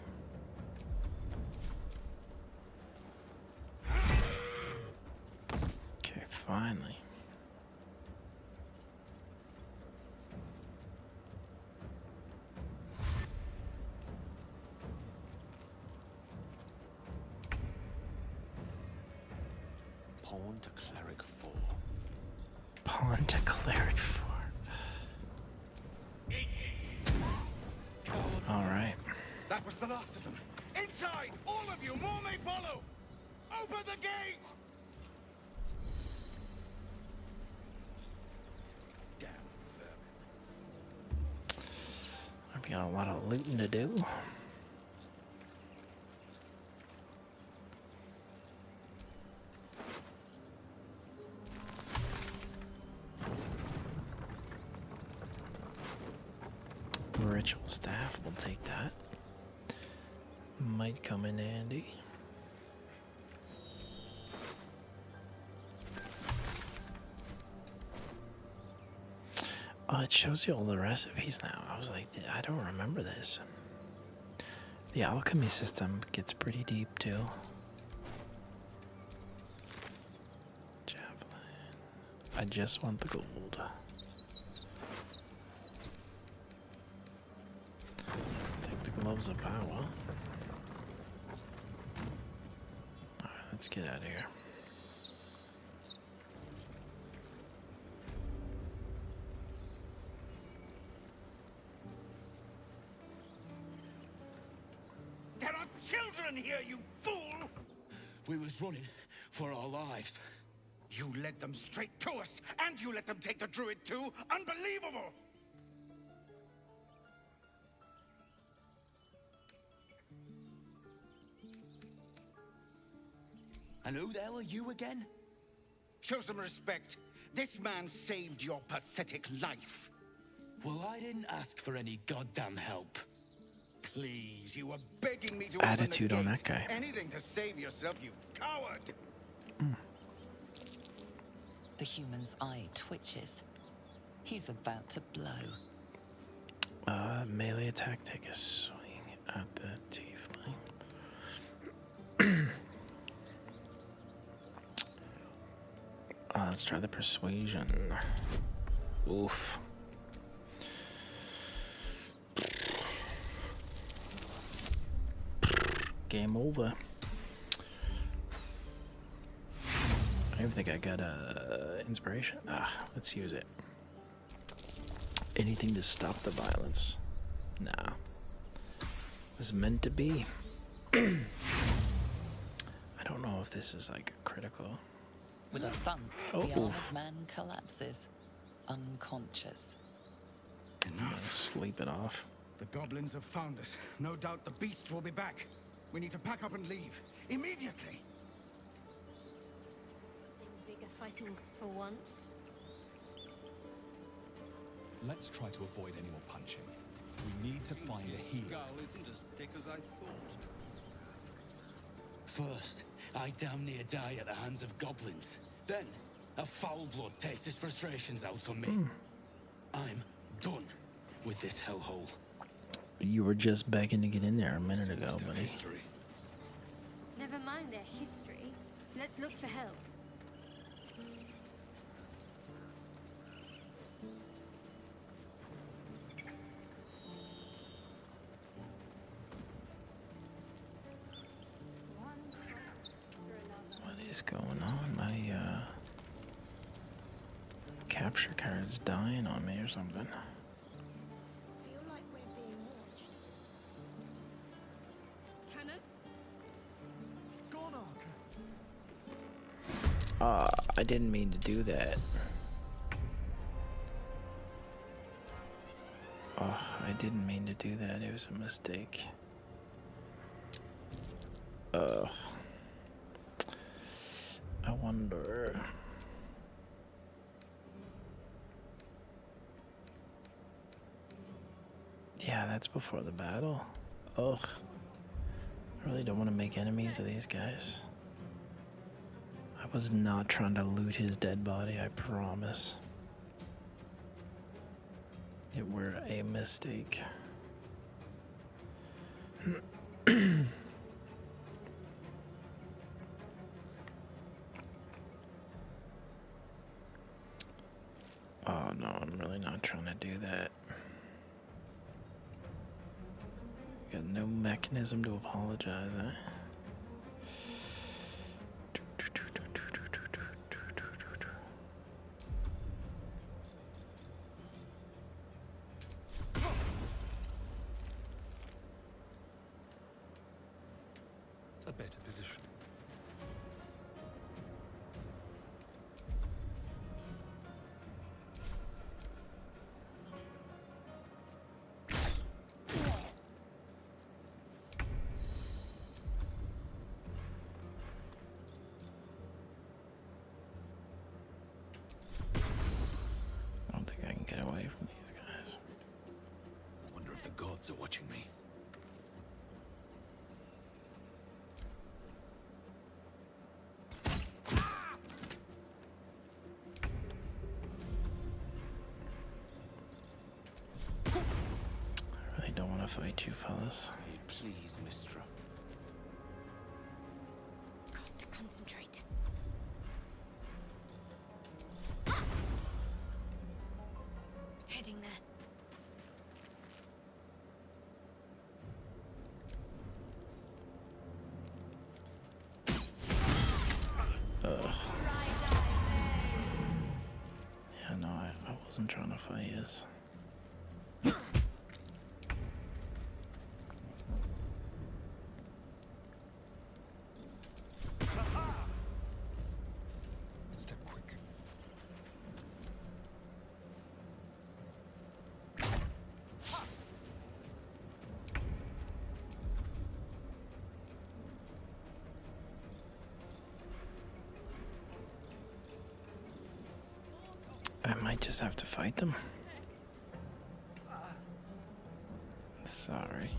Okay, finally. Pawn to cleric 4. Pawn to cleric 4. Alright. That was the last of them. Inside! All of you! More may follow! Open the gate! Damn vermin. I've got a lot of looting to do. Ritual staff, we'll take that. Might come in handy. Oh, it shows you all the recipes now. I was like, I don't remember this. The alchemy system gets pretty deep too. Javelin. I just want the gold. Gloves of power. Alright, let's get out of here. There are children here, you fool! We was running for our lives. You led them straight to us, and you let them take the druid too? Unbelievable! And who the hell are you again? Show some respect. This man saved your pathetic life. Well, I didn't ask for any goddamn help. Please, you were begging me to Attitude open the on gate. that guy. Anything to save yourself, you coward! The human's eye twitches. He's about to blow. Melee attack, take a swing at the tiefling. Let's try the persuasion. Oof. Game over. I don't think I got inspiration. Let's use it. Anything to stop the violence. Nah. It was meant to be. I don't know if this is like critical. With a thump, Oh, the armored oof. man collapses, unconscious. Enough. Sleep it off. The goblins have found us. No doubt the beasts will be back. We need to pack up and leave. Immediately! Bigger fighting for once. Let's try to avoid any more punching. We need to find a healer. Skull isn't as thick as I thought. First, I damn near die at the hands of goblins. Then, a foul blood takes his frustrations out on me. I'm done with this hellhole. You were just begging to get in there a minute ago, buddy. Never mind their history. Let's look for help. What is going on? My capture card's dying on me or something. Feel like we're being watched. Cannon? It's gone, I didn't mean to do that. Oh, I didn't mean to do that. It was a mistake. Ugh. I wonder. Yeah, that's before the battle. Ugh. I really don't want to make enemies of these guys. I was not trying to loot his dead body, I promise. It were a mistake. Oh no, I'm really not trying to do that. Got no mechanism to apologize, eh? A better position. I don't think I can get away from these guys. I wonder if the gods are watching me. I really don't want to fight you, fellas. Please, Mistra. Got to concentrate. Heading there. Ugh. Yeah, no, I wasn't trying to fight his. Step quick. I might just have to fight them. Sorry.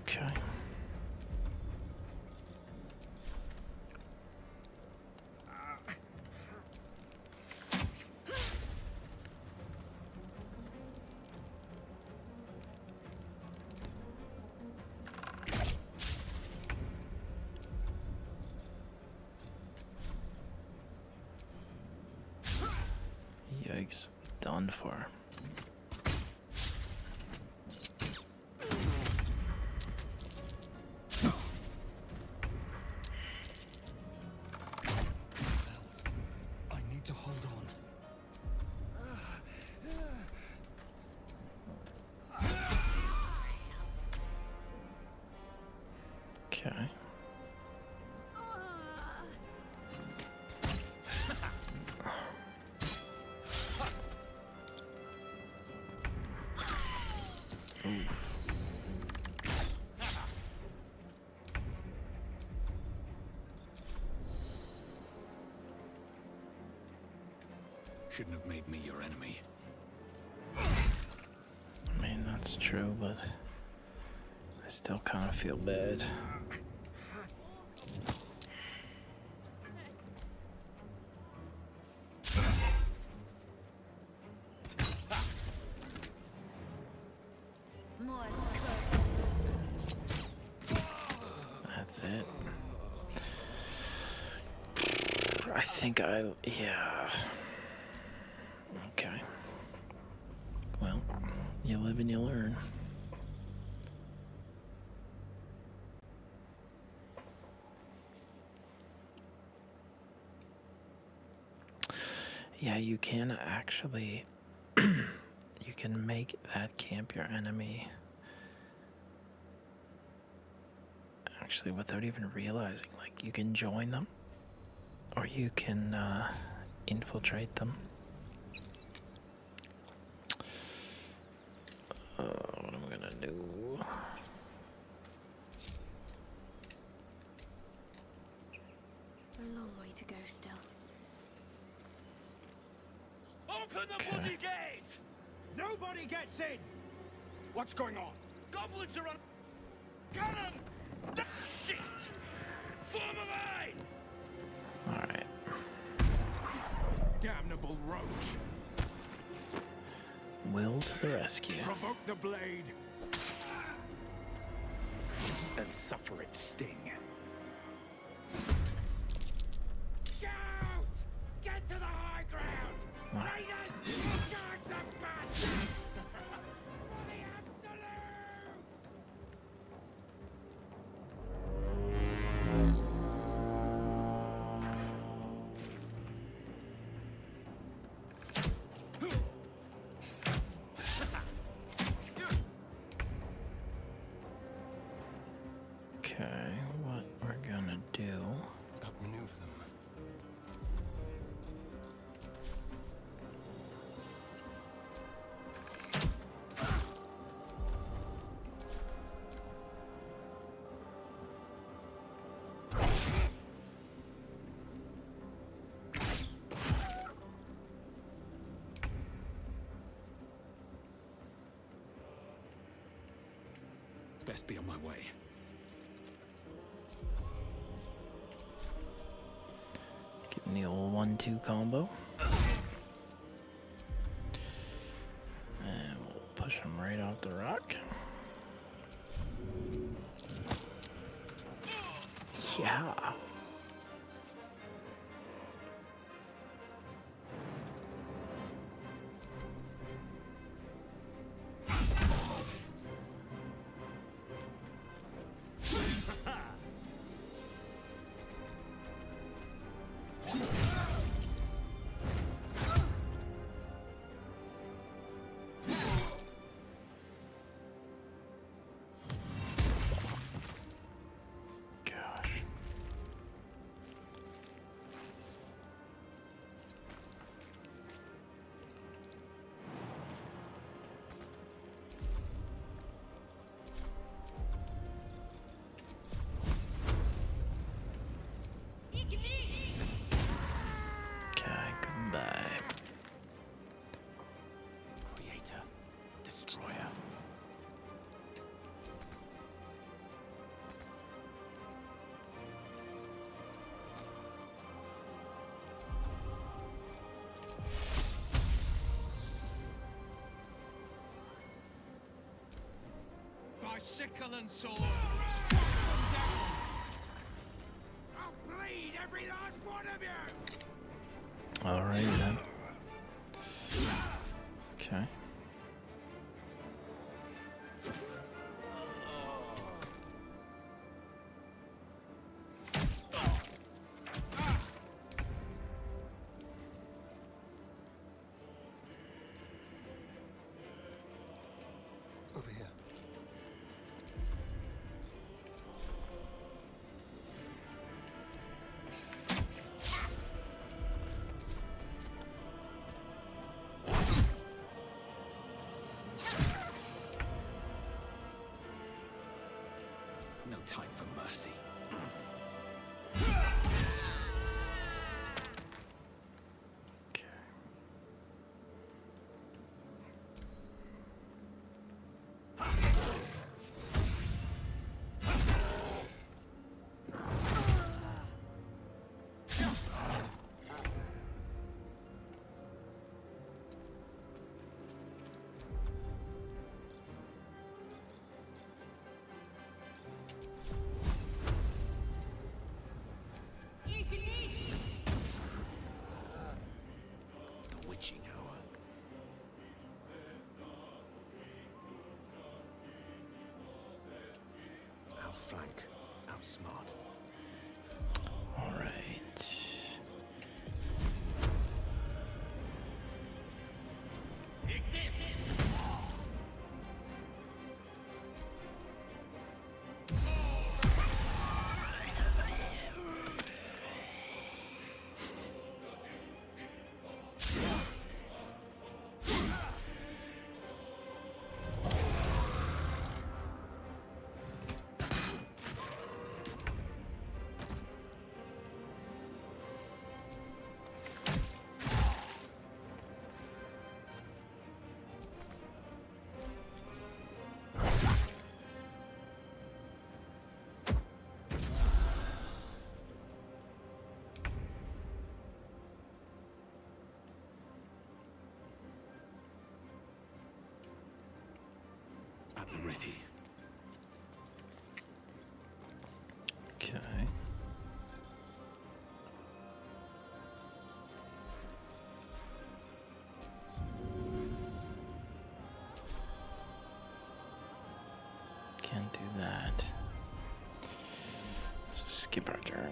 Okay. Yikes, done for. I need to hold on. Okay. Oof. Shouldn't have made me your enemy. I mean, that's true, but I still kind of feel bad. That's it. I think yeah. Okay. Well, you live and you learn. Yeah, you can actually, you can make that camp your enemy. Actually, without even realizing, like, you can join them, or you can infiltrate them. What am I gonna do? A long way to go still. Open the bloody gate! Nobody gets in! What's going on? Goblins are on... Cannon! Shit! Form a line! Alright. Damnable roach! Will to the rescue. Provoke the blade! And suffer its sting. Go! Get to the high ground! Raiders! Charge the bastards! For the absolute! Okay, what we're gonna do. Outmaneuver them. Best be on my way. Give him the old 1-2 combo. And we'll push him right off the rock. Yeah. Okay, goodbye. Creator, destroyer. By sickle and sword! I'll bleed every last one of you! Alright then. Okay. Over here. No time for mercy. Okay. flank. How smart. All right. At the ready. Okay. Can't do that. Let's just skip our turn.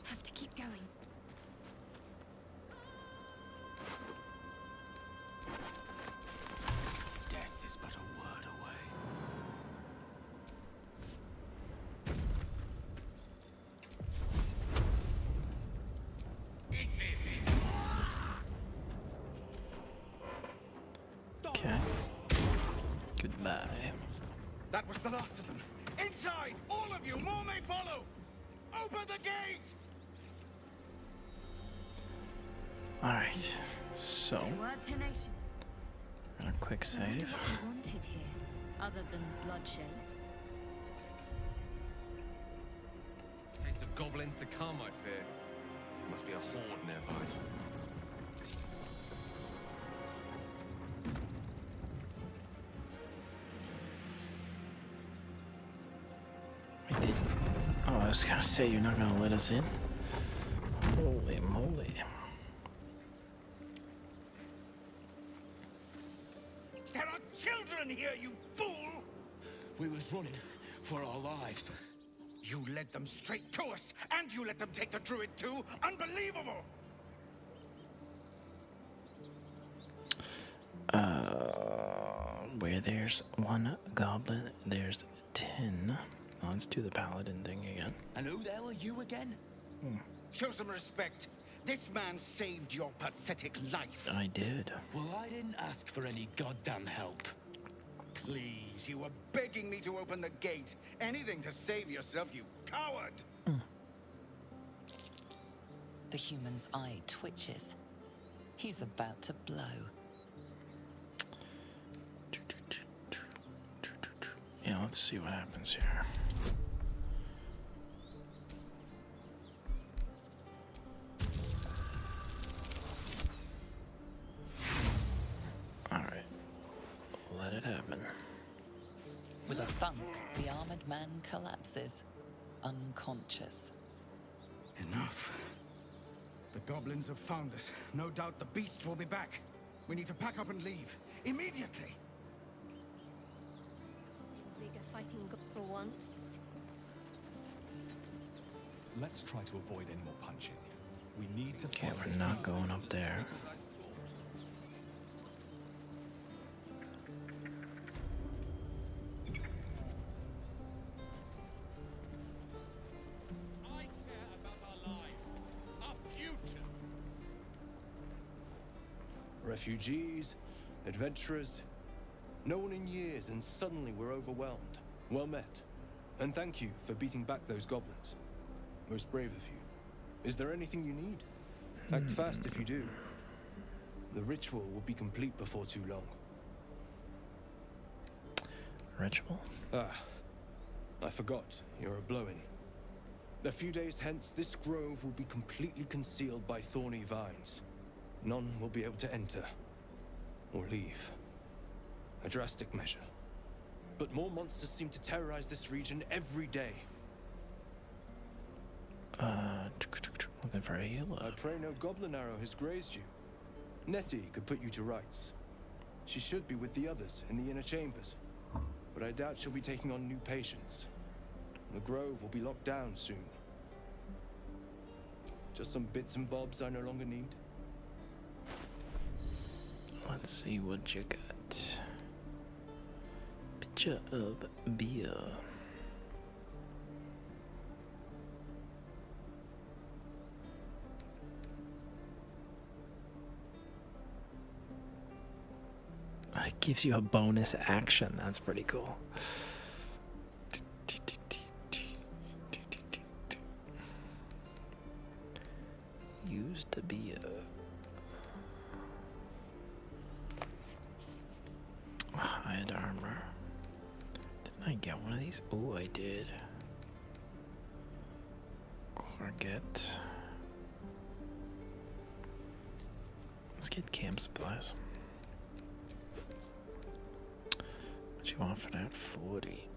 Have to keep going. Death is but a word away. Okay. Goodbye. That was the last of them. Inside! All of you! More may follow! Open the gate! All right. So, They were tenacious. a quick I wonder save. what they wanted here, other than bloodshed. Taste of goblins to come, I fear. Must be a horde nearby. We did. Oh, I was gonna say you're not gonna let us in. Holy moly! There are children here, you fool! We was running for our lives. You led them straight to us, and you let them take the druid too? Unbelievable! Where there's one goblin, there's 10. Let's do the paladin thing again. And who the hell are you again? Show some respect. This man saved your pathetic life. I did. Well, I didn't ask for any goddamn help. Please, you were begging me to open the gate. Anything to save yourself, you coward! The human's eye twitches. He's about to blow. Yeah, let's see what happens here. Alright. Let it happen. With a thunk, the armored man collapses, unconscious. Enough. The goblins have found us. No doubt the beasts will be back. We need to pack up and leave. Immediately! Bigger fighting good for once. Let's try to avoid any more punching. We need to Okay, follow we're not going up there. I care about our lives, our future. Refugees, adventurers, no one in years, and suddenly we're overwhelmed. Well met. And thank you for beating back those goblins. Most brave of you. Is there anything you need? Act fast if you do. The ritual will be complete before too long. Ritual? Ah, I forgot. You're a blow-in. A few days hence, this grove will be completely concealed by thorny vines. None will be able to enter or leave. A drastic measure. But more monsters seem to terrorize this region every day. Looking for a healer. I pray no goblin arrow has grazed you. Nettie could put you to rights. She should be with the others in the inner chambers, but I doubt she'll be taking on new patients. The grove will be locked down soon. Just some bits and bobs I no longer need. Let's see what you got. Picture of beer. It gives you a bonus action. That's pretty cool. Used to be a hide armor. Didn't I get one of these? Oh, I did. Corget. Let's get camp supplies. What you want for that? 40.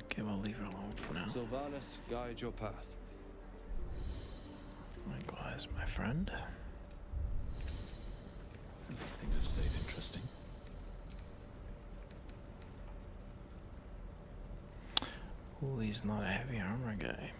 Okay, we'll leave her alone for now. Sylvanas, guide your path. Likewise, my friend. At least things have stayed interesting. Ooh, he's not a heavy armor guy.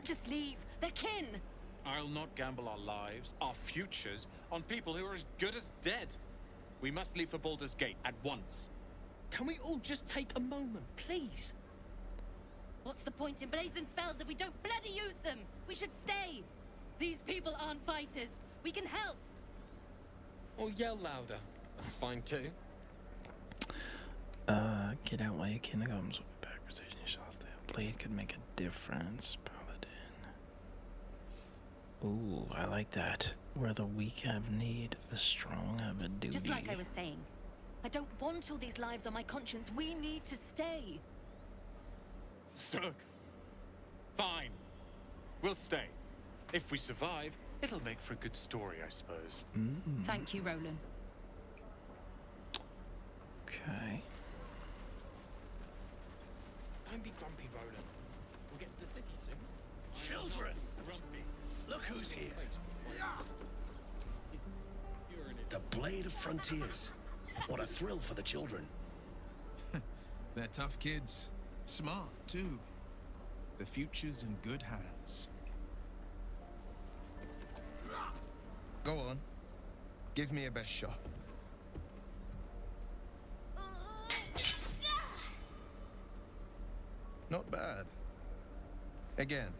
Just leave. They're kin. I'll not gamble our lives, our futures, on people who are as good as dead. We must leave for Baldur's Gate at once. Can we all just take a moment, please? What's the point in blazing spells if we don't bloody use them? We should stay. These people aren't fighters. We can help. Or yell louder. That's fine too. Get out while you can. The goblins will be back. Precision shots. The blade could make a difference. Ooh, I like that. Where the weak have need, the strong have a duty. Just like I was saying, I don't want all these lives on my conscience. We need to stay. Zerg. Fine. We'll stay. If we survive, it'll make for a good story, I suppose. Thank you, Roland. Okay. Don't be grumpy, Roland. We'll get to the city soon. Children! Look who's here. The Blade of Frontiers. What a thrill for the children. They're tough kids. Smart, too. The future's in good hands. Go on. Give me a best shot. Not bad. Again.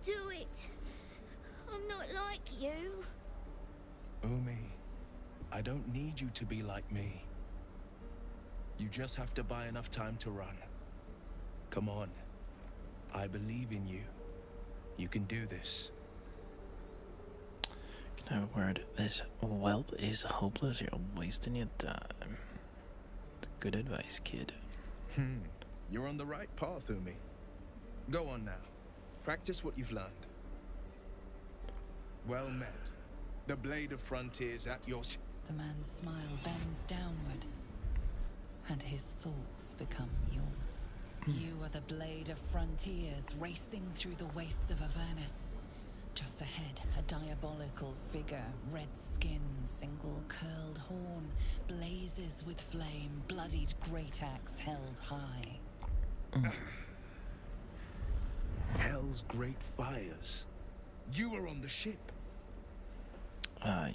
Do it. I'm not like you. Umi, I don't need you to be like me. You just have to buy enough time to run. Come on. I believe in you. You can do this. Can I have a word? This whelp is hopeless. You're wasting your time. Good advice, kid. You're on the right path, Umi. Go on now. Practice what you've learned. Well met. The Blade of Frontiers at your... The man's smile bends downward, and his thoughts become yours. You are the Blade of Frontiers, racing through the wastes of Avernus. Just ahead, a diabolical figure, red skin, single curled horn, blazes with flame, bloodied great axe held high. Hell's great fires. You were on the ship.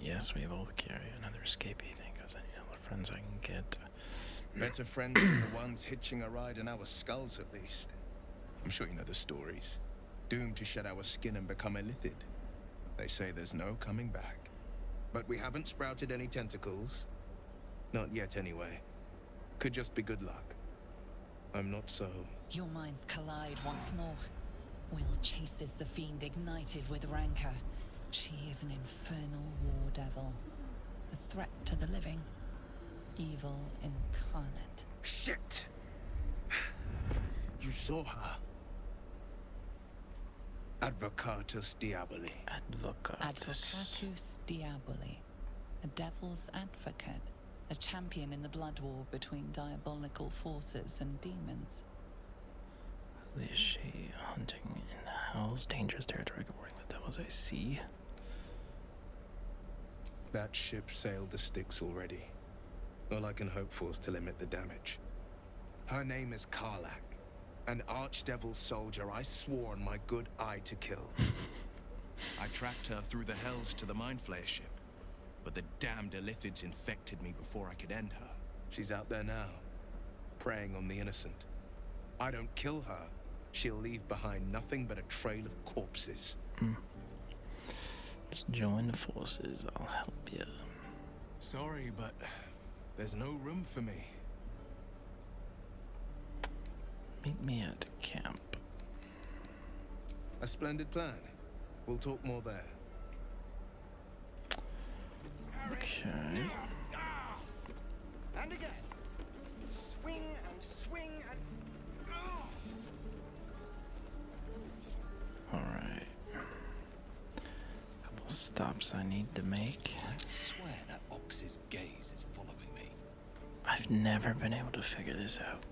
Yes, we will carry another escapee thing, because I need all the friends I can get. Better friends than the ones hitching a ride in our skulls, at least. I'm sure you know the stories. Doomed to shed our skin and become illithid. They say there's no coming back. But we haven't sprouted any tentacles. Not yet, anyway. Could just be good luck. I'm not so... Your minds collide once more. Will chases the fiend ignited with rancor. She is an infernal war devil. A threat to the living. Evil incarnate. Shit! You saw her. Advocatus Diaboli. Advocatus Diaboli. A devil's advocate. A champion in the blood war between diabolical forces and demons. Who is she? Hunting in hell's dangerous territory, warring the devils I see. That ship sailed the Styx already. All I can hope for is to limit the damage. Her name is Karlak, an archdevil soldier I swore on my good eye to kill. I tracked her through the hells to the Mind Flayer ship, but the damned Illithids infected me before I could end her. She's out there now, preying on the innocent. I don't kill her, she'll leave behind nothing but a trail of corpses. Let's join the forces, I'll help you. Sorry, but there's no room for me. Meet me at camp. A splendid plan. We'll talk more there. Okay. And again. Swing and swing and... Alright. Couple stops I need to make. I swear that ox's gaze is following me. I've never been able to figure this out.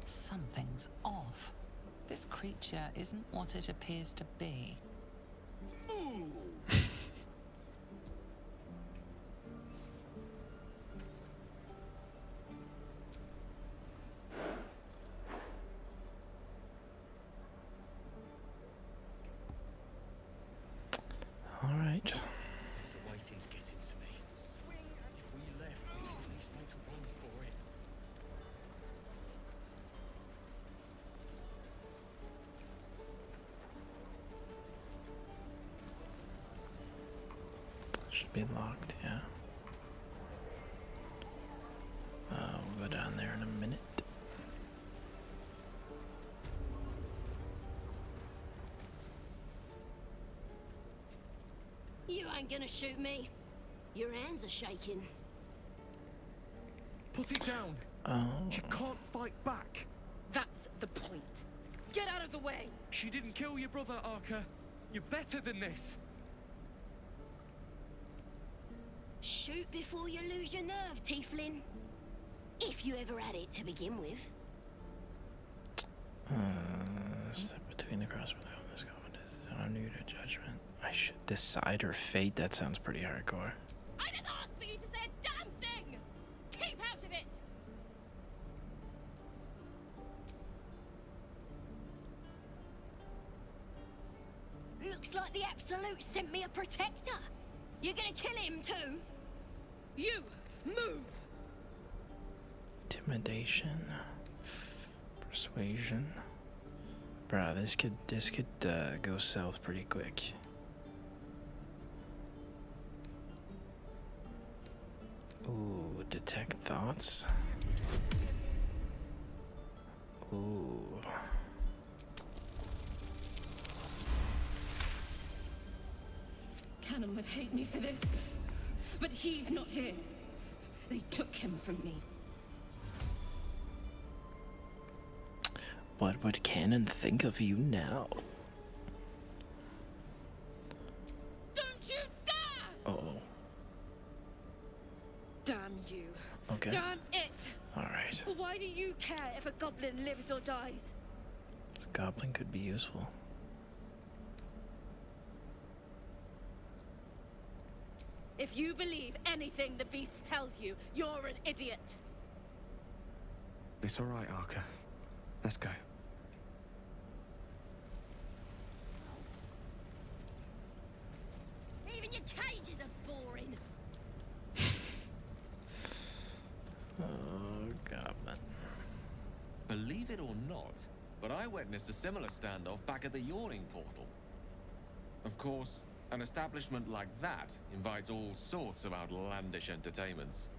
Something's off. This creature isn't what it appears to be. All right. The waiting's getting to me. If we left, we could at least make a run for it. Should be locked, yeah. We'll go down there in a minute. You ain't gonna shoot me. Your hands are shaking. Put it down. Oh. You can't fight back. That's the point. Get out of the way! She didn't kill your brother, Arca. You're better than this. Shoot before you lose your nerve, Tieflin. If you ever had it to begin with. Step between the crossbow and this comment is on new to judgment. I should decide or fate. That sounds pretty hardcore. I didn't ask for you to say a damn thing! Keep out of it! Looks like the Absolute sent me a protector. You're gonna kill him too? You move! Intimidation, persuasion. Bruh, this could go south pretty quick. Ooh, detect thoughts. Ooh. Cannon would hate me for this, but he's not here. They took him from me. What would Canon think of you now? Don't you dare! Uh-oh. Damn you. Okay. Damn it! Alright. Why do you care if a goblin lives or dies? This goblin could be useful. If you believe anything the beast tells you, you're an idiot. It's all right, Arca. Let's go. Even your cages are boring. Oh, Goblin. Believe it or not, but I witnessed a similar standoff back at the Yawning Portal. Of course, an establishment like that invites all sorts of outlandish entertainments.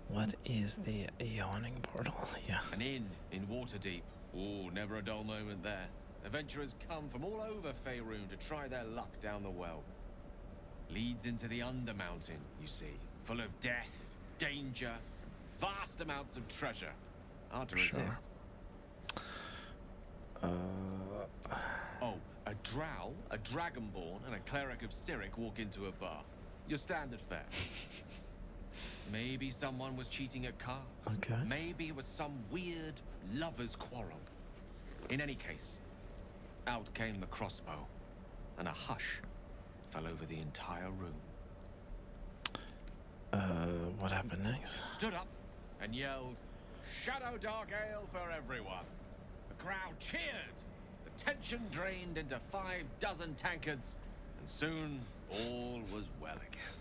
What is the Yawning Portal? Yeah. An inn in Waterdeep. Ooh, never a dull moment there. Adventurers come from all over Faerûn to try their luck down the well. Leads into the Undermountain, you see, full of death, danger, vast amounts of treasure. Hard to resist. Oh, a drow, a dragonborn, and a cleric of Cyric walk into a bar. Your standard fare. Maybe someone was cheating at cards. Okay. Maybe it was some weird lover's quarrel. In any case, out came the crossbow, and a hush fell over the entire room. What happened next? Stood up and yelled, "Shadow Dark Ale for everyone!" The crowd cheered. The tension drained into 6 tankards, and soon all was well again.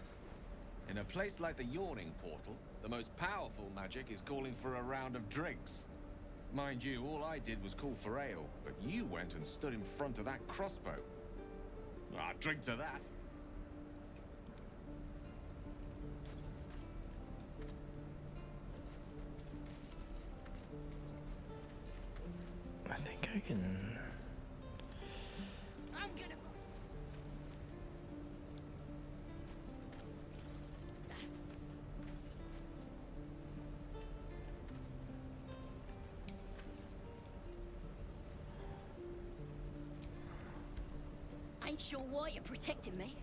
In a place like the Yawning Portal, the most powerful magic is calling for a round of drinks. Mind you, all I did was call for ale, but you went and stood in front of that crossbow. Drink to that. I think I can... I'm gonna... Ain't sure why you're protecting me.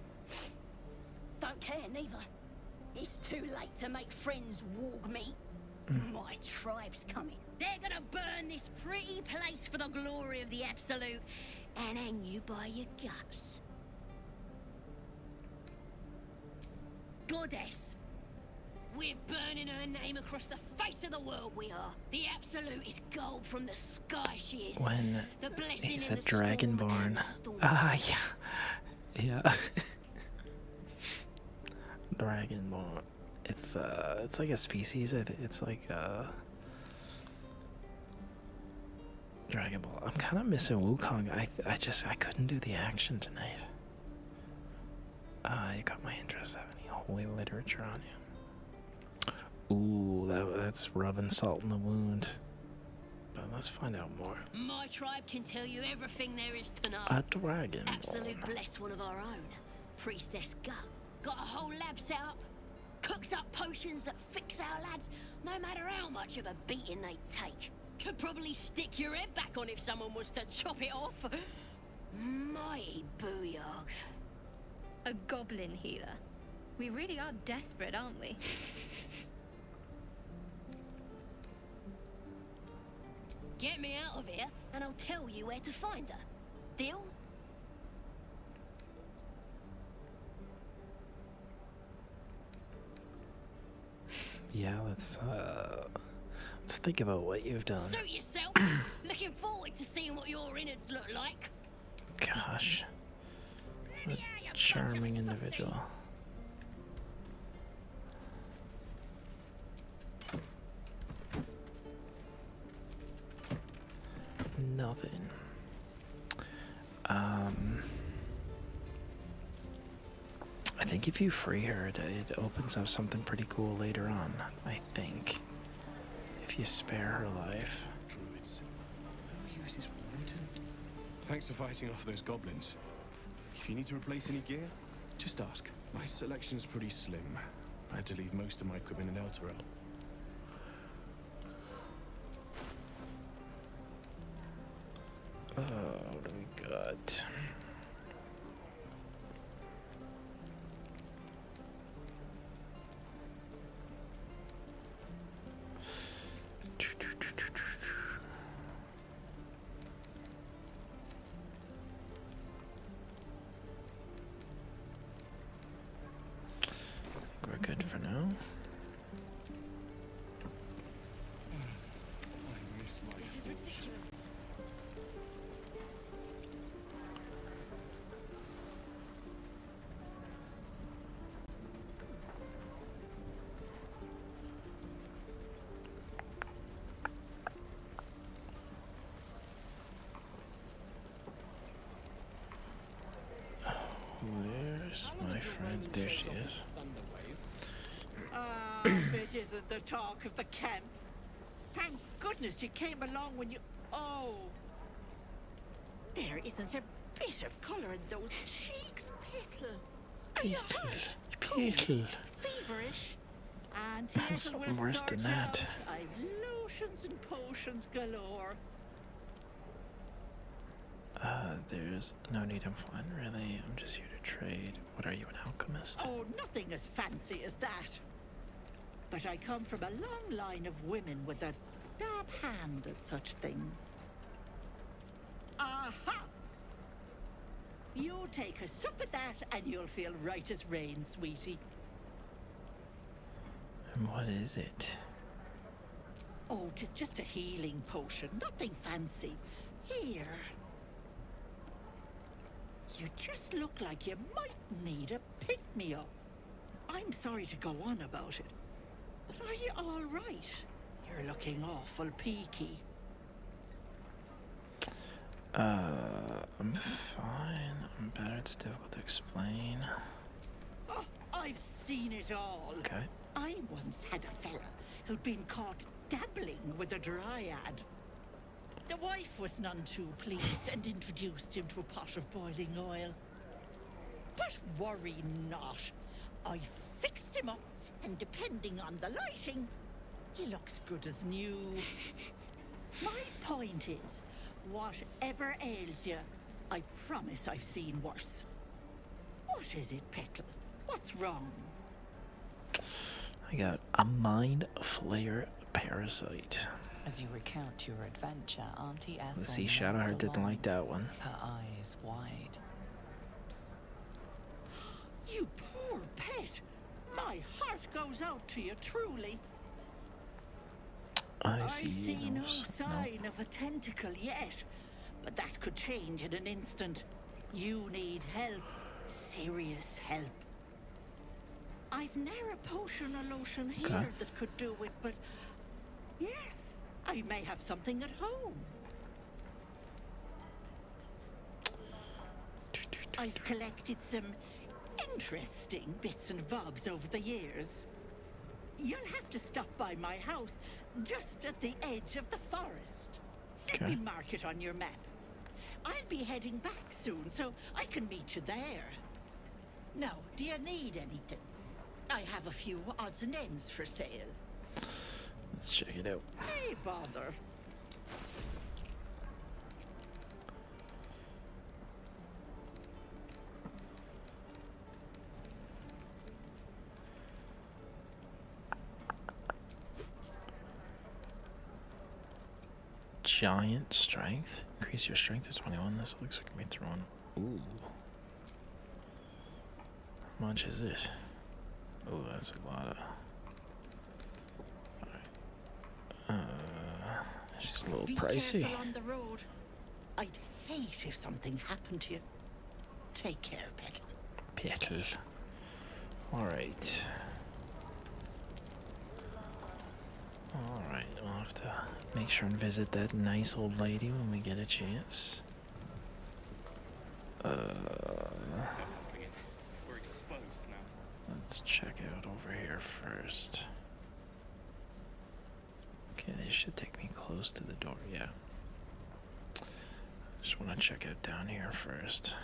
Don't care neither. It's too late to make friends warg meat. My tribe's coming. They're gonna burn this pretty place for the glory of the Absolute and hang you by your guts. Goddess. We're burning her name across the face of the world, we are. The Absolute is gold from the sky, she is. When the blessing he in said the storm and Dragonborn. the storm. Yeah. Yeah. Dragonborn. It's like a species. It's like Dragon Ball. I'm kind of missing Wukong. I couldn't do the action tonight. You got my interest. Have any holy literature on you? Ooh, that's rubbing salt in the wound. But let's find out more. My tribe can tell you everything there is to know. A dragon. Absolute blessed one of our own. Priestess Gut. Got a whole lab set up. Cooks up potions that fix our lads, no matter how much of a beating they take. Could probably stick your head back on if someone was to chop it off. Mighty booyog. A goblin healer. We really are desperate, aren't we? Get me out of here, and I'll tell you where to find her. Deal? Yeah, let's think about what you've done. Suit yourself. Looking forward to seeing what your innards look like. Gosh. What a charming individual. Nothing. I think if you free her, it opens up something pretty cool later on, I think. If you spare her life. Druids. Who uses water? Thanks for fighting off those goblins. If you need to replace any gear, just ask. My selection's pretty slim. I had to leave most of my equipment in Elturel. What do we got? We're good for now. I miss my Alright, there she is. Ah, it isn't the talk of the camp. Thank goodness you came along when you... Oh. There isn't a bit of colour in those cheeks, Petal. Are you hurt? Petal. Feverish? And Something worse than that. I've lotions and potions galore. There's no need in flying, really. I'm just here to trade. What are you, an alchemist? Oh, nothing as fancy as that. But I come from a long line of women with a dab hand at such things. Aha! You take a sup at that and you'll feel right as rain, sweetie. And what is it? Oh, 'tis just a healing potion, nothing fancy. Here. You just look like you might need a pick-me-up. I'm sorry to go on about it, but are you all right? You're looking awful peaky. I'm fine. I'm better. It's difficult to explain. Oh, I've seen it all. Okay. I once had a fella who'd been caught dabbling with a dryad. The wife was none too pleased and introduced him to a pot of boiling oil. But worry not. I fixed him up, and depending on the lighting, he looks good as new. My point is, whatever ails you, I promise I've seen worse. What is it, Petal? What's wrong? I got a mind flayer parasite. As you recount your adventure, Auntie Ethel Let's see, Shadowheart didn't like that one. Her eyes wide. You poor pet! My heart goes out to you, truly. I see. I see no sign of a tentacle yet, but that could change in an instant. You need help. Serious help. I've ne'er a potion or lotion here that could do it, but yes, I may have something at home. I've collected some interesting bits and bobs over the years. You'll have to stop by my house, just at the edge of the forest. Let me mark it on your map. I'll be heading back soon, so I can meet you there. Now, do you need anything? I have a few odds and ends for sale. Let's check it out. Hey, bother. Giant strength. Increase your strength to 21. This looks like it can be thrown. Ooh. How much is it? Oh, that's a lot of. Alright. She's a little pricey. Be careful on the road. I'd hate if something happened to you. Take care, Petal. Petal. Alright. Alright, we'll have to make sure and visit that nice old lady when we get a chance. We're exposed now. Let's check out over here first. Okay, they should take me close to the door, yeah. Just want to check out down here first.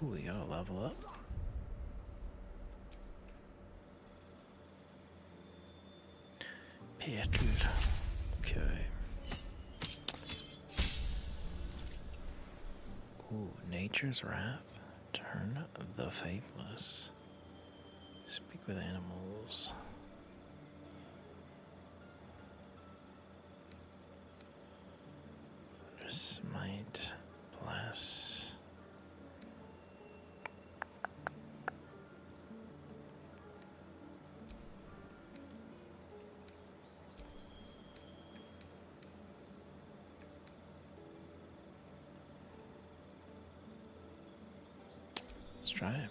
Ooh, we gotta level up. Petal. Okay. Ooh, Nature's Wrath. Turn the faithless. Speak with animals. Thunder Smite. Bless. Let's try it.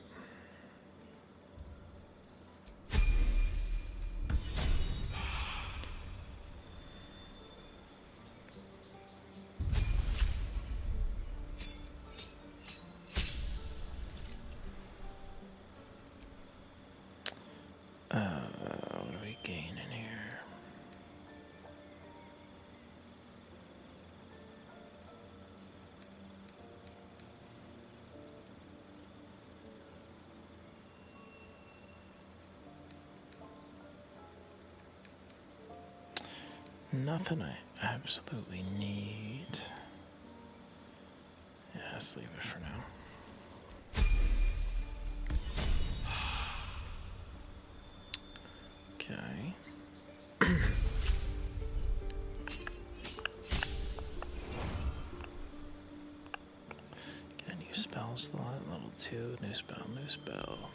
Nothing I absolutely need. Yeah, let's leave it for now. Okay. Get a new spell slot, level 2, new spell, new spell.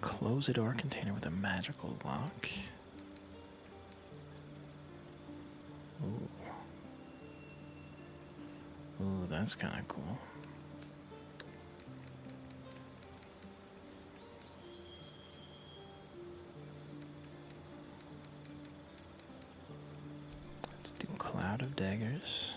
Close a door container with a magical lock. Ooh. Ooh, that's kind of cool. Let's do Cloud of Daggers.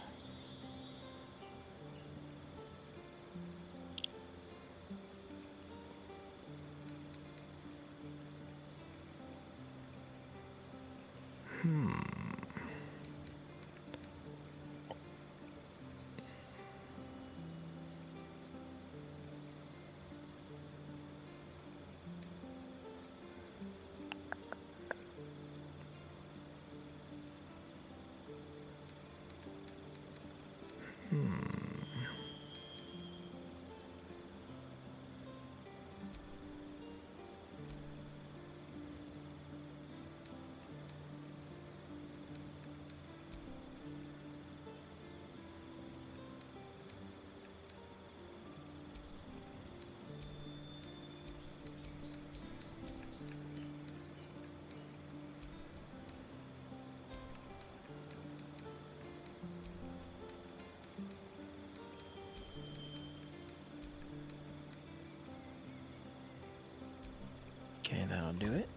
Okay, that'll do it.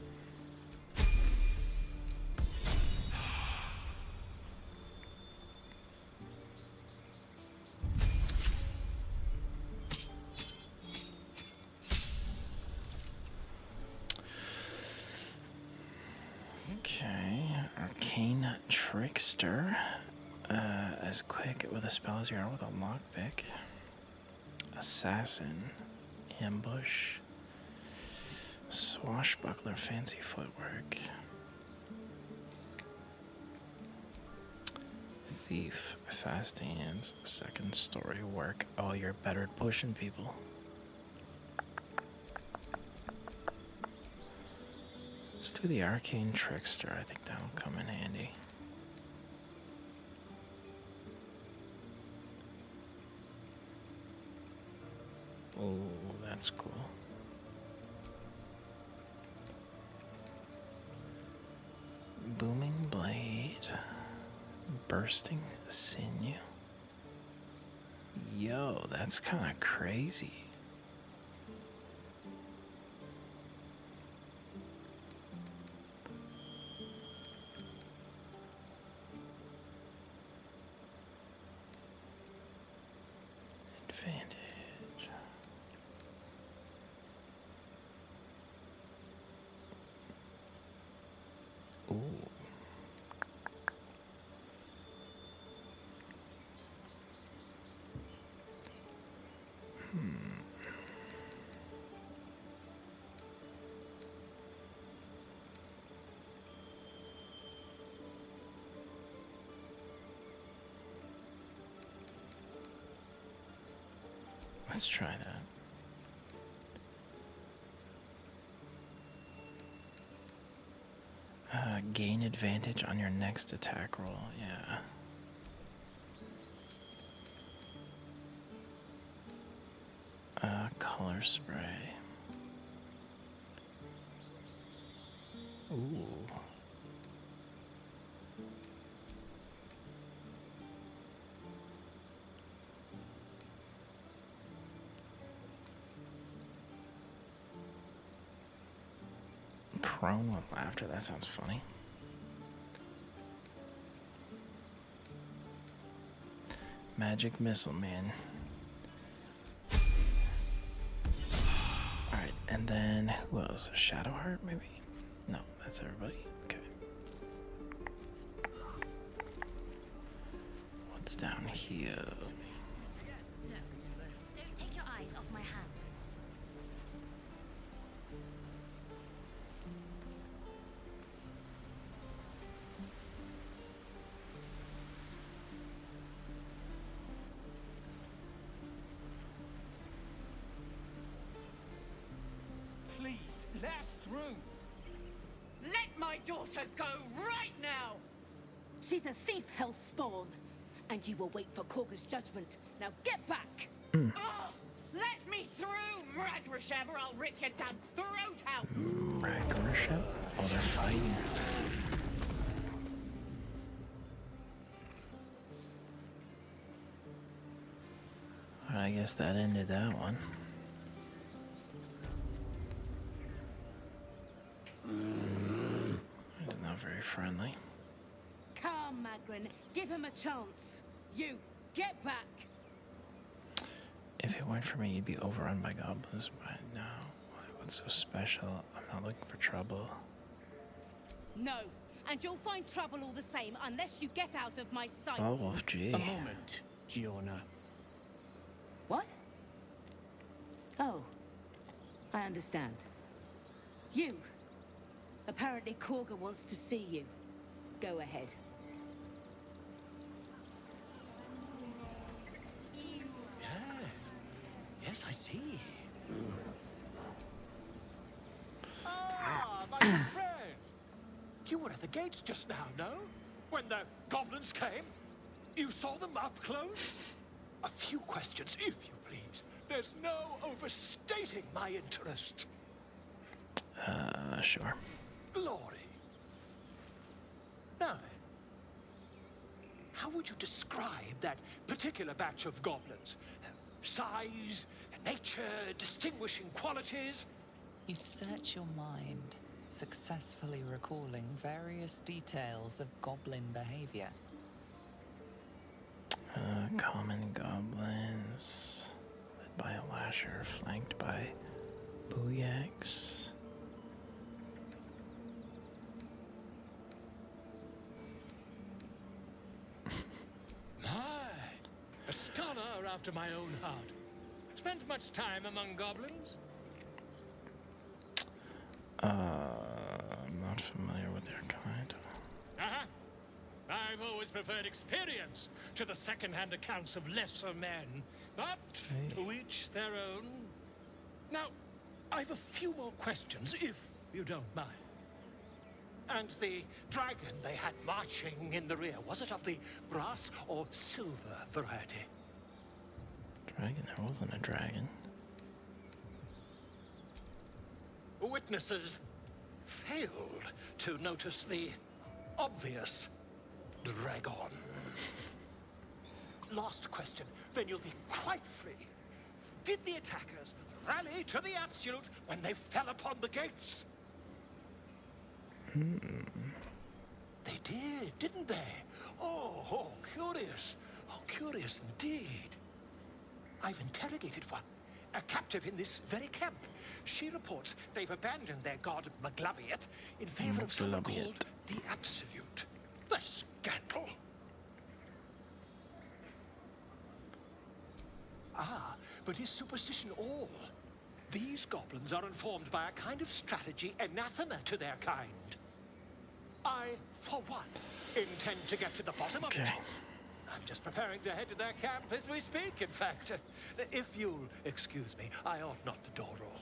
Okay, Arcane Trickster. As quick with a spell as you are with a lockpick. Assassin. Ambush. Swashbuckler, fancy footwork. Thief, fast hands, second story work. Oh, you're better at pushing people. Let's do the Arcane Trickster. I think that'll come in handy. Oh, that's cool. Booming blade, bursting sinew. Yo, that's kind of crazy. Advantage. Ooh. Let's try that. Gain advantage on your next attack roll, yeah. Color spray. Ooh. Prone with laughter, that sounds funny. Magic missile, man. Alright, and then who else? Shadowheart, maybe? No, that's everybody. Okay. What's down here? Don't take your eyes off my hands. my daughter go right now! She's a thief, hellspawn. And you will wait for Korga's judgment. Now get back! Oh, let me through, Ragrasham, or I'll rip your damn throat out! Ragrasham? Oh, they're fighting. I guess that ended that one. It's not very friendly. Come, Magrin, give him a chance. You, get back! If it weren't for me, you'd be overrun by goblins by now. What's so special? I'm not looking for trouble. No, and you'll find trouble all the same unless you get out of my sight. Oh, gee. A moment, Giorna. What? Oh, I understand. You. Apparently Korga wants to see you. Go ahead. Yes, I see. Ah, my good friend. You were at the gates just now, no? When the goblins came? You saw them up close? A few questions, if you please. There's no overstating my interest. Sure. Glory. Now then, how would you describe that particular batch of goblins? Size, nature, distinguishing qualities? You search your mind, successfully recalling various details of goblin behavior. Common goblins, led by a lasher, flanked by booyaks. A scholar after my own heart. Spent much time among goblins? I'm not familiar with their kind. Uh-huh. I've always preferred experience to the second-hand accounts of lesser men. But to each their own. Now, I've a few more questions, if you don't mind. And the dragon they had marching in the rear, was it of the brass or silver variety? Dragon? There wasn't a dragon. Witnesses failed to notice the obvious dragon. Last question, then you'll be quite free. Did the attackers rally to the absolute when they fell upon the gates? They did, didn't they? Oh, curious. Oh, curious indeed. I've interrogated one, a captive in this very camp. She reports they've abandoned their god Maglabiet in favor of someone called the Absolute. The scandal! Ah, but is superstition all? These goblins are informed by a kind of strategy anathema to their kind. I, for one, intend to get to the bottom of it. I'm just preparing to head to their camp as we speak, in fact. If you'll excuse me, I ought not to door roll.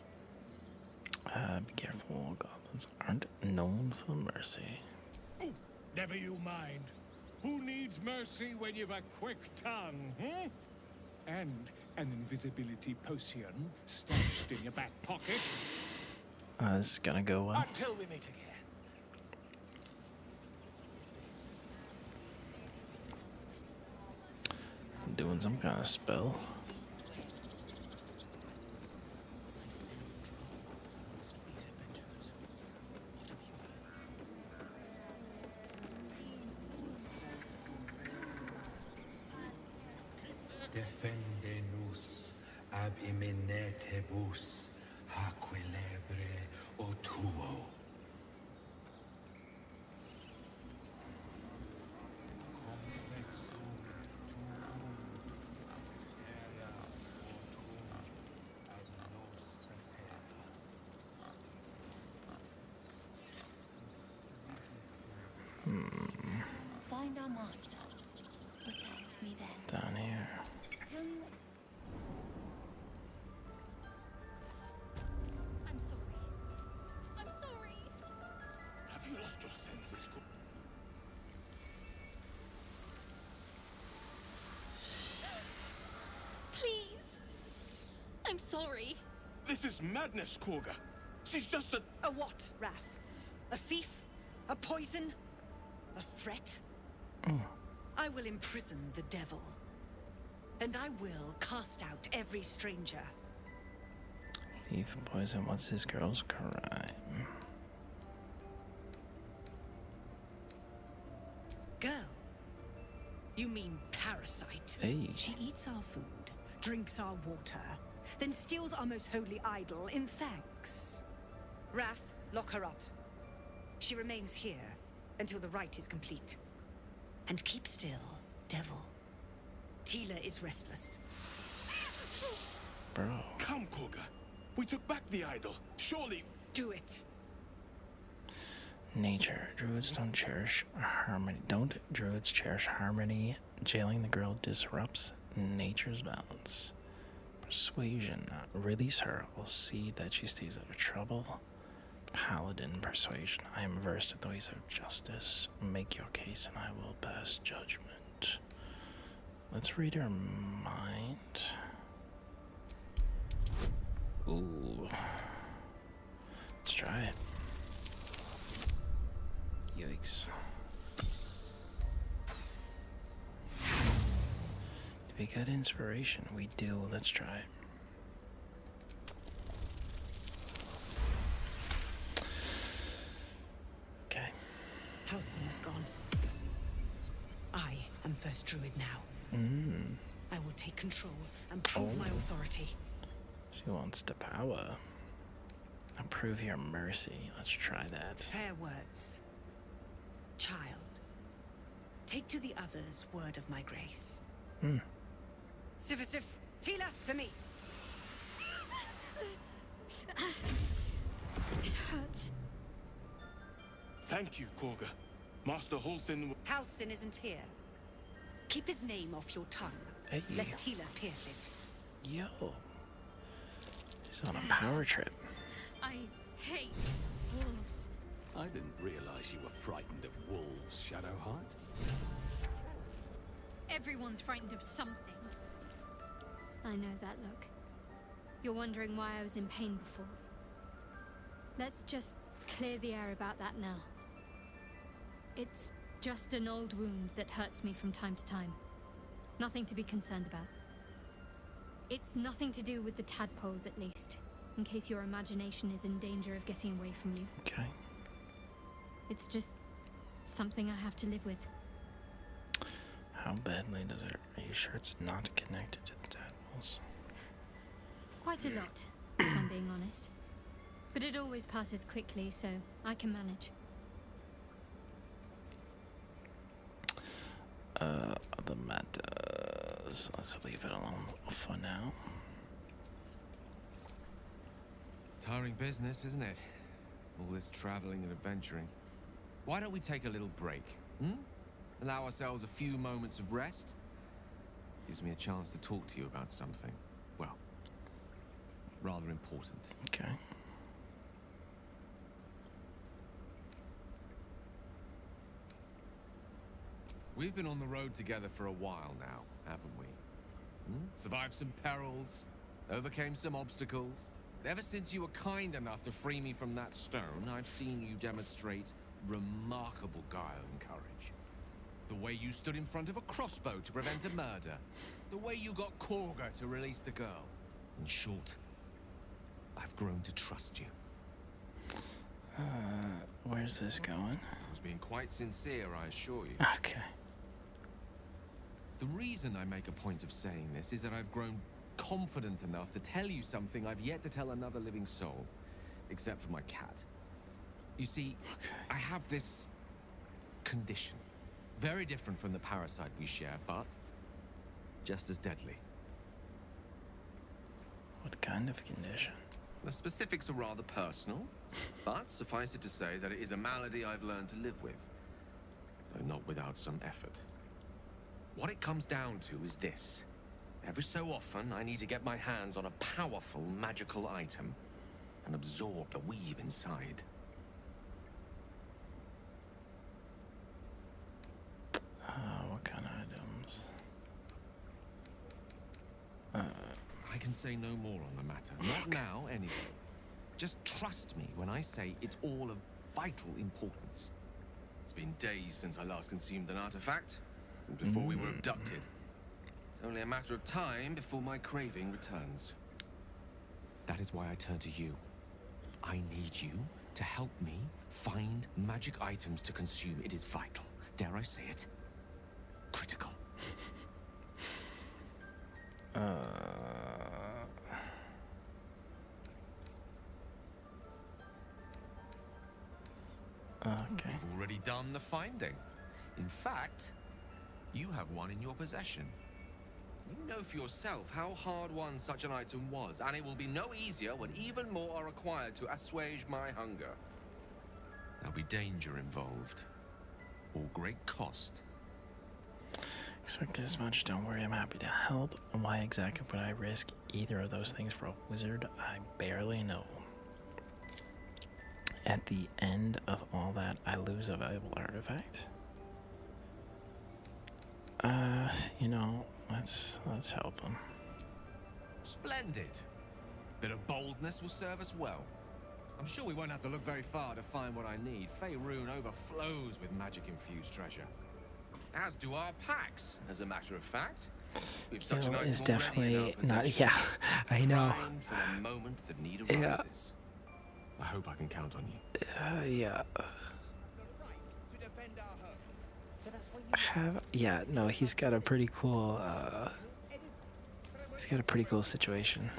Be careful, goblins aren't known for mercy. Oh, never you mind. Who needs mercy when you've a quick tongue, hmm? And an invisibility potion stashed in your back pocket. This is gonna go well. Until we meet again. Doing some kind of spell. Defende-nos ab iminetibus aquilebre o tuo. Find our master. Protect me then. Down here. Tell me what... I'm sorry. I'm sorry. Have you lost I'm sorry. This is madness, Korga. She's just a... A what, Wrath? A thief? A poison? A threat? I will imprison the devil. And I will cast out every stranger. Thief and poison, what's this girl's crime? Girl? You mean parasite? Hey. She eats our food, drinks our water, then steals our most holy idol in thanks. Wrath, lock her up. She remains here until the rite is complete. And keep still, devil. Tila is restless. Bro. Come, Korga. We took back the idol. Surely... Do it. Nature. Druids don't cherish harmony. Don't druids cherish harmony? Jailing the girl disrupts nature's balance. Persuasion. Release her. We'll see that she stays out of trouble. Paladin persuasion. I am versed in the ways of justice. Make your case and I will pass judgment. Let's read her mind. Ooh. Let's try it. Yikes. We got inspiration. We do. Let's try it. Okay. Halsin is gone. I am first druid now. I will take control and prove my authority. She wants the power. Approve your mercy. Let's try that. Fair words. Child, take to the others word of my grace. Sif, Tila, to me. It hurts. Thank you, Korga. Master Halsin... Halsin isn't here. Keep his name off your tongue, Hey. lest Tila pierce it. Yo. She's on a power trip. I hate wolves. I didn't realize you were frightened of wolves, Shadowheart. Everyone's frightened of something. I know that look. You're wondering why I was in pain before. Let's just clear the air about that now. It's just an old wound that hurts me from time to time. Nothing to be concerned about. It's nothing to do with the tadpoles, at least, in case your imagination is in danger of getting away from you. Okay. It's just something I have to live with. How badly does it? Are you sure it's not connected to the tadpoles? Quite a lot, if I'm being honest. But it always passes quickly, so I can manage. Other matters. Let's leave it alone for now. Tiring business, isn't it? All this traveling and adventuring. Why don't we take a little break? Allow ourselves a few moments of rest? Gives me a chance to talk to you about something, well, rather important. Okay. We've been on the road together for a while now, haven't we? Survived some perils, overcame some obstacles. Ever since you were kind enough to free me from that stone, I've seen you demonstrate remarkable guile and courage. The way you stood in front of a crossbow to prevent a murder. The way you got Korga to release the girl. In short, I've grown to trust you. Where's this going? I was being quite sincere, I assure you. Okay. The reason I make a point of saying this is that I've grown confident enough to tell you something I've yet to tell another living soul, except for my cat. You see, I have this condition. Very different from the parasite we share, but just as deadly. What kind of condition? The specifics are rather personal, but suffice it to say that it is a malady I've learned to live with, though not without some effort. What it comes down to is this. Every so often, I need to get my hands on a powerful magical item and absorb the weave inside. What kind of items? I can can say no more on the matter. Not now, anyway. Just trust me when I say it's all of vital importance. It's been days since I last consumed an artifact, since before we were abducted. It's only a matter of time before my craving returns. That is why I turn to you. I need you to help me find magic items to consume. It is vital. Dare I say it? Critical. Okay. You've already done the finding. In fact, you have one in your possession. You know for yourself how hard-won such an item was, and it will be no easier when even more are required to assuage my hunger. There'll be danger involved, or great cost. Expect this much, don't worry, I'm happy to help. Why exactly would I risk either of those things for a wizard? I barely know. At the end of all that, I lose a valuable artifact. You know, let's help him. Splendid. Bit of boldness will serve us well. I'm sure we won't have to look very far to find what I need. Faerûn overflows with magic-infused treasure. As do our packs, as a matter of fact. We've such an item It's already definitely in our not. possession. Yeah, I know. Primed for the moment the need Yeah. arises. I hope I can count on you. Yeah. Yeah, no, he's got a pretty cool, he's got a pretty cool situation.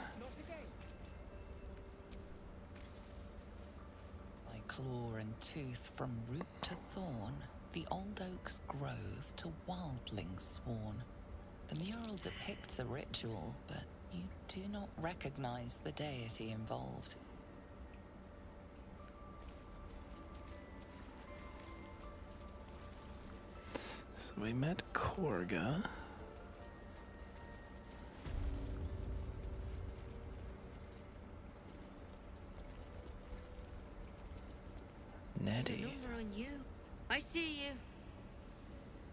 By claw and tooth from root to thorn, the old oak's grove to wildlings sworn. The mural depicts a ritual, but you do not recognize the deity involved. So we met Korga. Nettie. Number on you. I see you.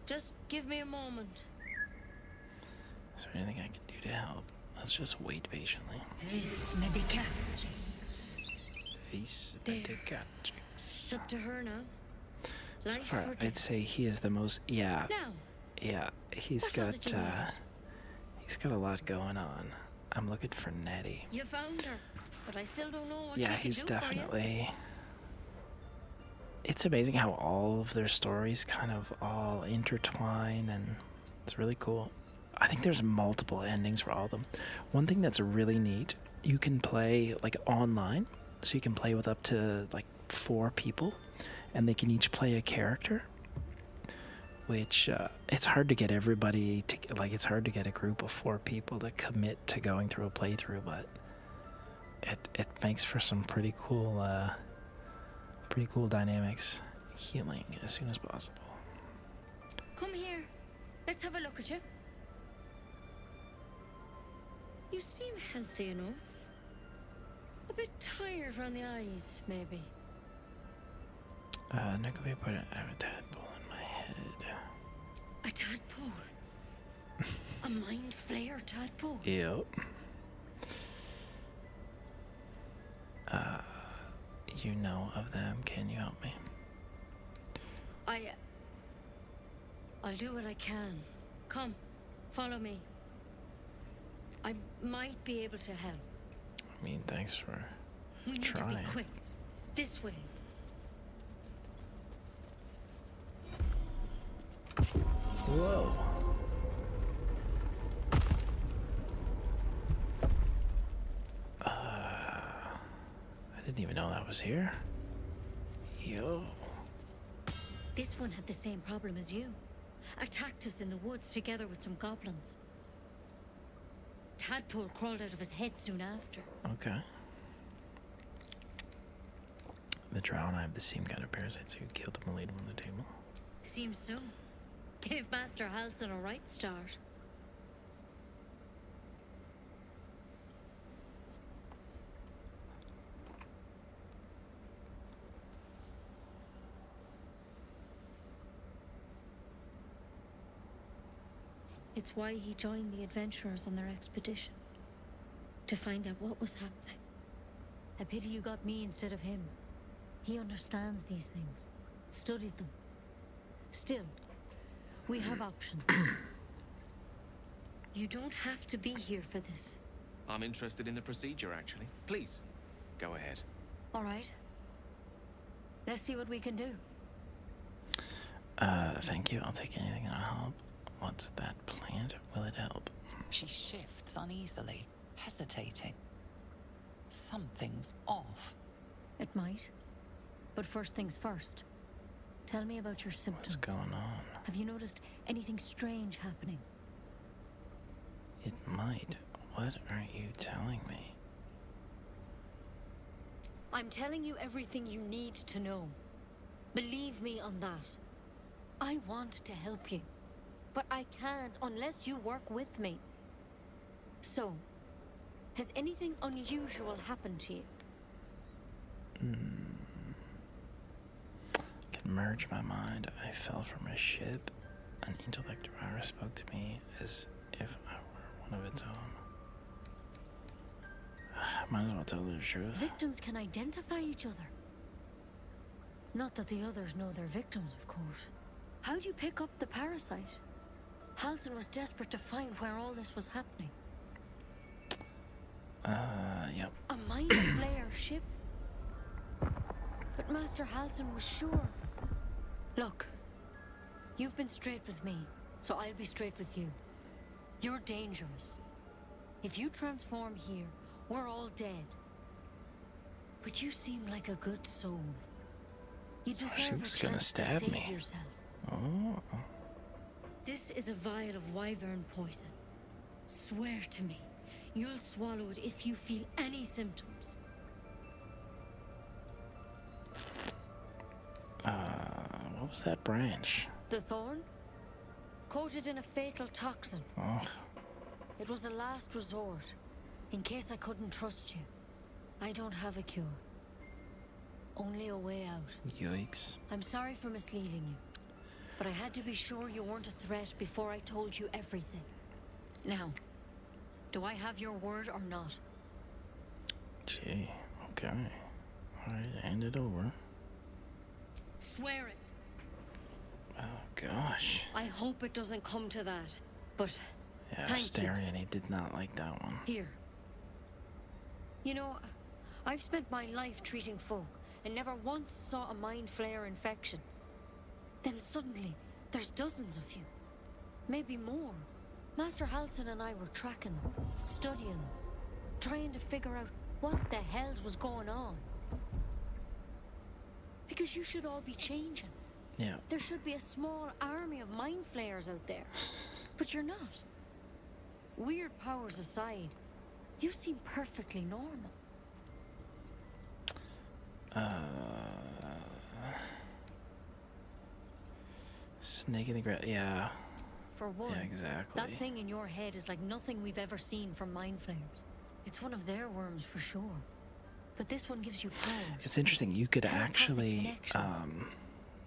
Just give me a moment. Is there anything I can do to help? Let's just wait patiently. Vis medicatrix. Vis There. medicatrix. It's up to her now. So Life far, or I'd death. say he is the most. Yeah. Now. Yeah. He's What was got. it you wanted? He's got a lot going on. I'm looking for Nettie. You found her, but I still don't know what Yeah, she can he's do for you. definitely. It's amazing how all of their stories kind of all intertwine, and it's really cool. I think there's multiple endings for all of them. One thing that's really neat, you can play like online, so you can play with up to like 4 people, and they can each play a character. Which it's hard to get everybody to like. It's hard to get a group of 4 people to commit to going through a playthrough, but it makes for some pretty cool dynamics. Healing as soon as possible. Come here. Let's have a look at you. You seem healthy enough. A bit tired around the eyes, maybe. No, can we put I have a tadpole in my head. A tadpole? A mind flayer tadpole? Yep. You know of them. Can you help me? I'll do what I can. Come, follow me. I might be able to help. I mean, thanks for We need trying. to be quick. This way. Whoa. I didn't even know that was here. Yo. This one had the same problem as you. Attacked us in the woods together with some goblins. Tadpole crawled out of his head soon after. Okay. The drow and I have the same kind of parasites who killed them and laid them on the table. Seems so. Gave Master Halson a right start. It's why he joined the adventurers on their expedition. to find out what was happening. A pity you got me instead of him. He understands these things, studied them. Still, we have options. You don't have to be here for this. I'm interested in the procedure, actually. Please, go ahead. All right. Let's see what we can do. Thank you. I'll take anything that'll help. What's that plant? Will it help? She shifts uneasily, hesitating. Something's off. It might. But first things first. Tell me about your symptoms. What's going on? Have you noticed anything strange happening? It might. What are you telling me? I'm telling you everything you need to know. Believe me on that. I want to help you, but I can't unless you work with me. So, has anything unusual happened to you? I can merge my mind. I fell from a ship. An intellect power spoke to me as if I were one of its own. Might as well tell the truth. Victims can identify each other. Not that the others know they're victims, of course. How'd you pick up the parasite? Halsin was desperate to find where all this was happening. Yep. A mind flayer ship? But Master Halsin was sure. Look, you've been straight with me, so I'll be straight with you. You're dangerous. If you transform here, we're all dead. But you seem like a good soul. You deserve a chance to save yourself. Oh. This is a vial of wyvern poison. Swear to me, you'll swallow it if you feel any symptoms. What was that branch? The thorn? Coated in a fatal toxin. Oh. It was a last resort, in case I couldn't trust you. I don't have a cure. Only a way out. Yikes. I'm sorry for misleading you, but I had to be sure you weren't a threat before I told you everything. Now, do I have your word or not? Gee, okay. Alright, hand it over. Swear it. Oh, gosh. I hope it doesn't come to that, but Yeah, thank you. Starion, he did not like that one. Here. You know, I've spent my life treating folk and never once saw a mind flayer infection. Then suddenly, there's dozens of you. Maybe more. Master Halsin and I were tracking them, studying them, trying to figure out what the hells was going on. Because you should all be changing. Yeah. There should be a small army of mind flayers out there. But you're not. Weird powers aside, you seem perfectly normal. Snake in the grass. Yeah. For one, Yeah, exactly. that thing in your head is like nothing we've ever seen from mind flayers. It's one of their worms for sure. But this one gives you powers. It's interesting. You could Telepathic actually connections.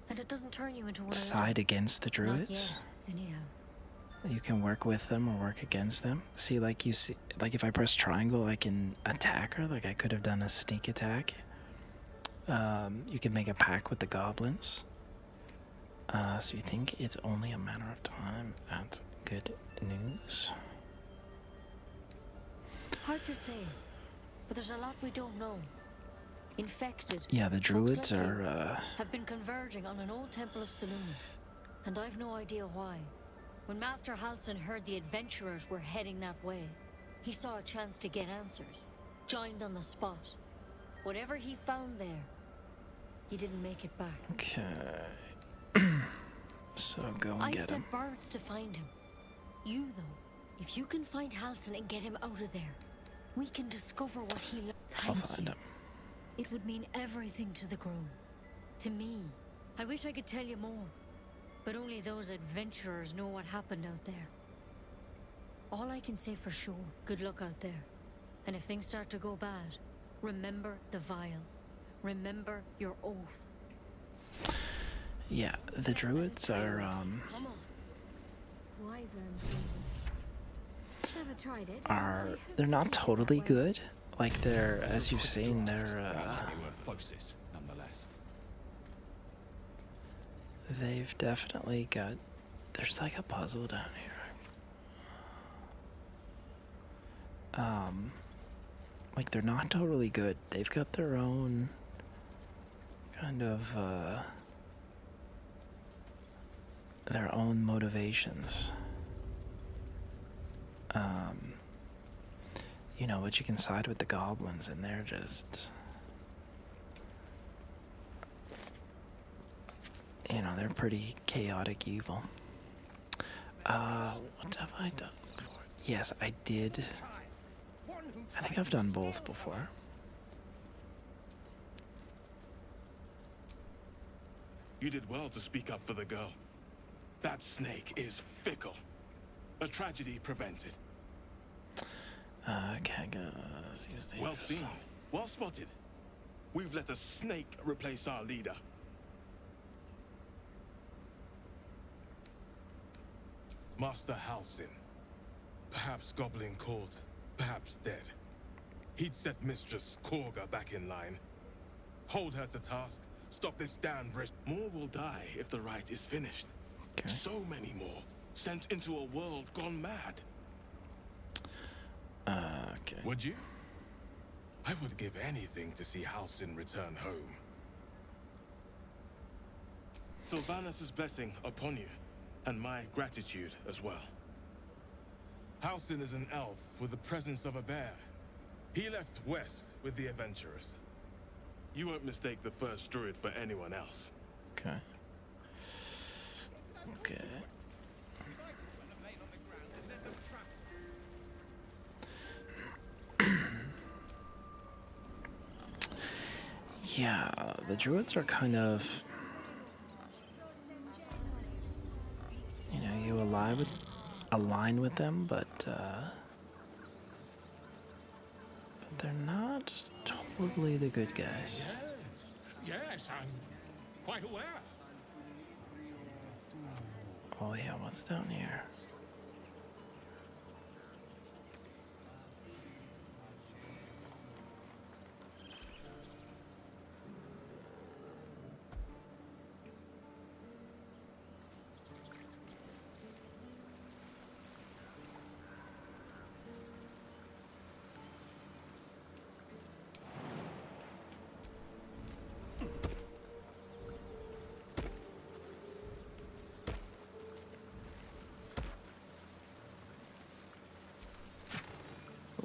And it doesn't turn you into one side of them. against the druids. Not yet, anyhow. You can work with them or work against them. See, like you see, like if I press triangle, I can attack her. Like I could have done a sneak attack. You can make a pact with the goblins. So you think it's only a matter of time? That's good news. Hard to say, but there's a lot we don't know. Infected. Yeah, the folks druids like you are. have been converging on an old temple of Saloon, and I've no idea why. When Master Halsin heard the adventurers were heading that way, he saw a chance to get answers. Joined on the spot. Whatever he found there, he didn't make it back. Okay. So go and I get him. sent birds to find him. You, though, if you can find Halsin and get him out of there, we can discover what he learned. I'll find him. It would mean everything to the Grove. To me. I wish I could tell you more. But only those adventurers know what happened out there. All I can say for sure, good luck out there. And if things start to go bad, remember the vial. Remember your oath. Yeah, the druids are Come on. Wyvern. they're not totally good. Like they're, as you've seen, they've definitely got. There's like a puzzle down here. Like they're not totally good. They've got their own kind of their own motivations. You know, but you can side with the goblins, and they're just, you know, they're pretty chaotic evil. What have I done before? Yes, I did. I think I've done both before. You did well to speak up for the girl. That snake is fickle. A tragedy prevented. Well seen. Well spotted. We've let a snake replace our leader. Master Halsin. Perhaps goblin caught, perhaps dead. He'd set Mistress Korga back in line. Hold her to task, stop this damned wretch. More will die if the rite is finished. Okay. So many more, sent into a world gone mad. Okay. Would you? I would give anything to see Halsin return home. Sylvanus' blessing upon you, and my gratitude as well. Halsin is an elf with the presence of a bear. He left west with the adventurers. You won't mistake the first druid for anyone else. Okay. Okay. Yeah, the druids are kind of, you know, you align with them, but they're not totally the good guys. Yes, I'm quite aware. Oh yeah, what's down here?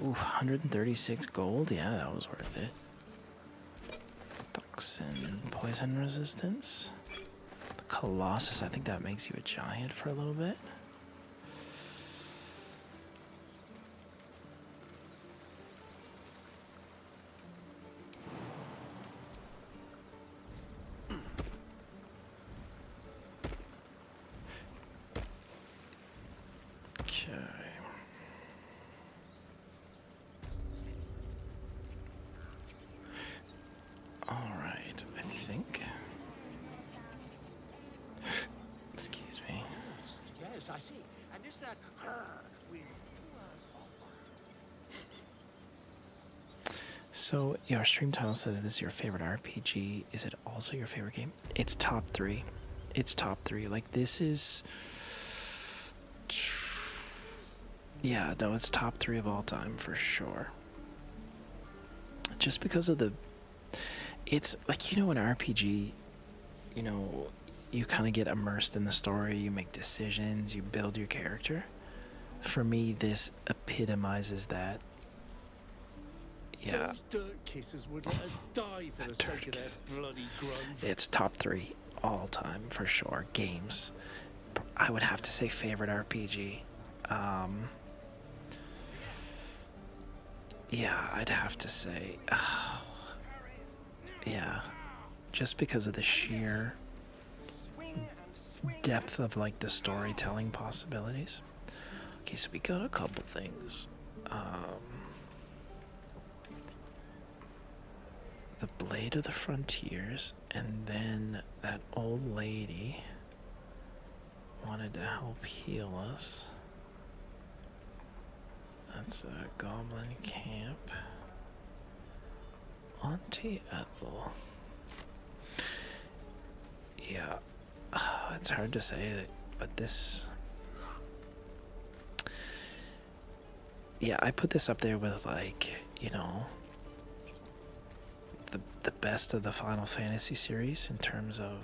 Ooh, 136 gold? Yeah, that was worth it. Toxin, poison resistance. The Colossus, I think that makes you a giant for a little bit. I see. And is that her with So your stream title says this is your favorite RPG. Is it also your favorite game? It's top 3. It's top 3. Like this is, yeah, no, it's top 3 of all time for sure. Just because of it's like, you know, an RPG, you know, you kind of get immersed in the story, you make decisions, you build your character. For me, this epitomizes that. Yeah. Those dirt kissers would let us die for the sake of their bloody grove. It's top 3 all time for sure. Games. I would have to say favorite RPG. Yeah, I'd have to say, yeah, just because of the sheer depth of like the storytelling possibilities. Okay, so we got a couple things. The Blade of the Frontiers, and then that old lady wanted to help heal us. That's a goblin camp. Auntie Ethel. Yeah, it's hard to say, but this... Yeah, I put this up there with, like, you know, the best of the Final Fantasy series in terms of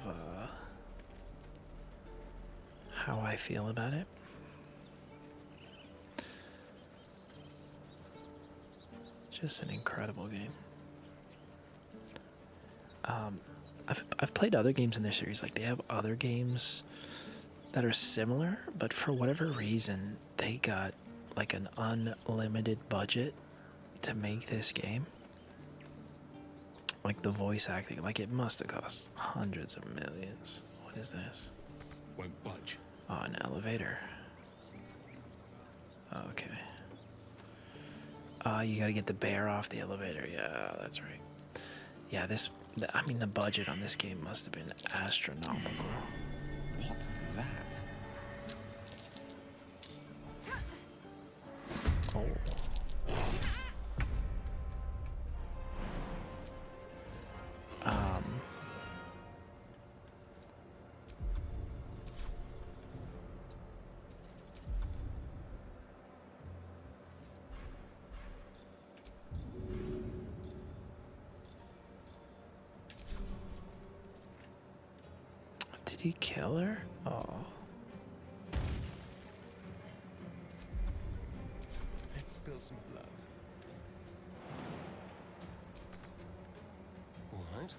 how I feel about it. Just an incredible game. I've played other games in their series. Like, they have other games that are similar, but for whatever reason, they got like an unlimited budget to make this game. Like the voice acting, like it must have cost hundreds of millions. What is this? Won't budge. Oh, an elevator. Okay. You gotta get the bear off the elevator. Yeah, that's right. Yeah, I mean, the budget on this game must have been astronomical. What's that? Oh. Did he kill her? Oh. Let's spill some blood. All right.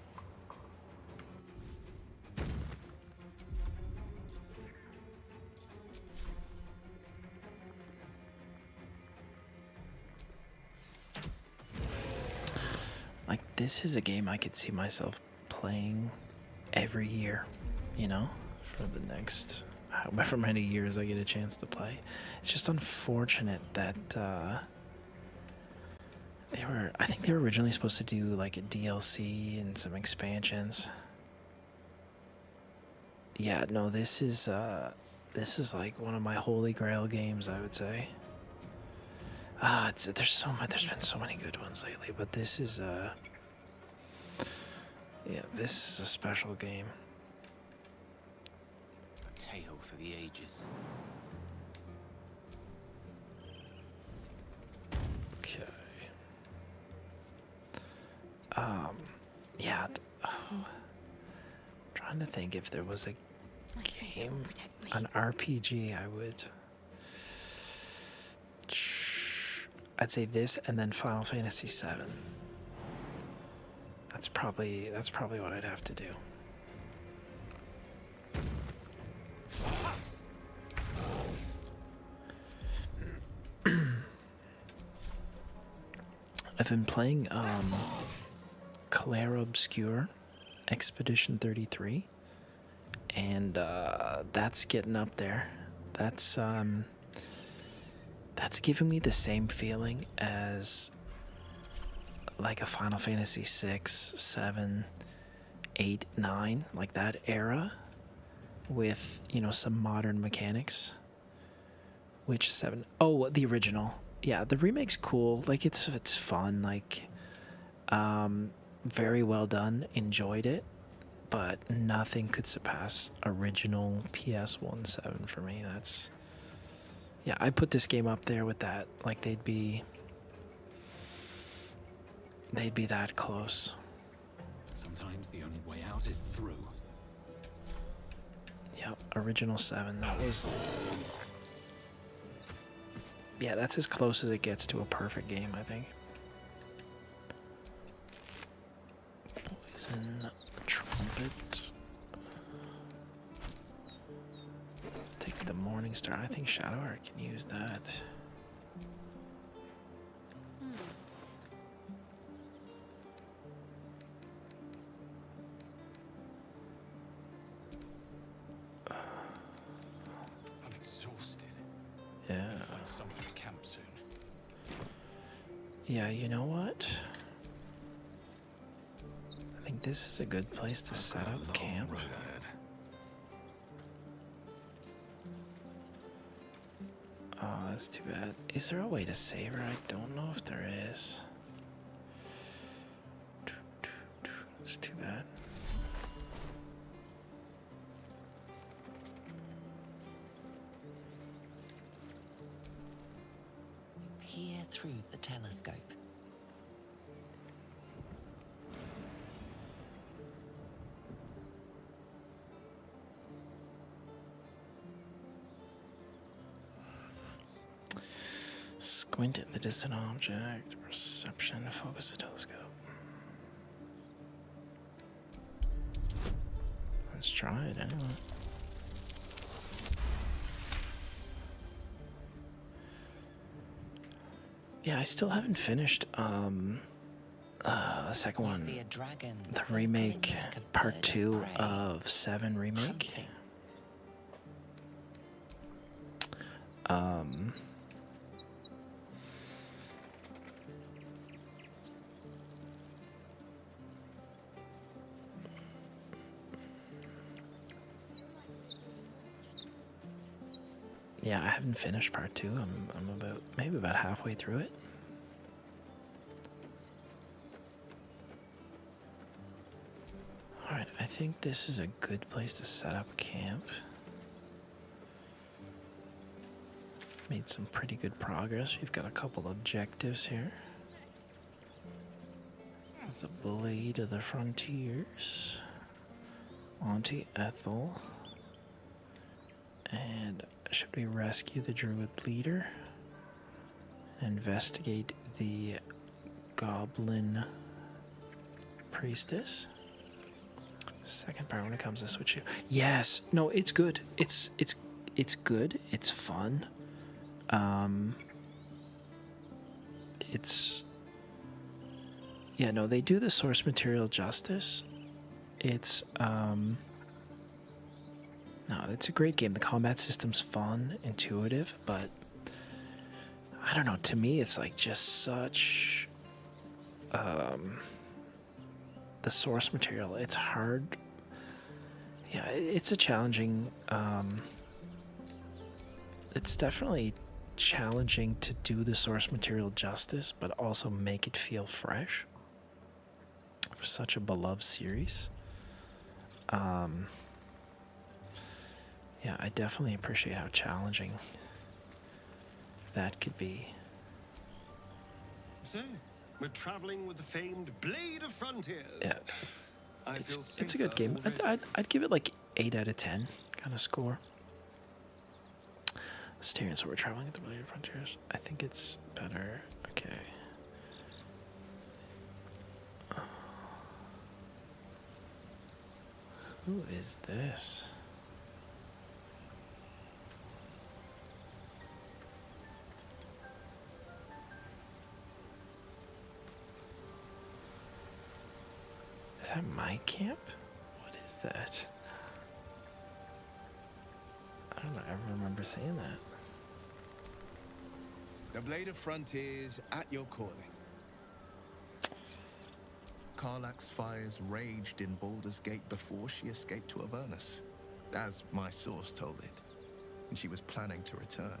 Like, this is a game I could see myself playing every year, you know, for the next however many years I get a chance to play. It's just unfortunate that I think they were originally supposed to do like a DLC and some expansions. Yeah, no, this is like one of my holy grail games, I would say. There's been so many good ones lately, but this is yeah, this is a special game. A tale for the ages. Okay. Yeah. Trying to think if there was a game, an RPG I'd say this and then Final Fantasy VII. That's probably what I'd have to do. I've been playing Clair Obscur Expedition 33, and that's getting up there. That's giving me the same feeling as like a Final Fantasy 6, 7, 8, 9, like that era, with, you know, some modern mechanics. Which 7? Oh, the original. Yeah, the remake's cool. Like, it's fun. Like, very well done. Enjoyed it, but nothing could surpass original PS1 7 for me. That's, yeah, I put this game up there with that. Like, they'd be that close. Sometimes the only way out is through. Yep, original 7. That was... Yeah, that's as close as it gets to a perfect game, I think. Poison Trumpet. Take the Morning Star. I think Shadowheart can use that. I'm exhausted. Yeah. Find somewhere to camp soon. Yeah, you know what? I think this is a good place to set up camp. Oh, that's too bad. Is there a way to save her? I don't know if there is. It's too bad. Peer through the telescope. Squint at the distant object. Perception. Focus the telescope. Let's try it anyway. Yeah, I still haven't finished the second one. See a dragon The remake, part 2 of 7 remake. Yeah, I haven't finished part 2. I'm maybe about halfway through it. Alright, I think this is a good place to set up camp. Made some pretty good progress. We've got a couple objectives here. The Blade of the Frontiers. Auntie Ethel. And should we rescue the Druid leader? Investigate the Goblin Priestess? Second part when it comes to switch. Yes! No, it's good. It's good. It's fun. Yeah, no, they do the source material justice. It's no, it's a great game. The combat system's fun, intuitive, but I don't know, to me it's like just such the source material. It's hard. Yeah, it's a challenging it's definitely challenging to do the source material justice, but also make it feel fresh for such a beloved series. Yeah, I definitely appreciate how challenging that could be. So, we're traveling with the famed Blade of Frontiers. Yeah, it's a good game. I'd give it like 8 out of 10 kind of score. Styrian, so we're traveling with the Blade of Frontiers. I think it's better. Okay. Who is this? Is that my camp? What is that? I don't ever remember seeing that. The Blade of Frontiers at your calling. Karlach's fires raged in Baldur's Gate before she escaped to Avernus, as my source told it, and she was planning to return.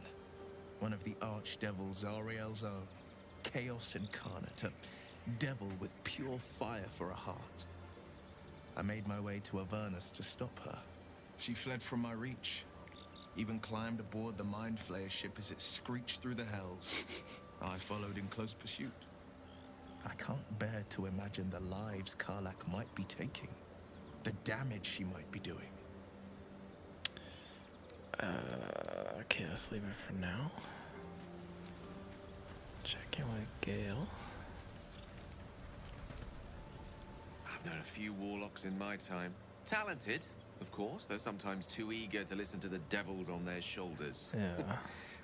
One of the archdevil Zariel's own, chaos incarnate, a devil with pure fire for a heart. I made my way to Avernus to stop her. She fled from my reach, even climbed aboard the Mind Flayer ship as it screeched through the hells. I followed in close pursuit. I can't bear to imagine the lives Karlach might be taking, the damage she might be doing. Okay, let's leave it for now. Check in with Gale. I've known a few warlocks in my time. Talented, of course, though sometimes too eager to listen to the devils on their shoulders. Yeah.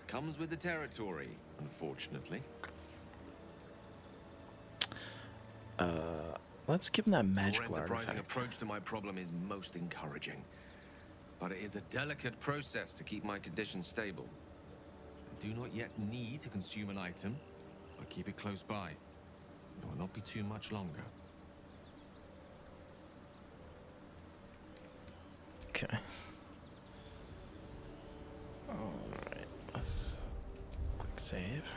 Comes with the territory, unfortunately. Let's give him that magical Your enterprising artifact. approach to my problem is most encouraging. But it is a delicate process to keep my condition stable. I do not yet need to consume an item, but keep it close by. It will not be too much longer. Okay. Alright, let's save.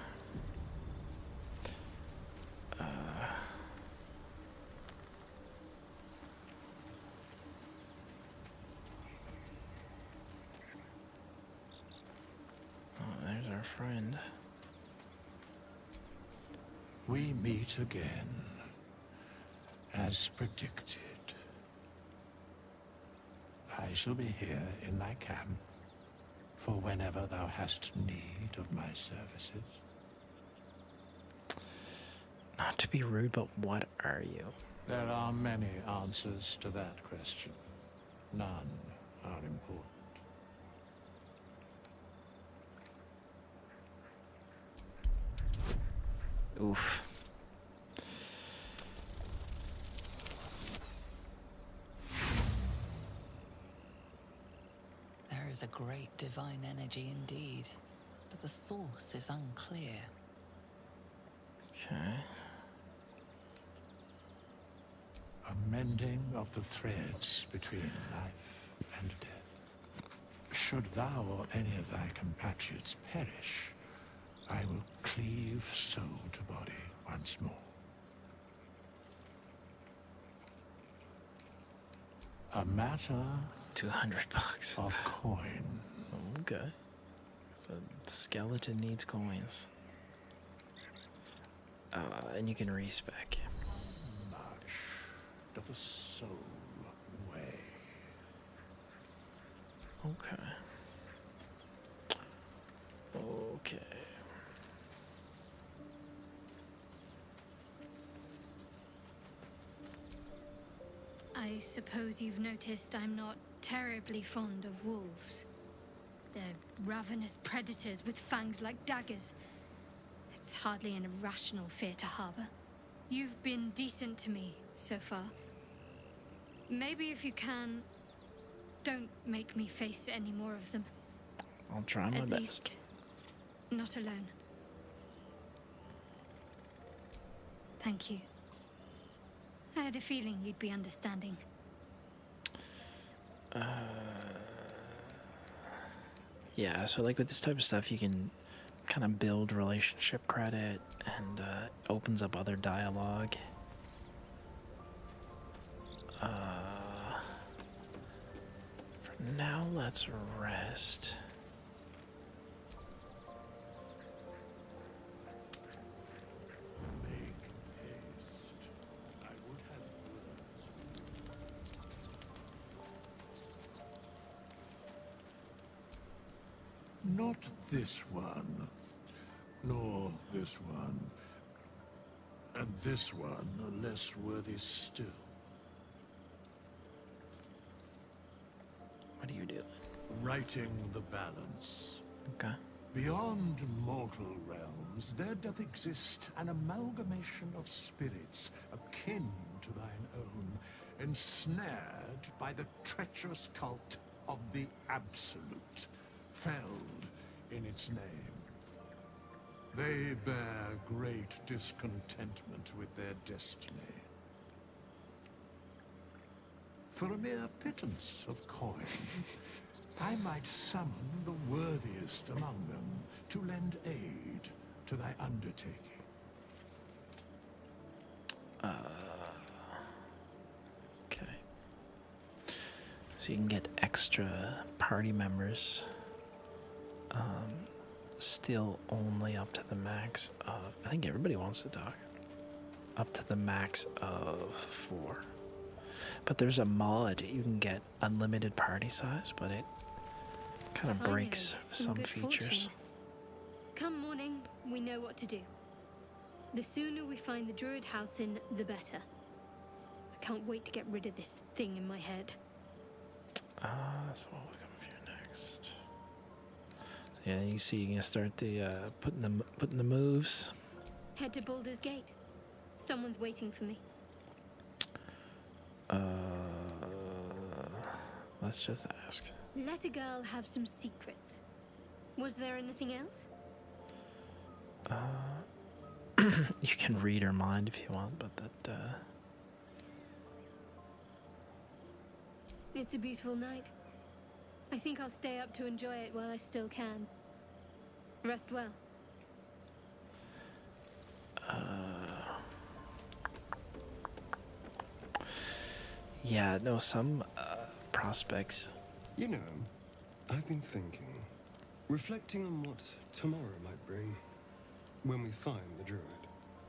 Oh, there's our friend. We meet again, as predicted. I shall be here in thy camp for whenever thou hast need of my services. Not to be rude, but what are you? There are many answers to that question. None are important. Oof. There is a great divine energy indeed, but the source is unclear. Okay. A mending of the threads between life and death. Should thou or any of thy compatriots perish, I will cleave soul to body once more. A matter 200 bucks of coin. Okay. So skeleton needs coins. And you can respec. Much doth the soul weigh. Okay. Okay. I suppose you've noticed I'm not terribly fond of wolves. They're ravenous predators with fangs like daggers. It's hardly an irrational fear to harbor. You've been decent to me so far. Maybe if you can, don't make me face any more of them. I'll try my At best. least, not alone. Thank you. I had a feeling you'd be understanding. Yeah, so like with this type of stuff, you can kind of build relationship credit and opens up other dialogue. For now, let's rest. Not this one, nor this one, and this one are less worthy still. What are you doing? Righting the balance. Okay. Beyond mortal realms, there doth exist an amalgamation of spirits akin to thine own, ensnared by the treacherous cult of the Absolute, felled in its name. They bear great discontentment with their destiny. For a mere pittance of coin, I might summon the worthiest among them to lend aid to thy undertaking. Okay. So you can get extra party members. Still only up to the max of... I think everybody wants to talk. Up to the max of 4. But there's a mod. You can get unlimited party size, but it kind of Finally, breaks some good features. fortune. Come morning, we know what to do. The sooner we find the druid house in, the better. I can't wait to get rid of this thing in my head. So what will come for you next? Yeah, you see, you can start the putting the moves. Head to Baldur's Gate. Someone's waiting for me. Let's just ask. Let a girl have some secrets. Was there anything else? You can read her mind if you want, but that. It's a beautiful night. I think I'll stay up to enjoy it while I still can. Rest well. Yeah, no, some prospects. You know, I've been thinking, reflecting on what tomorrow might bring. When we find the druid,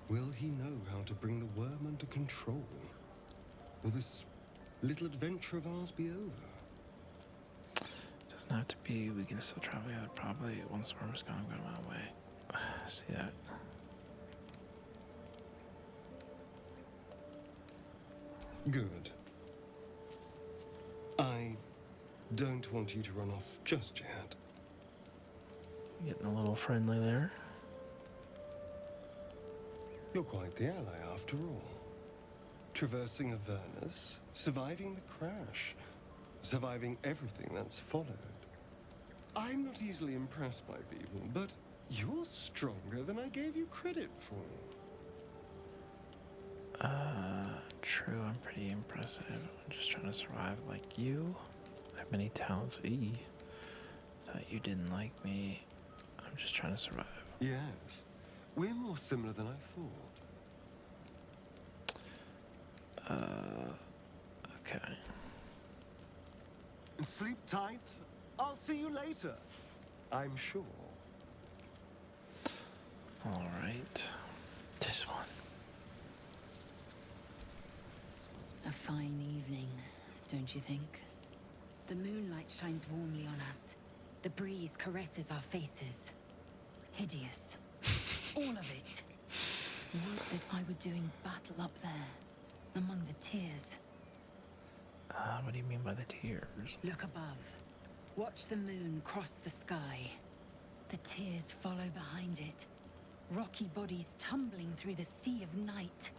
will he know how to bring the worm under control? Will this little adventure of ours be over? Doesn't have to be. We can still travel together. Probably once the worm is gone, I'm going my way. See that? Good. I don't want you to run off just yet. Getting a little friendly there. You're quite the ally after all. Traversing Avernus, surviving the crash, surviving everything that's followed. I'm not easily impressed by people, but you're stronger than I gave you credit for. True, I'm pretty impressive. I'm just trying to survive like you. I have many talents. Thought you didn't like me. I'm just trying to survive. Yes, we're more similar than I thought. Okay. Sleep tight. I'll see you later. I'm sure. All right. This one. A fine evening, don't you think? The moonlight shines warmly on us. The breeze caresses our faces. Hideous. All of it. Would that I were doing battle up there, among the tears. What do you mean by the tears? Look above. Watch the moon cross the sky. The tears follow behind it. Rocky bodies tumbling through the sea of night.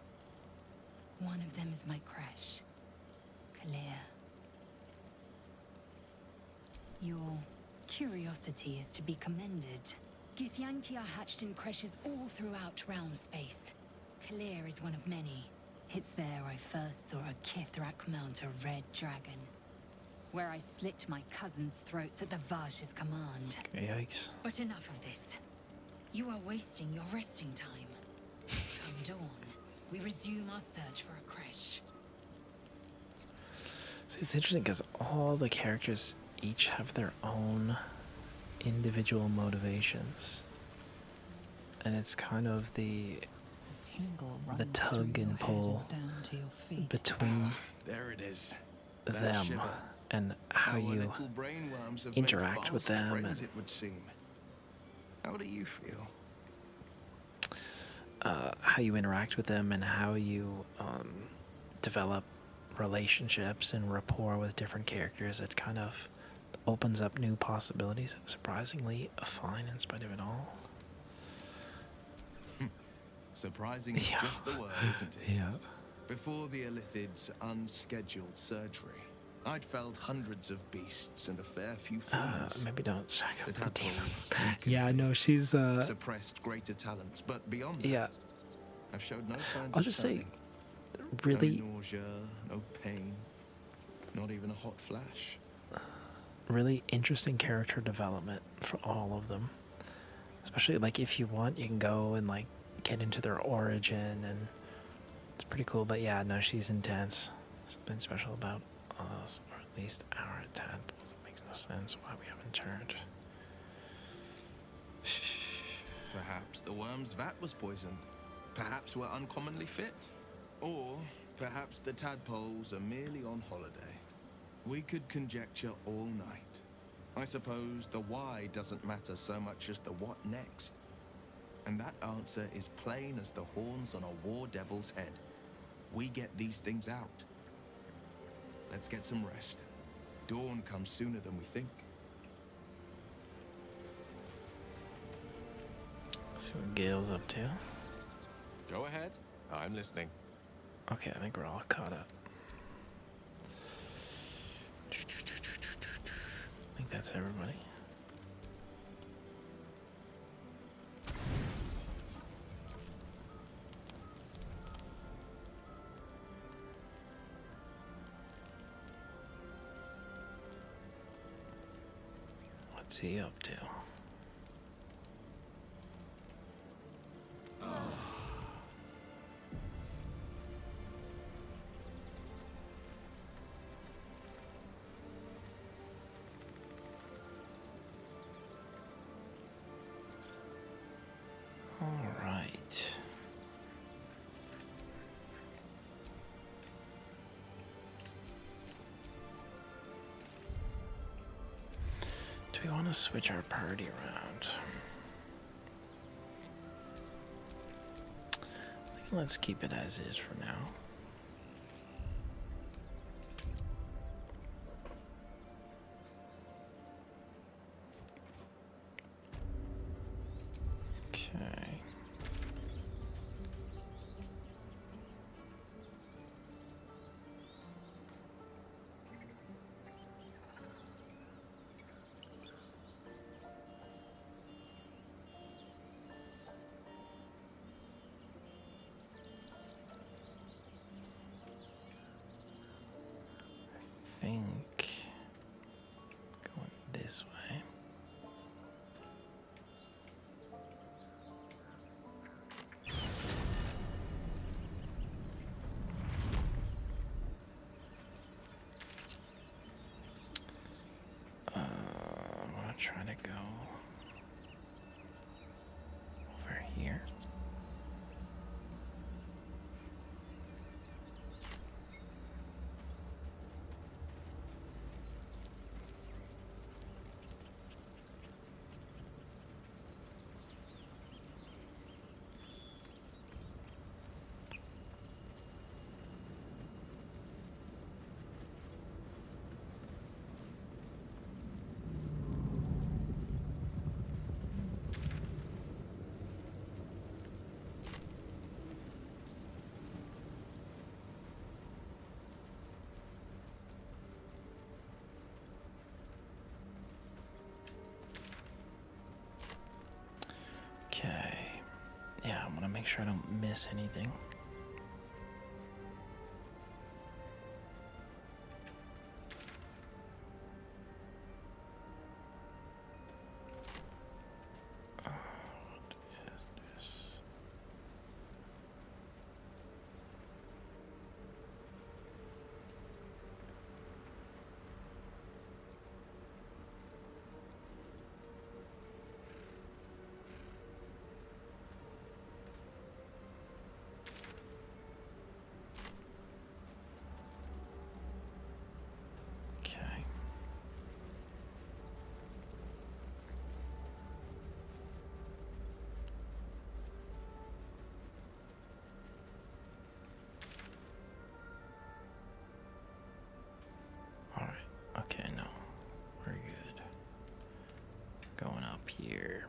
One of them is my crush, Kalir. Your curiosity is to be commended. Githyanki are hatched in creches all throughout realm space. Kalir is one of many. It's there I first saw a Kithrak mount a red dragon. Where I slit my cousins' throats at the Vash's command. Yikes. But enough of this. You are wasting your resting time. Come dawn, we resume our search for a creche. See, it's interesting because all the characters each have their own individual motivations. And it's kind of the tug and pull between there it is. them and how you interact with them. And it would seem. How do you feel? How you interact with them and how you develop relationships and rapport with different characters. It kind of opens up new possibilities. Surprisingly fine in spite of it all. Surprising is just the word, isn't it? Yeah. Before the Illithid's unscheduled surgery, I'd felled hundreds of beasts and a fair few flies. Maybe don't check out the team. Yeah, Yeah, I know she's suppressed greater talents, but beyond that, yeah. I've showed no signs I'll of just say, turning. really, No nausea, no pain, not even a hot flash. really interesting character development for all of them. Especially like if you want, you can go and like get into their origin, and it's pretty cool. But yeah, no, she's intense. Something special about us, or at least our tadpoles. It makes no sense why we haven't turned. Perhaps the worm's vat was poisoned. Perhaps we're uncommonly fit. Or perhaps the tadpoles are merely on holiday. We could conjecture all night. I suppose the why doesn't matter so much as the what next. And that answer is plain as the horns on a war devil's head. We get these things out. Let's get some rest. Dawn comes sooner than we think. Let's see what Gale's up to. Go ahead. I'm listening. Okay, I think we're all caught up. I think that's everybody. What's he up to? we want to switch our party around? I think let's keep it as is for now. Okay. Think going this way. I'm gonna try to go over here. Okay. Yeah, I'm gonna make sure I don't miss anything. Okay. All right. Okay, no. We're good. Going up here.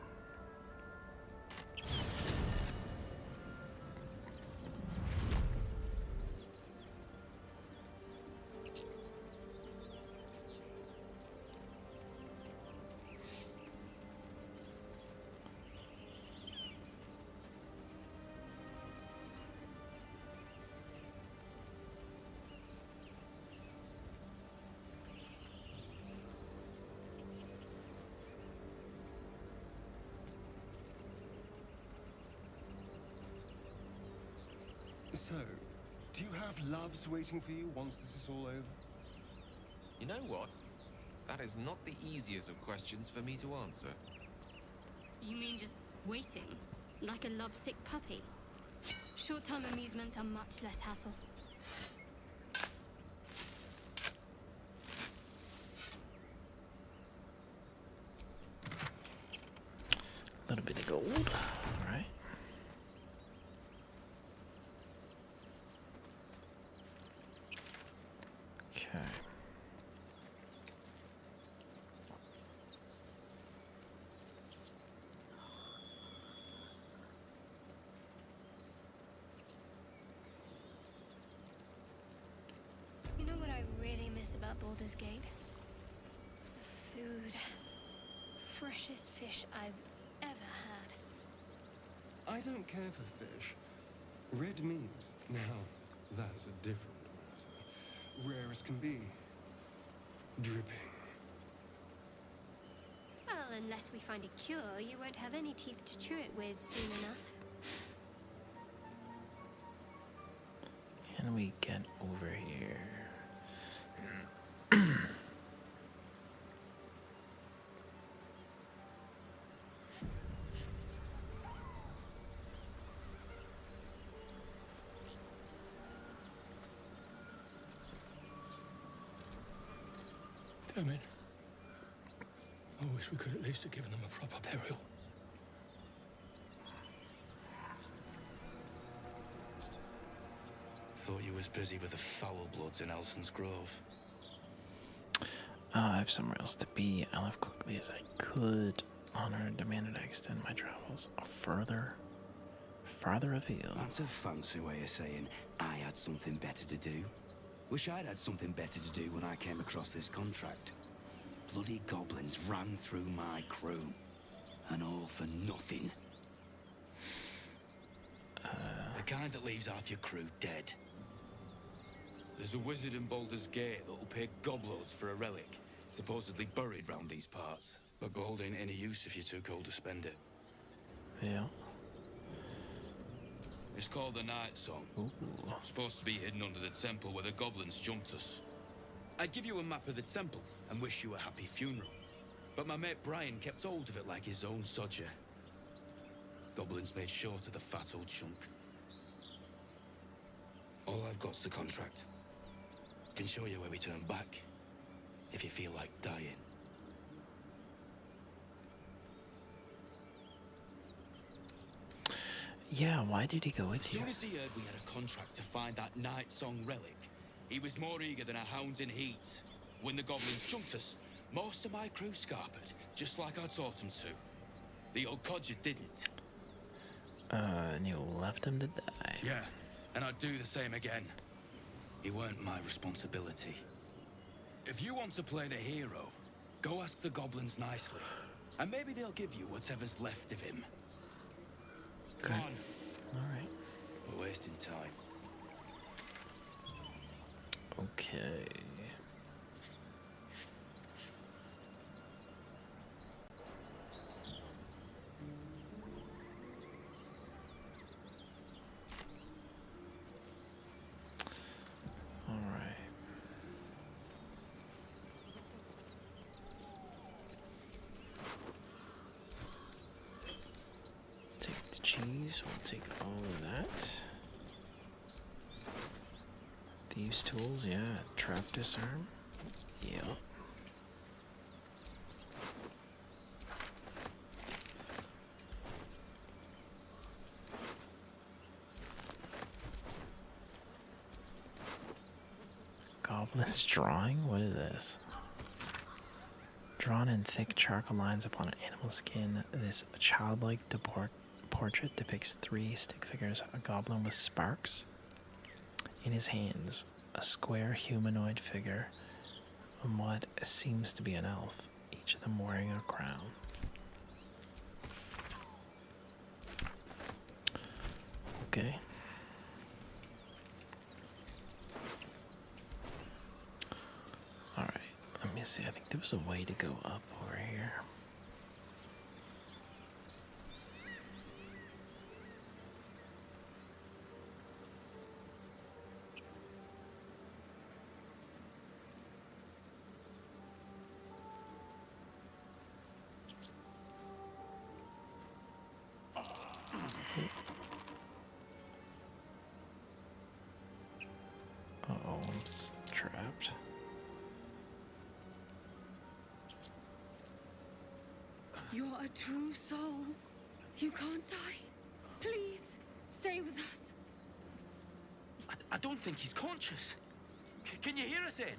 So, do you have loves waiting for you once this is all over? You know what? That is not the easiest of questions for me to answer. You mean just waiting? Like a lovesick puppy? Short-term amusements are much less hassle. A little bit of gold. All right. Okay. You know what I really miss about Baldur's Gate? The food. Freshest fish I've ever had. I don't care for fish. Red meat, now, that's a different matter. Rare as can be. Dripping. Well, unless we find a cure, you won't have any teeth to chew it with soon enough. Can we get over here? Damn it. I wish we could at least have given them a proper burial. Thought you was busy with the foul bloods in Elson's Grove. I have somewhere else to be. I left quickly as I could. Honor demanded I extend my travels farther afield. That's a fancy way of saying I had something better to do. Wish I'd had something better to do when I came across this contract. Bloody goblins ran through my crew. And all for nothing. The kind that leaves half your crew dead. There's a wizard in Baldur's Gate that'll pay gobloads for a relic, supposedly buried round these parts. But gold ain't any use if you're too cold to spend it. Yeah. It's called the Night Song. Ooh. Supposed to be hidden under the temple where the goblins jumped us. I'd give you a map of the temple and wish you a happy funeral. But my mate Brian kept hold of it like his own sodger. Goblins made short of the fat old chunk. All I've got's the contract. Can show you where we turn back, if you feel like dying. Yeah, why did he go with you? As soon as he heard we had a contract to find that Night Song relic, he was more eager than a hound in heat. When the goblins jumped us, most of my crew scarpered, just like I taught them to. The old codger didn't. And you left him to die. Yeah, and I'd do the same again. He weren't my responsibility. If you want to play the hero, go ask the goblins nicely. And maybe they'll give you whatever's left of him. Come on. Alright. We're wasting time. Okay. Alright. Take the cheese, we'll take all of that. Thieves' tools, yeah. Trap disarm. Yeah. Goblin's drawing? What is this? Drawn in thick charcoal lines upon an animal skin, this childlike portrait depicts 3 stick figures, a goblin with sparks in his hands, a square humanoid figure, and what seems to be an elf, each of them wearing a crown. Okay. Alright, let me see. I think there was a way to go up over here. Uh-oh, I'm trapped. You're a true soul. You can't die. Please, stay with us. I don't think he's conscious. Can you hear us, Ed?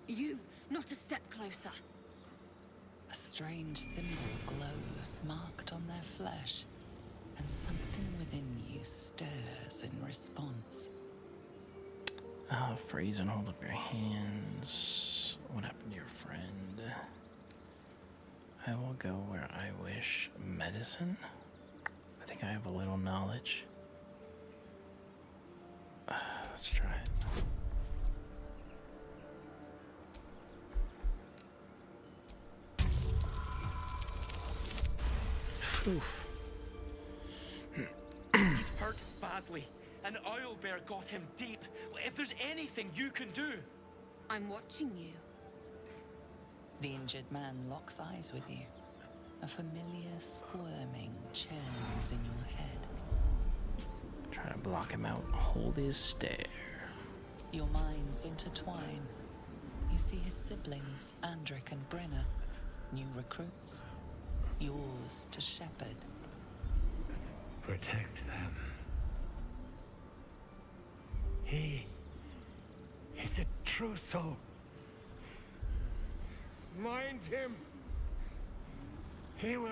You, not a step closer. A strange symbol glows, marked on their flesh, and something within you stirs in response. Freeze and hold up your hands. What happened to your friend? I will go where I wish. Medicine? I think I have a little knowledge. Let's try it. Oof. He's hurt badly. An oil bear got him deep. If there's anything you can do. I'm watching you. The injured man locks eyes with you. A familiar squirming churns in your head. Try to block him out. Hold his stare. Your minds intertwine. You see his siblings, Andric and Brenna, new recruits. Yours to shepherd. Protect them. He is a true soul. Mind him. He will.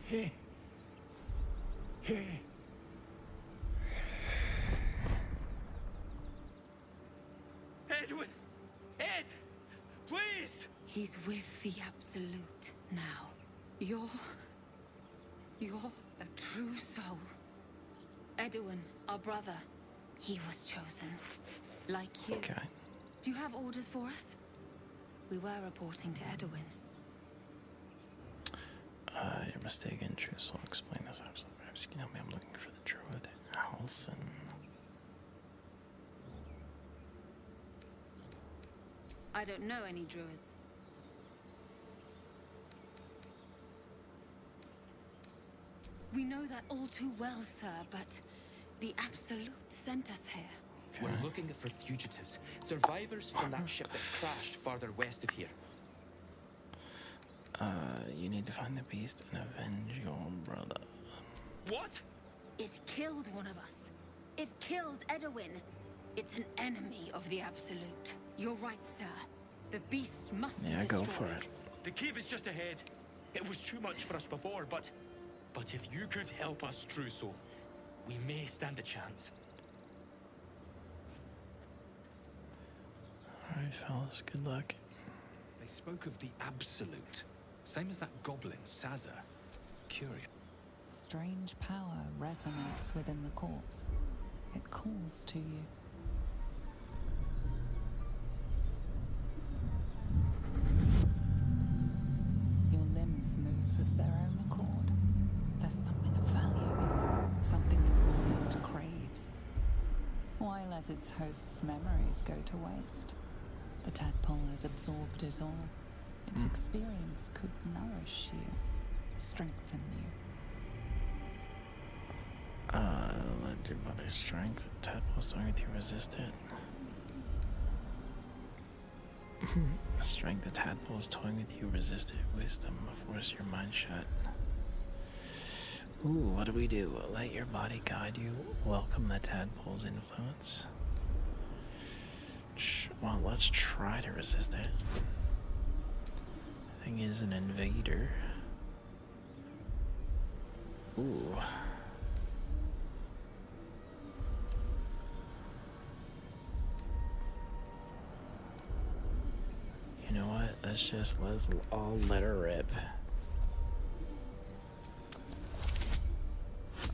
He. Edwin! Ed! Please! He's with the Absolute now. You're a true soul. Edwin, our brother, he was chosen. Like you. Okay. Do you have orders for us? We were reporting to Edwin. You're mistaken. True soul. Explain this. Perhaps you can help me. I'm looking for the druid. Halson. I don't know any druids. We know that all too well, sir, but the Absolute sent us here. We're looking for fugitives, survivors from that ship that crashed farther west of here. You need to find the beast and avenge your brother. What? It killed one of us. It killed Edwin. It's an enemy of the Absolute. You're right, sir. The beast must be destroyed. Go for it. The cave is just ahead. It was too much for us before, but if you could help us, True Soul, we may stand a chance. Alright, fellas, good luck. They spoke of the Absolute. Same as that goblin, Sazza. Curious. Strange power resonates within the corpse. It calls to you. Your limbs move of their own accord. There's something of value here, something your mind craves. Why let its host's memories go to waste? The tadpole has absorbed it all. Its experience could nourish you, strengthen you. Let your body's strength. Tadpole's going to resist it. Strength, the tadpole is toying with you, resist it. Wisdom, force your mind shut. Ooh, what do we do? Let your body guide you. Welcome the tadpole's influence. Well, let's try to resist it. Thing is an invader. Ooh. You know what? Let's all let her rip.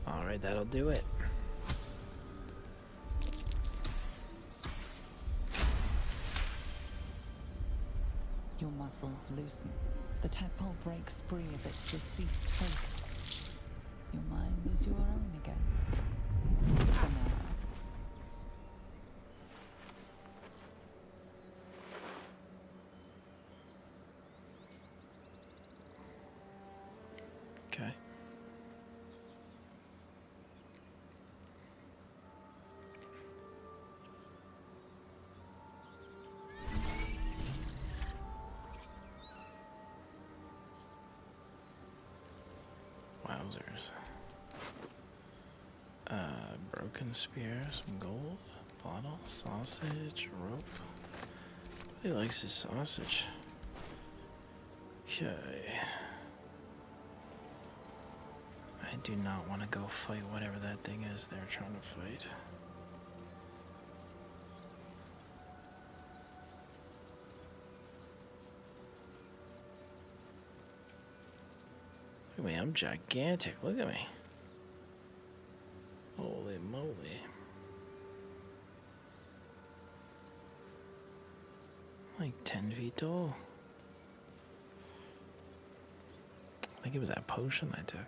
Alright, that'll do it. Your muscles loosen. The tadpole breaks free of its deceased host. Your mind is your own again. For now. Okay. Wowzers. Broken spear, some gold, bottle, sausage, rope. He likes his sausage. Okay. I do not want to go fight whatever that thing is they're trying to fight. Look at me, I'm gigantic. Look at me. Holy moly. Like 10 feet tall. I think it was that potion I took.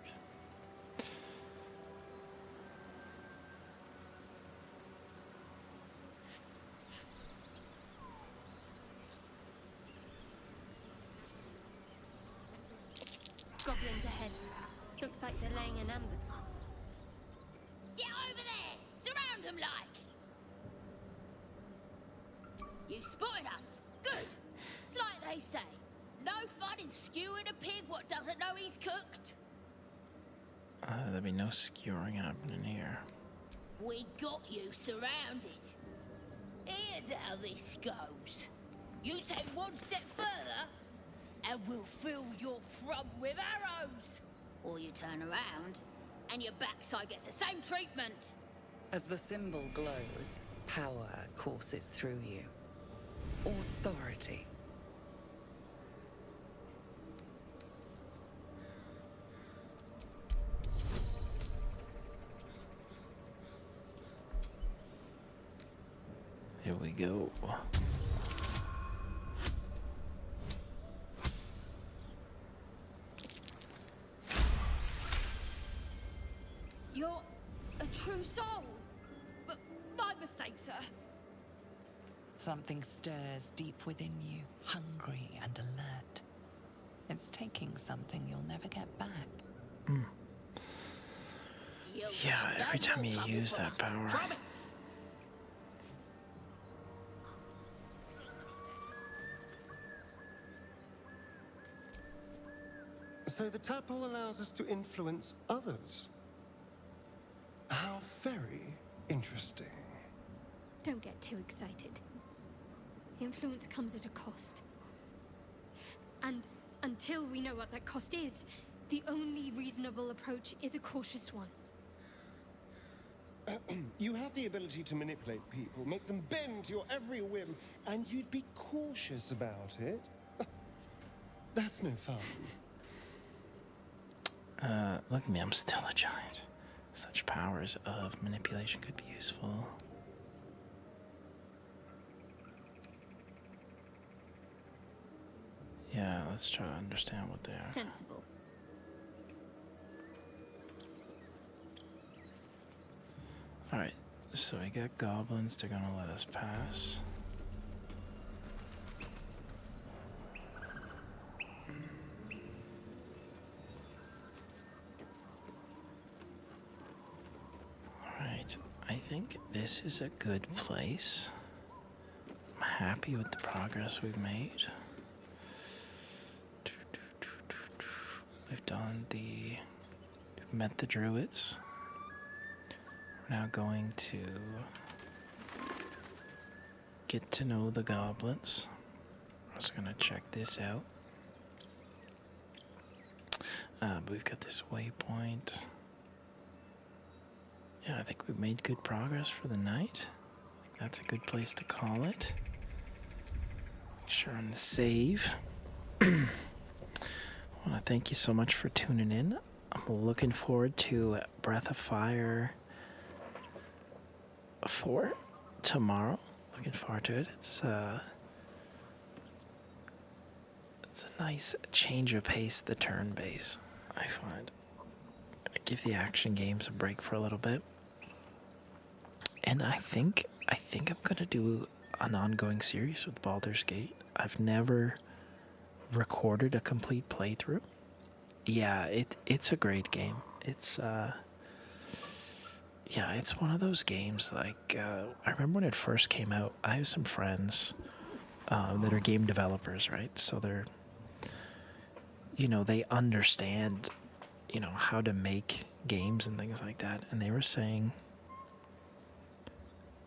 Goblins ahead. Looks like they're laying an ambush. Get over there! Surround them like! You spotted us! Good! It's like they say. No fun in skewing a pig what doesn't know he's cooked? There'll be no skewering happening here. We got you surrounded. Here's how this goes. You take one step further, and we'll fill your front with arrows. Or you turn around, and your backside gets the same treatment. As the symbol glows, power courses through you. Authority. Here we go. You're a true soul. But my mistake, sir. Something stirs deep within you, hungry and alert. It's taking something you'll never get back. Yeah, every time you use that power. So the tadpole allows us to influence others. How very interesting. Don't get too excited. Influence comes at a cost. And until we know what that cost is, the only reasonable approach is a cautious one. You have the ability to manipulate people, make them bend to your every whim, and you'd be cautious about it? That's no fun. Look at me, I'm still a giant. Such powers of manipulation could be useful. Yeah, let's try to understand what they are. Sensible. Alright, so we got goblins, they're gonna let us pass. Alright, I think this is a good place. I'm happy with the progress we've made. We've met the druids. We're now going to get to know the goblins. I'm also gonna check this out. But we've got this waypoint. Yeah, I think we've made good progress for the night. That's a good place to call it. Make sure and save. I want to thank you so much for tuning in. I'm looking forward to Breath of Fire 4 tomorrow. Looking forward to it. It's a nice change of pace, the turn base, I find. Give the action games a break for a little bit. And I think I'm gonna do an ongoing series with Baldur's Gate. I've never recorded a complete playthrough. Yeah, it's a great game. It's it's one of those games like I remember when it first came out. I have some friends that are game developers, right? So they're they understand how to make games and things like that, and they were saying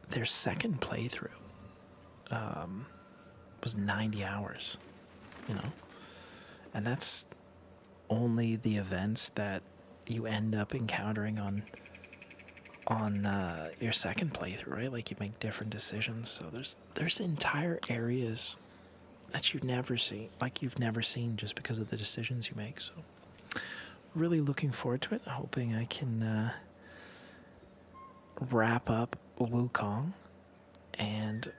their second playthrough was 90 hours. And that's only the events that you end up encountering on your second playthrough, right? Like you make different decisions. So there's entire areas that you've never seen just because of the decisions you make. So really looking forward to it. Hoping I can wrap up Wukong, and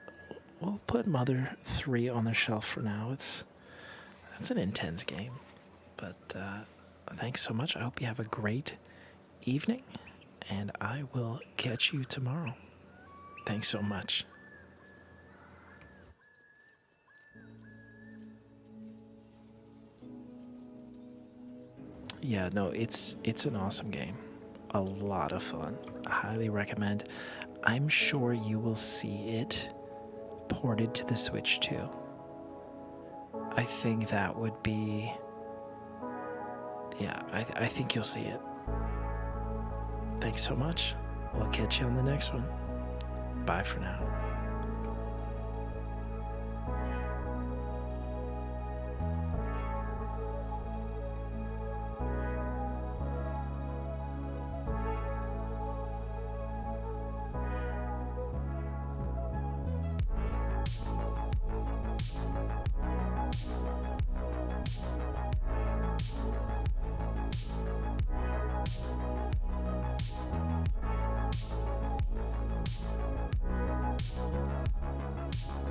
we'll put Mother 3 on the shelf for now. It's an intense game, but thanks so much. I hope you have a great evening, and I will catch you tomorrow. Thanks so much. Yeah, no, it's an awesome game. A lot of fun. I highly recommend. I'm sure you will see it ported to the Switch too. I think that would be... Yeah, I think you'll see it. Thanks so much. We'll catch you on the next one. Bye for now.